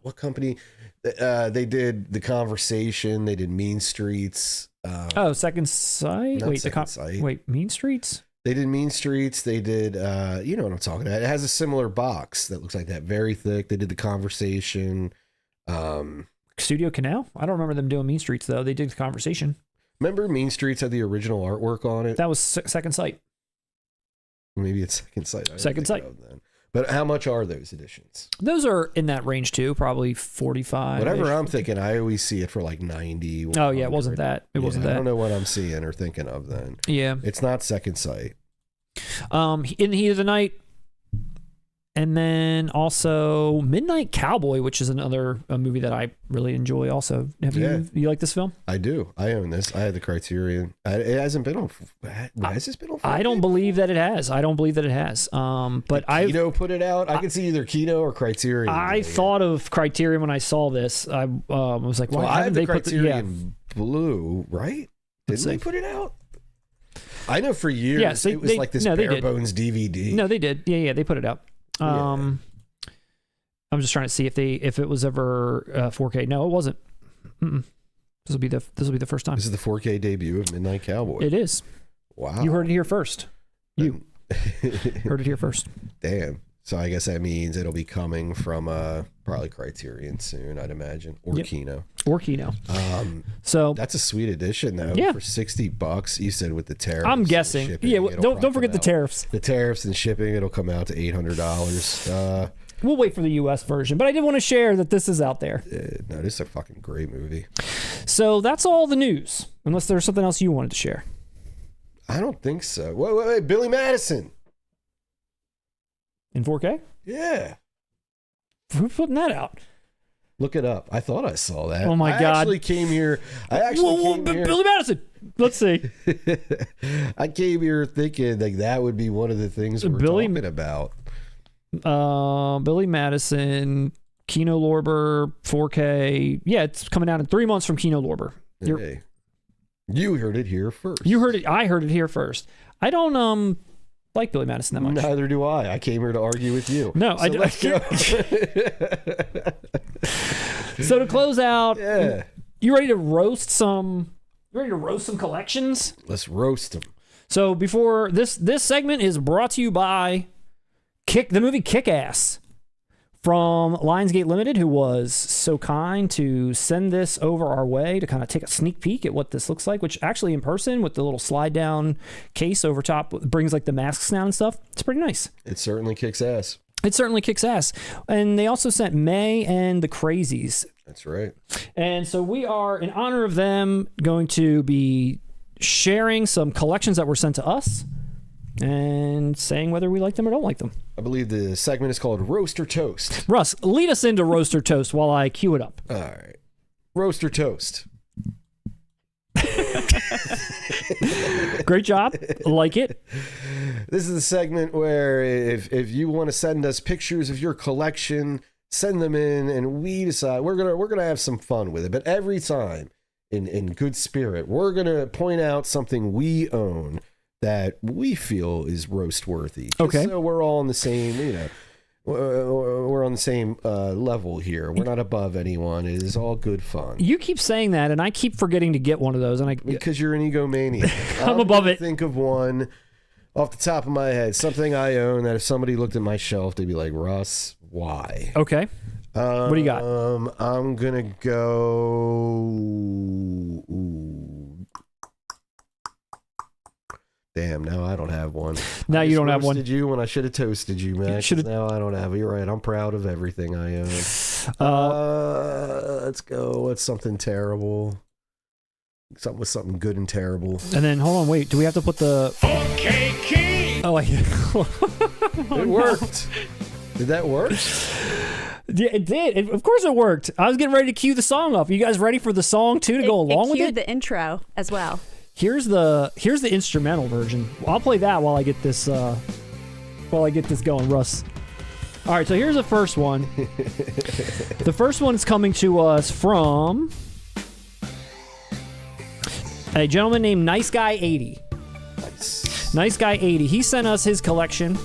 what company? They did The Conversation. They did Mean Streets. Second Sight. Not Wait, Second Sight. Wait, Mean Streets. They did Mean Streets. They did, you know what I'm talking about. It has a similar box that looks like that, very thick. They did The Conversation. Studio Canal? I don't remember them doing Mean Streets, though. They did The Conversation. Remember Mean Streets had the original artwork on it? That was Second Sight. Maybe it's Second Sight. Second Sight. But how much are those editions? Those are in that range, too. Probably 45. Whatever I'm thinking, I always see it for like 90. Oh, yeah, it wasn't that. It wasn't that. I don't know what I'm seeing or thinking of then. Yeah. It's not Second Sight. In the Heat of the Night. And then also Midnight Cowboy, which is another movie that I really enjoy also. You like this film? I do. I own this. I had the Criterion. It hasn't been on. Has this been on? I don't believe that it has. But Kino put it out. I can see either Kino or Criterion. I thought of Criterion when I saw this. I was like, why haven't they put the Criterion Blue, right? Didn't they put it out? I know for years it was like this bare bones DVD. No, they did. Yeah, they put it out. I'm just trying to see if it was ever 4K. No, it wasn't. This will be the first time. This is the 4K debut of Midnight Cowboy. It is. Wow. You heard it here first. You heard it here first. Damn. So I guess that means it'll be coming from probably Criterion soon, I'd imagine, or Kino. So that's a sweet addition, though. Yeah. For $60, you said with the tariffs. I'm guessing. Shipping, don't forget the tariffs. The tariffs and shipping, it'll come out to $800. We'll wait for the U.S. version, but I did want to share that this is out there. No, this is a fucking great movie. So that's all the news, unless there's something else you wanted to share. I don't think so. Wait, Billy Madison. In 4K? Yeah. Who's putting that out? Look it up. I thought I saw that. Oh my God. I actually came here. Billy Madison. Let's see. I came here thinking like that would be one of the things we're talking about. Billy Madison, Kino Lorber, 4K. Yeah, it's coming out in 3 months from Kino Lorber. Hey. You heard it here first. You heard it. I heard it here first. I don't like Billy Madison that much. Neither do I. I came here to argue with you. No, so let's go. So to close out, you ready to roast some? You ready to roast some collections? Let's roast them. So before this segment is brought to you by the movie Kick-Ass from Lionsgate Limited, who was so kind to send this over our way to kind of take a sneak peek at what this looks like, which actually in person with the little slide down case over top brings like the masks down and stuff. It's pretty nice. It certainly kicks ass. It certainly kicks ass. And they also sent May and the Crazies. That's right. And so we are, in honor of them, going to be sharing some collections that were sent to us and saying whether we like them or don't like them. I believe the segment is called Roast or Toast. Russ, lead us into Roast or Toast while I cue it up. All right. Roast or Toast. Great job. Like it. This is the segment where if you want to send us pictures of your collection, send them in and we decide we're gonna have some fun with it. But every time in good spirit, we're gonna point out something we own that we feel is roast worthy. Okay. So we're all on the same, we're on the same level here. We're not above anyone. It is all good fun. You keep saying that, and I keep forgetting to get one of those. And because you're an egomaniac. I'm above it. Think of one off the top of my head, something I own that if somebody looked at my shelf, they'd be like, Russ, why? Okay. What do you got? I'm gonna go. Damn, now I don't have one. Now you don't have one. Did you when I should have toasted you, man? Now I don't have it. You're right. I'm proud of everything I own. Let's go. What's something terrible? Something with something good and terrible. And then hold on, wait. Do we have to put the? Okay, key. Oh, It worked. Did that work? Yeah, it did. Of course it worked. I was getting ready to cue the song up. You guys ready for the song too to go along with it? The intro as well. Here's the instrumental version. I'll play that while I get this going, Russ. All right, so here's the first one. The first one's coming to us from a gentleman named NiceGuyAidey. NiceGuyAidey. He sent us his collection.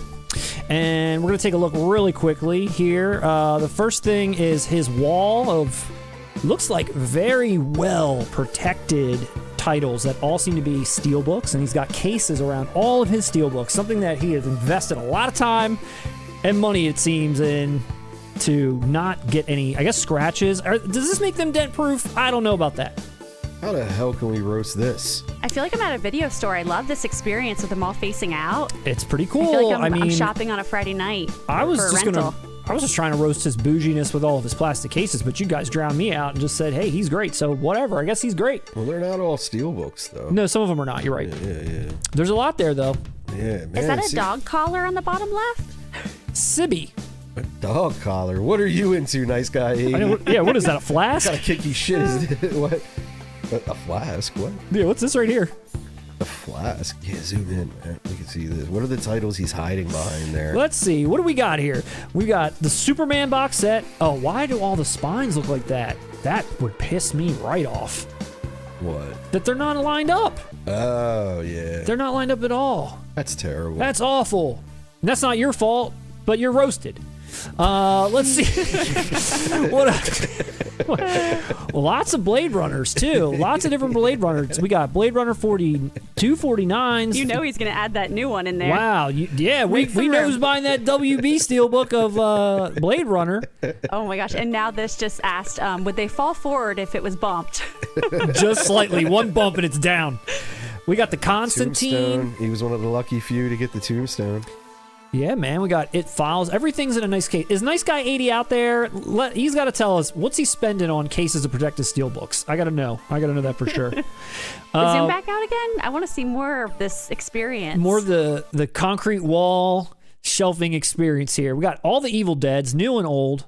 And we're going to take a look really quickly here. The first thing is his wall of, looks like very well protected titles that all seem to be Steelbooks. And he's got cases around all of his Steelbooks, something that he has invested a lot of time and money, it seems, in to not get any, I guess, scratches. Does this make them dent proof? I don't know about that. How the hell can we roast this? I feel like I'm at a video store. I love this experience with them all facing out. It's pretty cool. I feel like I'm shopping on a Friday night. I was just trying to roast his bouginess with all of his plastic cases, but you guys drowned me out and just said, hey, he's great. So whatever. I guess he's great. Well, they're not all Steelbooks, though. No, some of them are not. You're right. Yeah. There's a lot there, though. Yeah, man. Is that a dog collar on the bottom left? Sibby. A dog collar. What are you into, nice guy? Yeah, what is that, a flask? What kind of kicky shit is it? What? A flask? What? Yeah, what's this right here? A flask? Yeah, zoom in, man. We can see this. What are the titles he's hiding behind there? Let's see. What do we got here? We got the Superman box set. Oh, why do all the spines look like that? That would piss me right off. What? That they're not lined up. Oh, yeah. They're not lined up at all. That's terrible. That's awful. And that's not your fault, but you're roasted. Let's see. Lots of Blade Runners, too. Lots of different Blade Runners. We got Blade Runner 249s. You know he's going to add that new one in there. Wow. We know who's buying that WB Steelbook of Blade Runner. Oh, my gosh. And now this just asked, would they fall forward if it was bumped? Just slightly. One bump and it's down. We got the Constantine. Tombstone. He was one of the lucky few to get the Tombstone. Yeah, man, we got It Files. Everything's in a nice case. Is NiceGuyAidey out there? He's got to tell us, what's he spending on cases of protected Steelbooks? I got to know. That for sure. Zoom back out again? I want to see more of this experience. More of the concrete wall shelving experience here. We got all the Evil Deads, new and old.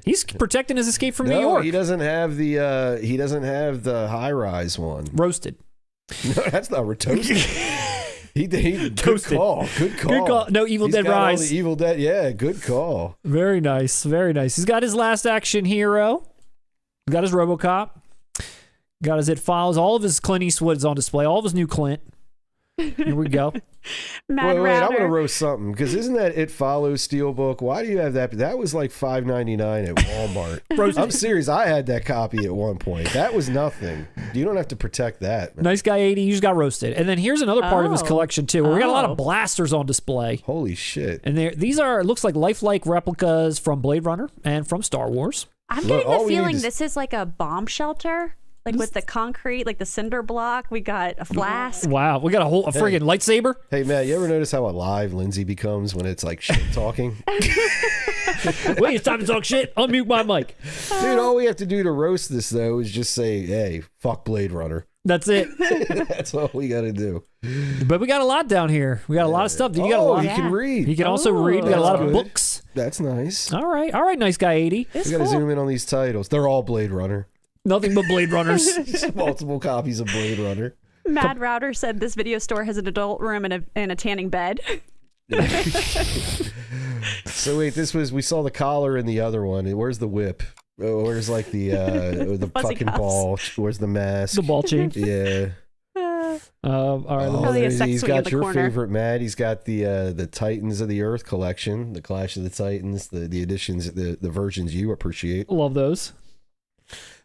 He's protecting his Escape from New York. He doesn't have the high-rise one. Roasted. No, that's not roasted. Good call. Good call. No, Evil Dead Rise. All the Evil Dead. Yeah, good call. Very nice. Very nice. He's got his Last Action Hero. He's got his RoboCop. Got his It Files. All of his Clint Eastwood's on display. All of his new Clint. Here we go. Wait, I want to roast something, because isn't that It Follows Steelbook? Why do you have that? That was like $5.99 at Walmart. I'm serious. I had that copy at one point. That was nothing. You don't have to protect that, man. NiceGuyAidey, you just got roasted. And then here's another part of his collection too, where we got a lot of blasters on display. Holy shit! And these are, it looks like lifelike replicas from Blade Runner and from Star Wars. I'm getting the feeling this is like a bomb shelter. Like with the concrete, like the cinder block, we got a flask. Wow, we got a friggin' lightsaber. Hey, Matt, you ever notice how alive Lindsay becomes when it's like shit talking? Wait, it's time to talk shit. Unmute my mic. Dude, all we have to do to roast this, though, is just say, hey, fuck Blade Runner. That's it. That's all we got to do. But we got a lot down here. We got a lot of stuff. You got a lot. You can read. You can also read. We got a lot of books. That's nice. All right, NiceGuyAidey. We got to zoom in on these titles. They're all Blade Runner. Nothing but Blade Runners. Multiple copies of Blade Runner. Mad Router said this video store has an adult room and a tanning bed. So wait, we saw the collar in the other one. Where's the whip? Where's like the fucking cuffs. ball? Where's the mask? The ball chain. Yeah. All right. He's got your favorite, Matt. He's got the Titans of the Earth collection, the Clash of the Titans, the editions, the versions you appreciate. Love those.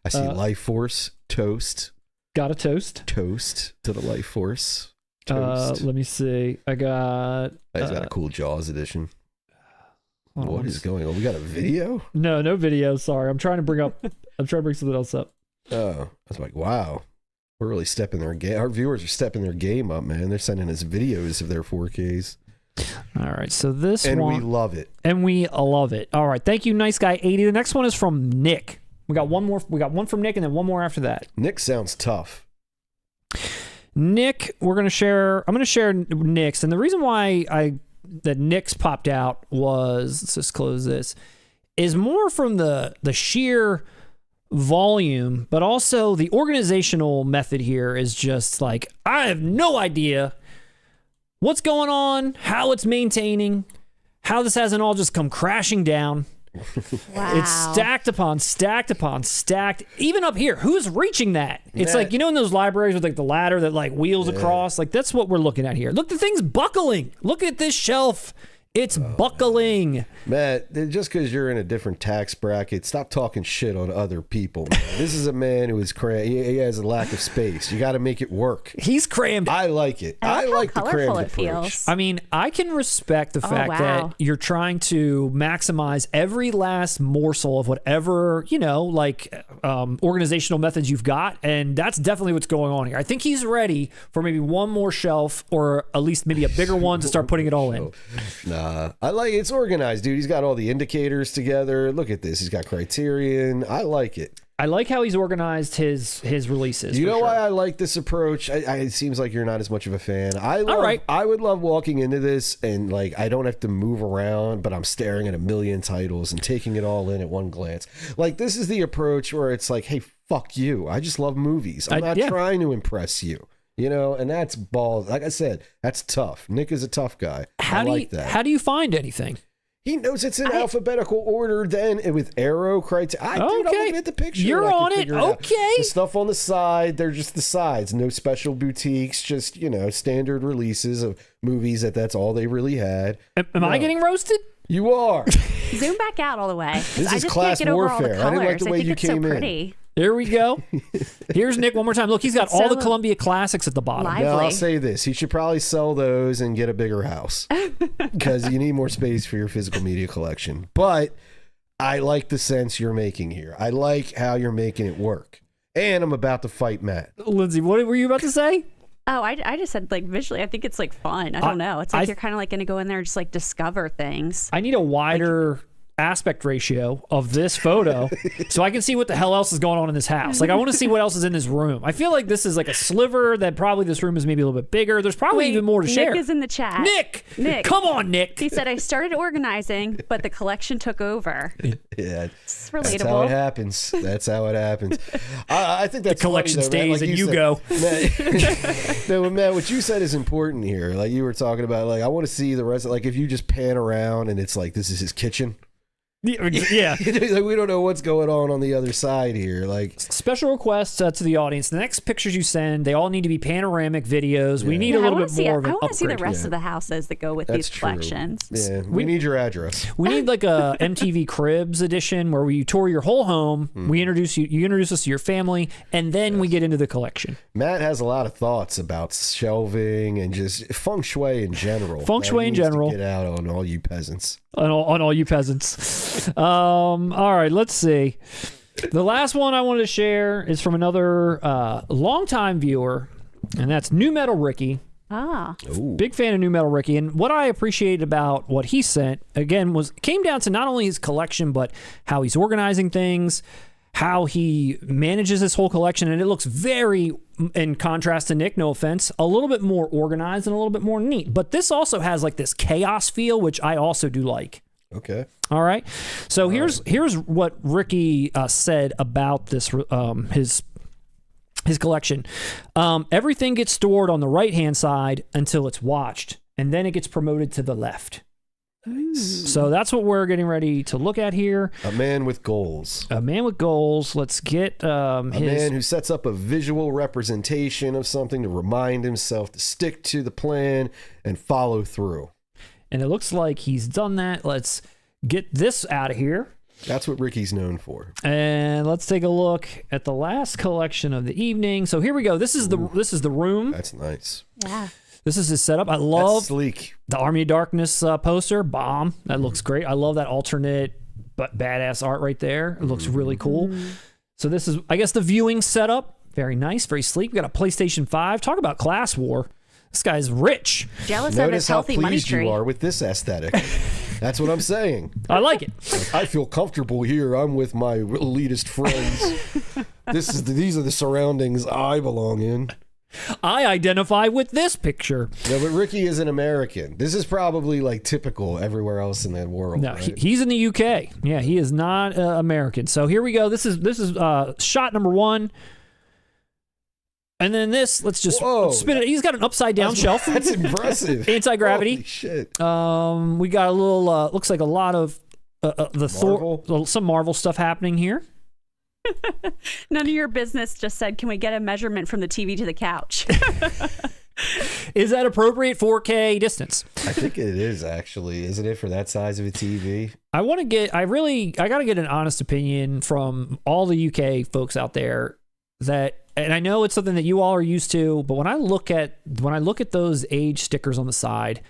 I see Life Force, Toast. Got a toast. Toast to the Life Force. Toast. Let me see. I got... He's got a cool Jaws edition. What is going on? We got a video? No video. Sorry. I'm trying to bring something else up. Oh, I was like, wow. We're really stepping their game. Our viewers are stepping their game up, man. They're sending us videos of their 4Ks. All right. So this one... And we love it. And we love it. All right. Thank you, NiceGuyAidey. The next one is from Nick. We got one more. We got one from Nick, and then one more after that. Nick sounds tough. Nick, I'm going to share Nick's, and the reason why I Nick's popped out was, let's just close this, is more from the sheer volume, but also the organizational method here is just like, I have no idea what's going on, how it's maintaining, how this hasn't all just come crashing down. Wow. It's stacked upon stacked upon stacked. Even up here, who's reaching that? It's like, you know, in those libraries with like the ladder that like wheels across, like that's what we're looking at here. Look, the thing's buckling. Look at this shelf. It's buckling. Matt, just because you're in a different tax bracket, stop talking shit on other people. Man. This is a man who is he has a lack of space. You got to make it work. He's crammed. I like it. I like the crammed approach. Feels. I mean, I can respect the fact that you're trying to maximize every last morsel of whatever, you know, like organizational methods you've got. And that's definitely what's going on here. I think he's ready for maybe one more shelf or at least maybe a bigger one to start putting it all in. I like it's organized, dude. He's got all the indicators together. Look at this. He's got Criterion. I like it. I like how he's organized his releases. You know why I like this approach? It seems like you're not as much of a fan. I would love walking into this and like I don't have to move around, but I'm staring at a million titles and taking it all in at one glance. Like this is the approach where it's like, hey, fuck you. I just love movies. I'm not trying to impress you. You know, and that's balls. Like I said, that's tough. Nick is a tough guy. I like that. How do you find anything? He knows it's in alphabetical order then and with arrow criteria. Dude, I'm looking at the picture. You're on it. Okay. The stuff on the side, they're just the sides. No special boutiques, just, you know, standard releases of movies that's all they really had. Am I getting roasted? You are. Zoom back out all the way. This is class warfare. I didn't like the way you came in. There we go. Here's Nick one more time. Look, he's got all the Columbia classics at the bottom. Lively. Now, I'll say this. He should probably sell those and get a bigger house because you need more space for your physical media collection. But I like the sense you're making here. I like how you're making it work. And I'm about to fight Matt. Lindsay, what were you about to say? Oh, I just said like visually, I think it's like fun. I don't know. It's like you're kind of like going to go in there and just like discover things. I need a wider aspect ratio of this photo so I can see what the hell else is going on in this house. Like I want to see what else is in this room. I feel like this is like a sliver that probably this room is maybe a little bit bigger. There's probably even more to share. Nick is in the chat. Nick, come on, Nick. He said, I started organizing, but the collection took over. Yeah, it's relatable. That's how it happens. That's how it happens. I think that's the collection funny, though, stays Matt, like and you go. Matt, no, Matt, what you said is important here. Like you were talking about, like I want to see the rest of, like if you just pan around and it's like this is his kitchen. Yeah. Like we don't know what's going on the other side here. Like special requests to the audience. The next pictures you send, they all need to be panoramic videos. We need a little bit more of an upgrade. I want to see the rest of the houses that go with these collections. Yeah, we need your address. We need like a MTV Cribs edition where we tour your whole home. We introduce you introduce us to your family, and then we get into the collection. Matt has a lot of thoughts about shelving and just feng shui in general. Feng shui in general. Get out on all you peasants. On all you peasants. All right, let's see. The last one I wanted to share is from another longtime viewer, and that's NuMetalRikki. Ooh. Big fan of NuMetalRikki, and what I appreciated about what he sent again came down to not only his collection but how he's organizing things, how he manages this whole collection, and it looks very, in contrast to Nick, no offense, a little bit more organized and a little bit more neat. But this also has like this chaos feel, which I also do like. Okay. All right. So here's what Ricky said about this his collection. Everything gets stored on the right hand side until it's watched, and then it gets promoted to the left. Nice. So that's what we're getting ready to look at here. A man with goals. A man with goals. Let's get a man who sets up a visual representation of something to remind himself to stick to the plan and follow through. And it looks like he's done that. Let's get this out of here. That's what Ricky's known for. And let's take a look at the last collection of the evening. So here we go. This is the room. That's nice. Yeah. This is his setup. I love That's sleek. The Army of Darkness poster. Bomb. That looks great. I love that alternate but badass art right there. It looks really cool. So this is, I guess, the viewing setup. Very nice. Very sleek. We got a PlayStation 5. Talk about class war. This guy's rich. Jealous of his healthy money tree. Notice how pleased you are with this aesthetic. That's what I'm saying. I like it. I feel comfortable here. I'm with my elitist friends. These are the surroundings I belong in. I identify with this picture. No, but Ricky is an American. This is probably like typical everywhere else in that world. No, right? he's in the UK. Yeah, he is not American. So here we go. This is shot number 1. And then this, let's just spin it. He's got an upside down shelf. That's impressive. Anti-gravity. Holy shit. We got a little, looks like a lot of the Marvel? some Marvel stuff happening here. None of your business just said, can we get a measurement from the TV to the couch? Is that appropriate 4K distance? I think it is, actually. Isn't it, for that size of a TV? I got to get an honest opinion from all the UK folks out there and I know it's something that you all are used to, but when I look at those age stickers on the side,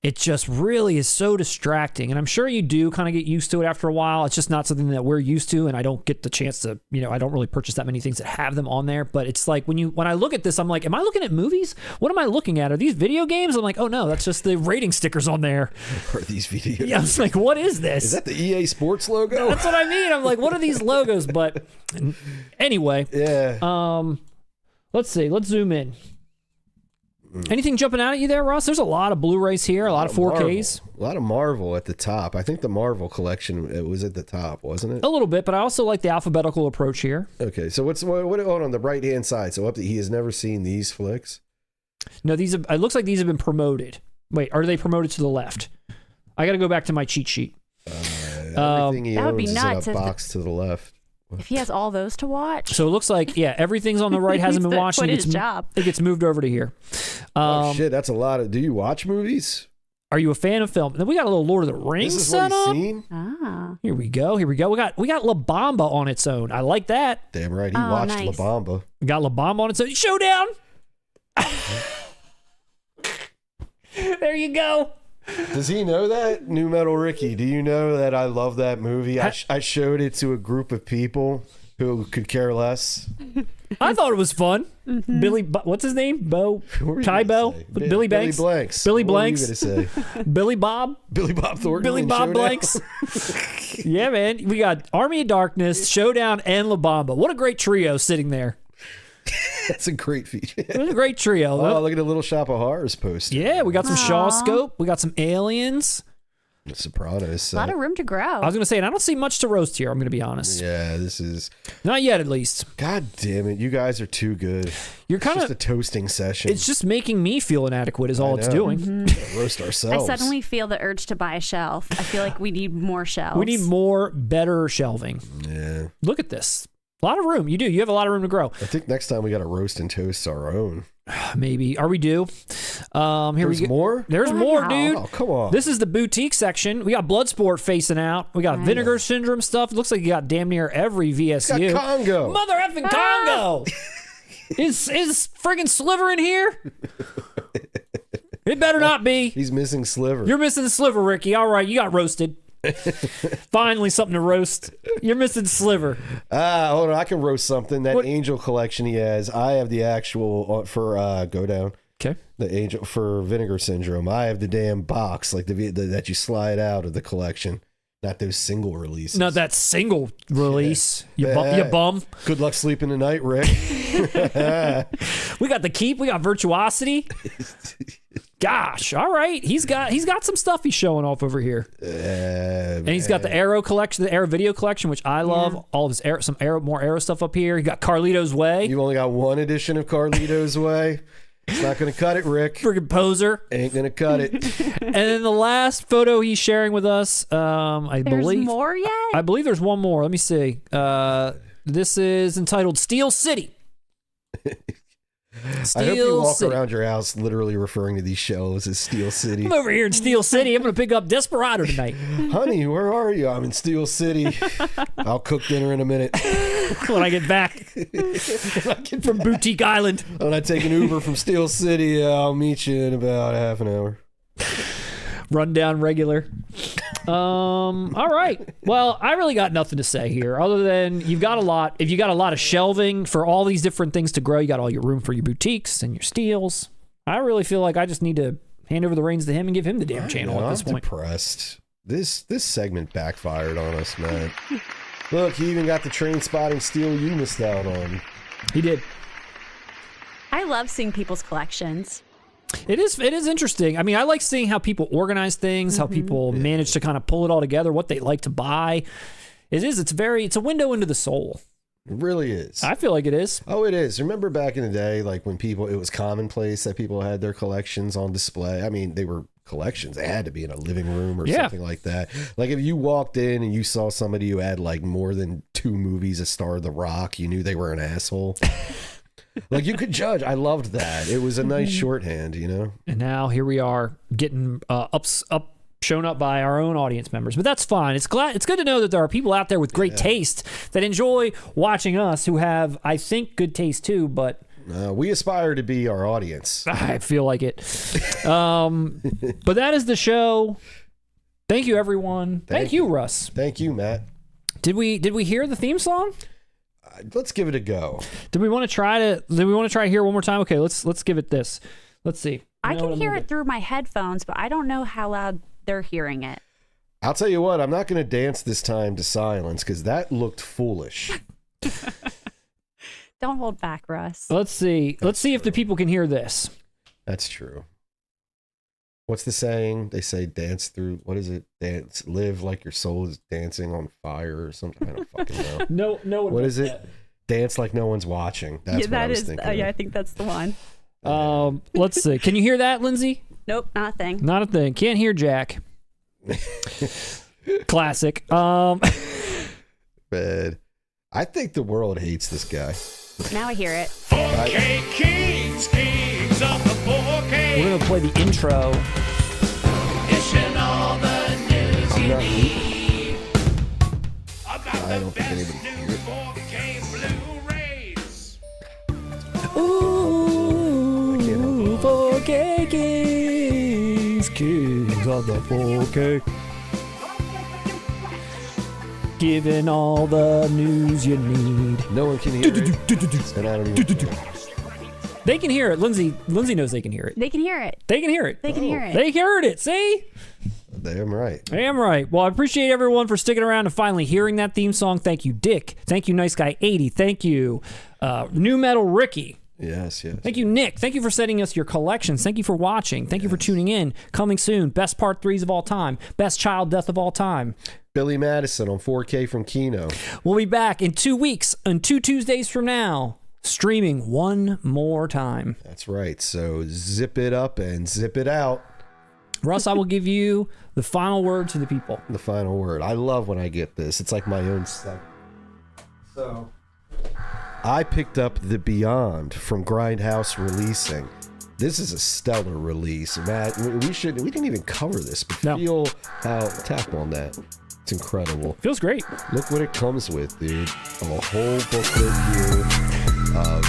it just really is so distracting. And I'm sure you do kind of get used to it after a while. It's just not something that we're used to, and I don't get the chance to, I don't really purchase that many things that have them on there. But it's like when I look at this, I'm like, am I looking at movies? What am I looking at? Are these video games? I'm like, oh no, that's just the rating stickers on there. Are these video games? Yeah, I was like, what is this? Is that the EA Sports logo? That's what I mean. I'm like, what are these logos? But anyway, yeah. Let's see. Let's zoom in. Anything jumping out at you there, Russ? There's a lot of Blu-rays here, a lot of 4Ks. A lot of Marvel at the top. I think the Marvel collection, it was at the top, wasn't it? A little bit, but I also like the alphabetical approach here. Okay, so what on the right-hand side? So he has never seen these flicks? No, it looks like these have been promoted. Wait, are they promoted to the left? I got to go back to my cheat sheet. Everything he owns is in a box to the left. If he has all those to watch. So it looks like, everything's on the right hasn't been watched. It gets moved over to here. Oh shit, that's a lot of. Do you watch movies? Are you a fan of film? Then we got a little Lord of the Rings This is set what up. he's seen? Ah. Here we go. We got La Bamba on its own. I like that. Damn right, he watched nice. La Bamba. We got La Bamba on its own. Showdown. There you go. Does he know that? NiGHTBREED, do you know that I love that movie? I showed it to a group of people who could care less. I thought it was fun. Mm-hmm. Billy, what's his name? Tybo? Billy Banks? Billy Blanks. Billy What were you Blanks? gonna say? Billy Bob? Billy Bob Thornton. Billy in Bob Showdown? Blanks? Yeah, man. We got Army of Darkness, Showdown, and La Bamba. What a great trio sitting there. That's a great feature. It was a great trio. Oh, look at the Little Shop of Horrors poster. Yeah, we got some Shaw Scope. We got some Aliens. The Sopranos. A lot of room to grow. I was going to say, and I don't see much to roast here, I'm going to be honest. Yeah, this is... Not yet, at least. God damn it. You guys are too good. You're kind of... of... just a toasting session. It's just making me feel inadequate is all it's doing. Mm-hmm. Roast ourselves. I suddenly feel the urge to buy a shelf. I feel like we need more shelves. We need more, better shelving. Yeah. Look at this. A lot of room. You do. You have a lot of room to grow. I think next time we got to roast and toast our own. Maybe. Are we due? Here There's more? There's more, dude. Oh, come on. This is the boutique section. We got Bloodsport facing out. We got Vinegar Syndrome stuff. It looks like you got damn near every VSU. Got Congo. Mother effing Congo. Is friggin' Sliver in here? It better not be. He's missing Sliver. You're missing the Sliver, Ricky. All right, you got roasted. Finally, something to roast. You're missing Sliver. Hold on. I can roast something. That Angel collection he has. I have the actual for Go Down. Okay. The Angel for Vinegar Syndrome. I have the damn box, like the that you slide out of the collection. Not those single releases. Not that single release. You bum. Good luck sleeping tonight, Rick. We got the Keep. We got Virtuosity. Gosh, all right. He's got some stuff he's showing off over here. And he's got the Arrow collection, the Arrow video collection, which I love. Yeah. All of his more Arrow stuff up here. He got Carlito's Way. You only got one edition of Carlito's Way. It's not going to cut it, Rick. Friggin' poser. Ain't going to cut it. And then the last photo he's sharing with us, There's more yet? I believe there's one more. Let me see. This is entitled Steel City. I hope you walk around your house literally referring to these shelves as Steel City. I'm over here in Steel City. I'm going to pick up Desperado tonight. Honey, where are you? I'm in Steel City. I'll cook dinner in a minute. When I get back from Boutique Island. When I take an Uber from Steel City, I'll meet you in about half an hour. Rundown regular. All right. Well, I really got nothing to say here other than you've got a lot. If you got a lot of shelving for all these different things to grow, you got all your room for your boutiques and your steels. I really feel like I just need to hand over the reins to him and give him the damn channel at this point. I'm depressed. This segment backfired on us, man. Look, he even got the Train Spotting steel you missed out on. He did. I love seeing people's collections. It is interesting. I mean, I like seeing how people organize things, how people manage to kind of pull it all together, what they like to buy. It's a window into the soul. It really is. I feel like it is. Oh, it is. Remember back in the day, like when it was commonplace that people had their collections on display. I mean, they were collections. They had to be in a living room or something like that. Like if you walked in and you saw somebody who had like more than 2 movies, a star of The Rock, you knew they were an asshole. Like you could judge. I loved that. It was a nice shorthand, you know? And now here we are getting shown up by our own audience members, but that's fine. It's good to know that there are people out there with great taste that enjoy watching us, who have, I think, good taste too. But we aspire to be our audience. I feel like it. But that is the show. Thank you, everyone. Thank you, Russ. Thank you, Matt. Did we hear the theme song? Let's give it a go. Did we want to try here one more time? Okay, let's give it this. Let's see. I can hear it through my headphones, but I don't know how loud they're hearing it. I'll tell you what, I'm not going to dance this time to silence because that looked foolish. Don't hold back, Russ. Let's see. Let's see if the people can hear this. That's true. What's the saying? They say dance through, what is it? Live like your soul is dancing on fire or something. I don't fucking know. No. What is it? Dance like no one's watching. That's what I was thinking. Yeah, I think that's the one. Let's see. Can you hear that, Lindsay? Nope, not a thing. Not a thing. Can't hear Jack. Classic. Bad. I think the world hates this guy. Now I hear it. 4K kings of the 4K. We're gonna play the intro. Dishing all the news you not- need. About I the don't think best anybody new can hear 4K Blu-rays. Ooh, 4K kings of the 4K. Giving all the news you need. No one can hear it. And I don't even care. They can hear it. Lindsay knows they can hear it. They can hear it. They can hear it. They can hear it. They heard it. See? Damn right. Damn right. Well, I appreciate everyone for sticking around and finally hearing that theme song. Thank you, Dick. Thank you, NiceGuyAidey. Thank you, NuMetalRikki. Yes. Thank you, Nick. Thank you for sending us your collections. Thank you for watching. Thank you for tuning in. Coming soon. Best part 3s of all time. Best child death of all time. Billy Madison on 4K from Kino. We'll be back in 2 weeks and 2 Tuesdays from now, streaming one more time. That's right. So zip it up and zip it out. Russ, I will give you the final word to the people. The final word. I love when I get this. It's like my own stuff. So I picked up The Beyond from Grindhouse Releasing. This is a stellar release, Matt. We didn't even cover this, but feel how tap on that. It's incredible. Feels great. Look what it comes with, dude. A whole booklet here of